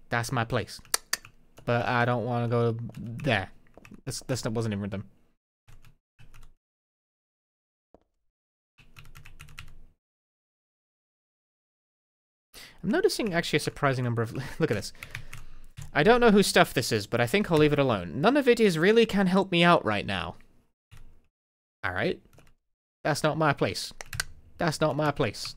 That's my place. But I don't want to go there. This wasn't in rhythm. I'm noticing actually a surprising number of... Look at this. I don't know whose stuff this is, but I think I'll leave it alone. None of it is really can help me out right now. Alright. That's not my place. That's not my place.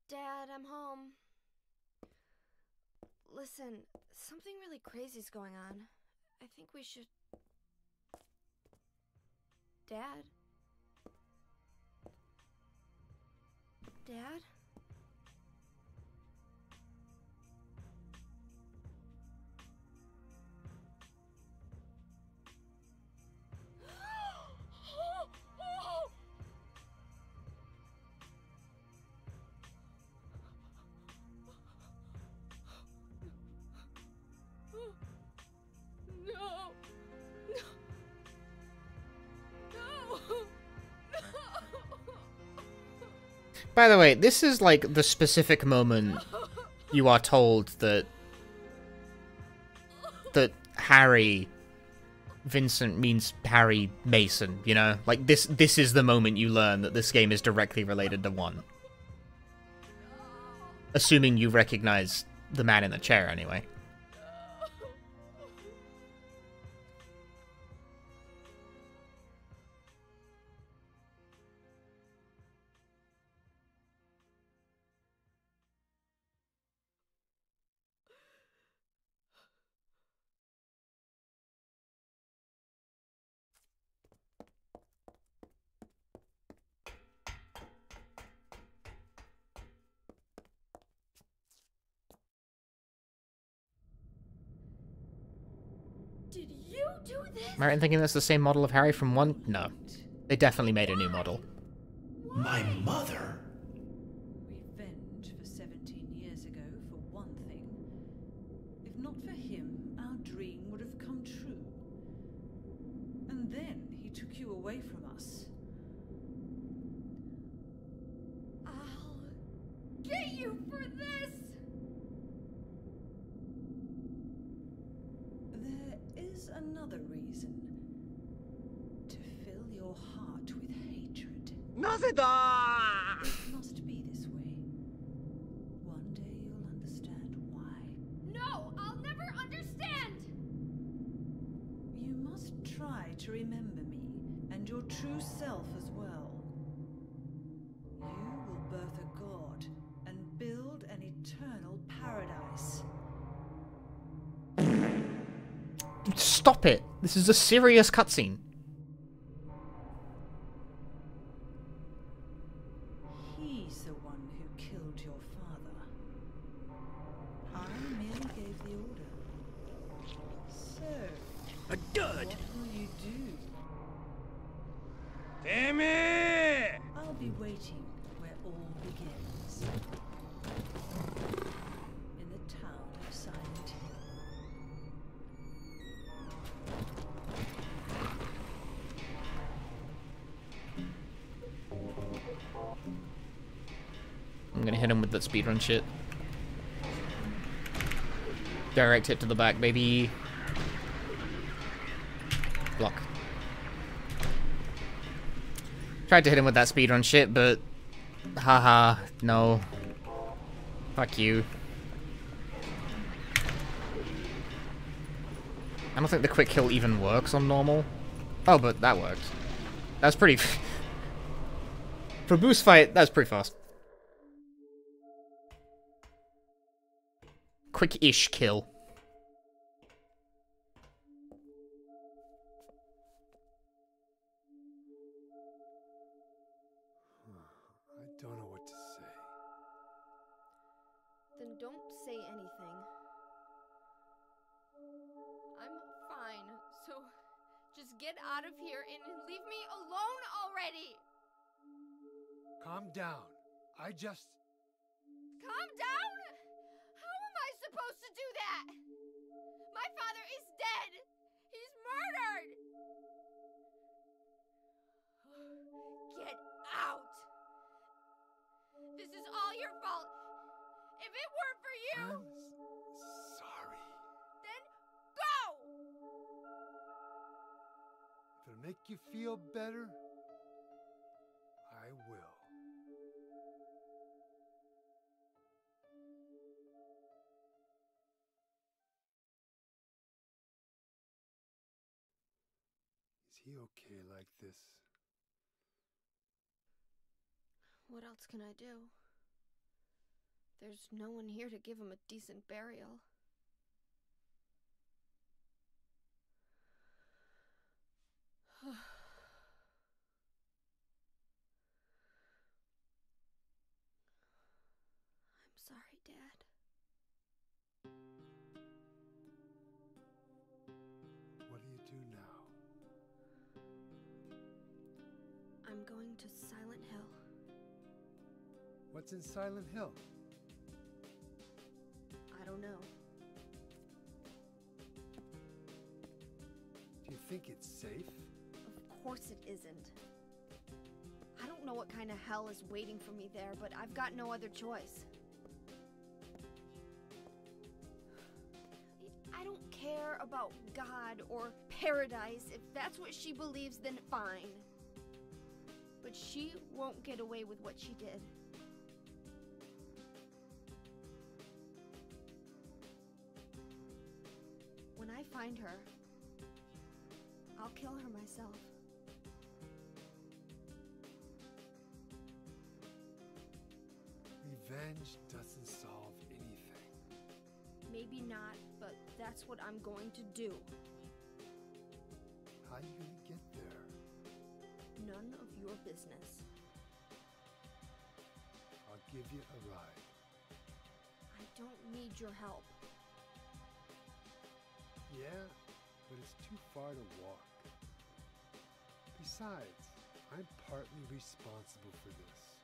Dad, I'm home. Listen, something really crazy's going on. I think we should... Dad? Dad? By the way, this is like the specific moment you are told that Harry Vincent means Harry Mason, you know? Like this is the moment you learn that this game is directly related to 1. Assuming you recognize the man in the chair anyway. Did you do this? Am I right in thinking that's the same model of Harry from 1? No. They definitely made a new model. My mother? Revenge for 17 years ago, for one thing. If not for him, our dream would have come true. And then he took you away from us. I'll you for this! There is another reason. To fill your heart with hatred. It must be this way. One day you'll understand why. No, I'll never understand! You must try to remember me, and your true self as well. You will birth a god, and build an eternal paradise. Stop it! This is a serious cutscene. He's the one who killed your father. I merely gave the order. So, A dud! what will you do? Damn it! I'll be waiting where all begins. In the town of Silent Hill. I'm gonna hit him with that speedrun shit. Direct hit to the back, baby. Block. Tried to hit him with that speedrun shit, but... Haha, no. Fuck you. I don't think the quick kill even works on normal. Oh, but that worked. That's pretty... For boost fight, that's pretty fast. Quick-ish kill. I don't know what to say. Then don't say anything. I'm fine, so just get out of here and leave me alone already! Calm down. I just... Calm down? How am I supposed to do that? My father is dead! He's murdered! Get out! This is all your fault! If it weren't for you, I'm sorry. then go! If it'll make you feel better, I will. Is he okay like this? What else can I do? There's no one here to give him a decent burial. I'm sorry, Dad. What do you do now? I'm going to Silent Hill. What's in Silent Hill? I don't know. Do you think it's safe? Of course it isn't. I don't know what kind of hell is waiting for me there, but I've got no other choice. I don't care about God or paradise. If that's what she believes, then fine. But she won't get away with what she did. When I find her, I'll kill her myself. Revenge doesn't solve anything. Maybe not, but that's what I'm going to do. How are you gonna get there? None of your business. I'll give you a ride. I don't need your help. Yeah, but it's too far to walk. Besides, I'm partly responsible for this.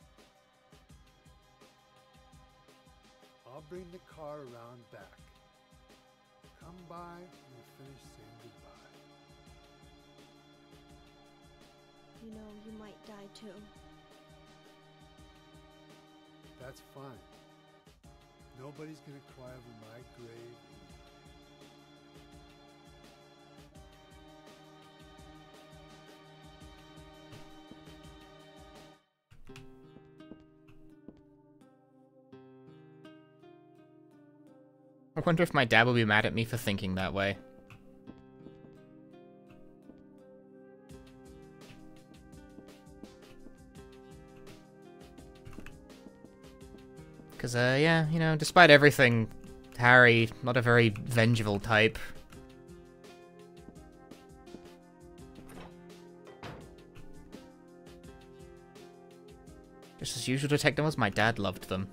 I'll bring the car around back. Come by when we're finished saying goodbye. You know, you might die too. That's fine. Nobody's gonna cry over my grave. I wonder if my dad will be mad at me for thinking that way. Because, yeah, you know, despite everything, Harry, not a very vengeful type. Just as usual to take them as my dad loved them.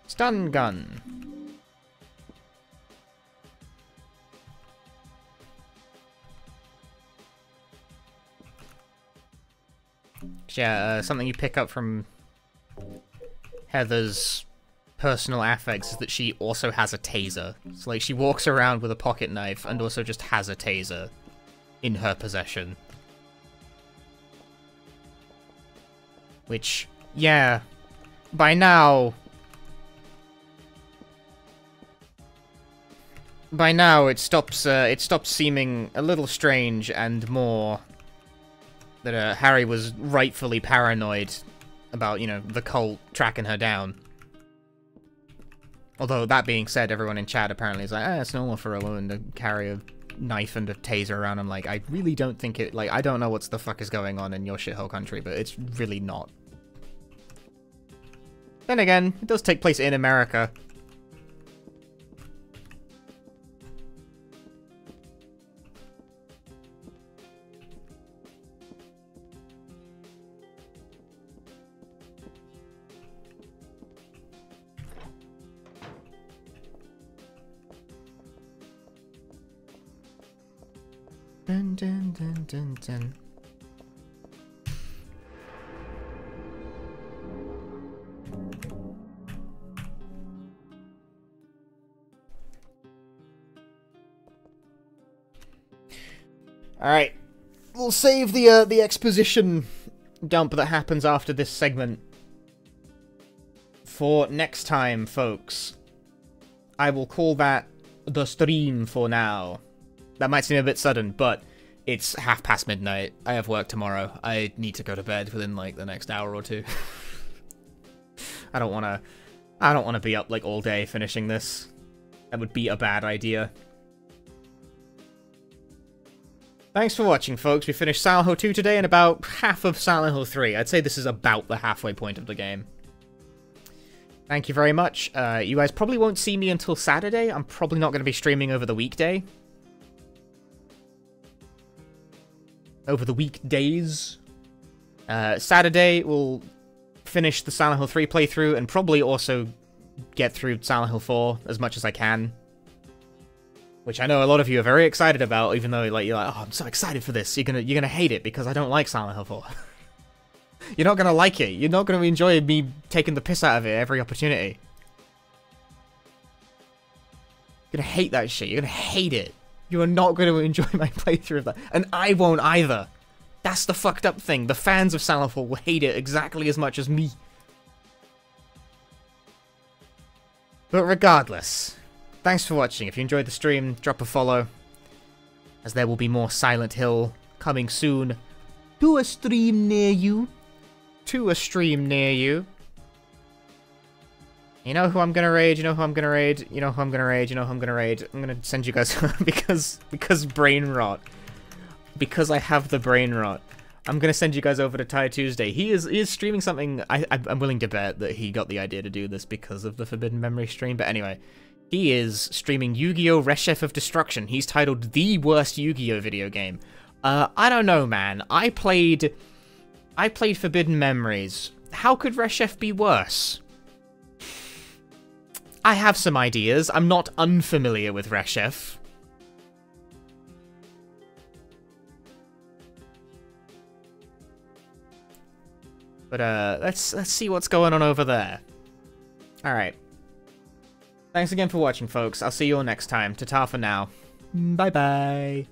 Stun gun. Yeah, something you pick up from Heather's personal affects is that she also has a taser. So, like, she walks around with a pocket knife and also just has a taser in her possession. Which, yeah, by now it stops seeming a little strange and more that Harry was rightfully paranoid about, you know, the cult tracking her down. Although, that being said, everyone in chat apparently is like, it's normal for a woman to carry a knife and a taser around. I'm like, I really don't think it, like, I don't know what the fuck is going on in your shithole country, but it's really not. Then again, it does take place in America. Dun, dun, dun, dun, dun. Alright, we'll save the exposition dump that happens after this segment for next time, folks. I will call that the stream for now. That might seem a bit sudden, but it's midnight. I have work tomorrow. I need to go to bed within, like, the next hour or two. I don't wanna be up, like, all day finishing this. That would be a bad idea. Thanks for watching, folks. We finished Silent Hill 2 today and about half of Silent Hill 3. I'd say this is about the halfway point of the game. Thank you very much. You guys probably won't see me until Saturday. I'm probably not going to be streaming over the weekday. Over the weekdays. Saturday, we'll finish the Silent Hill 3 playthrough and probably also get through Silent Hill 4 as much as I can. Which I know a lot of you are very excited about, even though like you're like, oh, I'm so excited for this. You're gonna hate it because I don't like Silent Hill 4. You're not gonna like it. You're not gonna enjoy me taking the piss out of it every opportunity. You're gonna hate that shit. You're gonna hate it. You are not gonna enjoy my playthrough of that. And I won't either. That's the fucked up thing. The fans of Silent Hill will hate it exactly as much as me. But regardless, thanks for watching. If you enjoyed the stream, drop a follow, as there will be more Silent Hill coming soon to a stream near you. To a stream near you. You know who I'm gonna raid, you know who I'm gonna raid, you know who I'm gonna raid, you know who I'm gonna raid. I'm gonna send you guys because brain rot. Because I have the brain rot. I'm gonna send you guys over to Ty Tuesday. He is streaming something. I'm willing to bet that he got the idea to do this because of the Forbidden Memory stream. But anyway, he is streaming Yu-Gi-Oh! Reshef of Destruction. He's titled The Worst Yu-Gi-Oh! Video Game. I don't know, man. I played Forbidden Memories. How could Reshef be worse? I have some ideas. I'm not unfamiliar with Reshef. But let's see what's going on over there. All right. Thanks again for watching, folks. I'll see you all next time. Ta-ta for now. Bye-bye.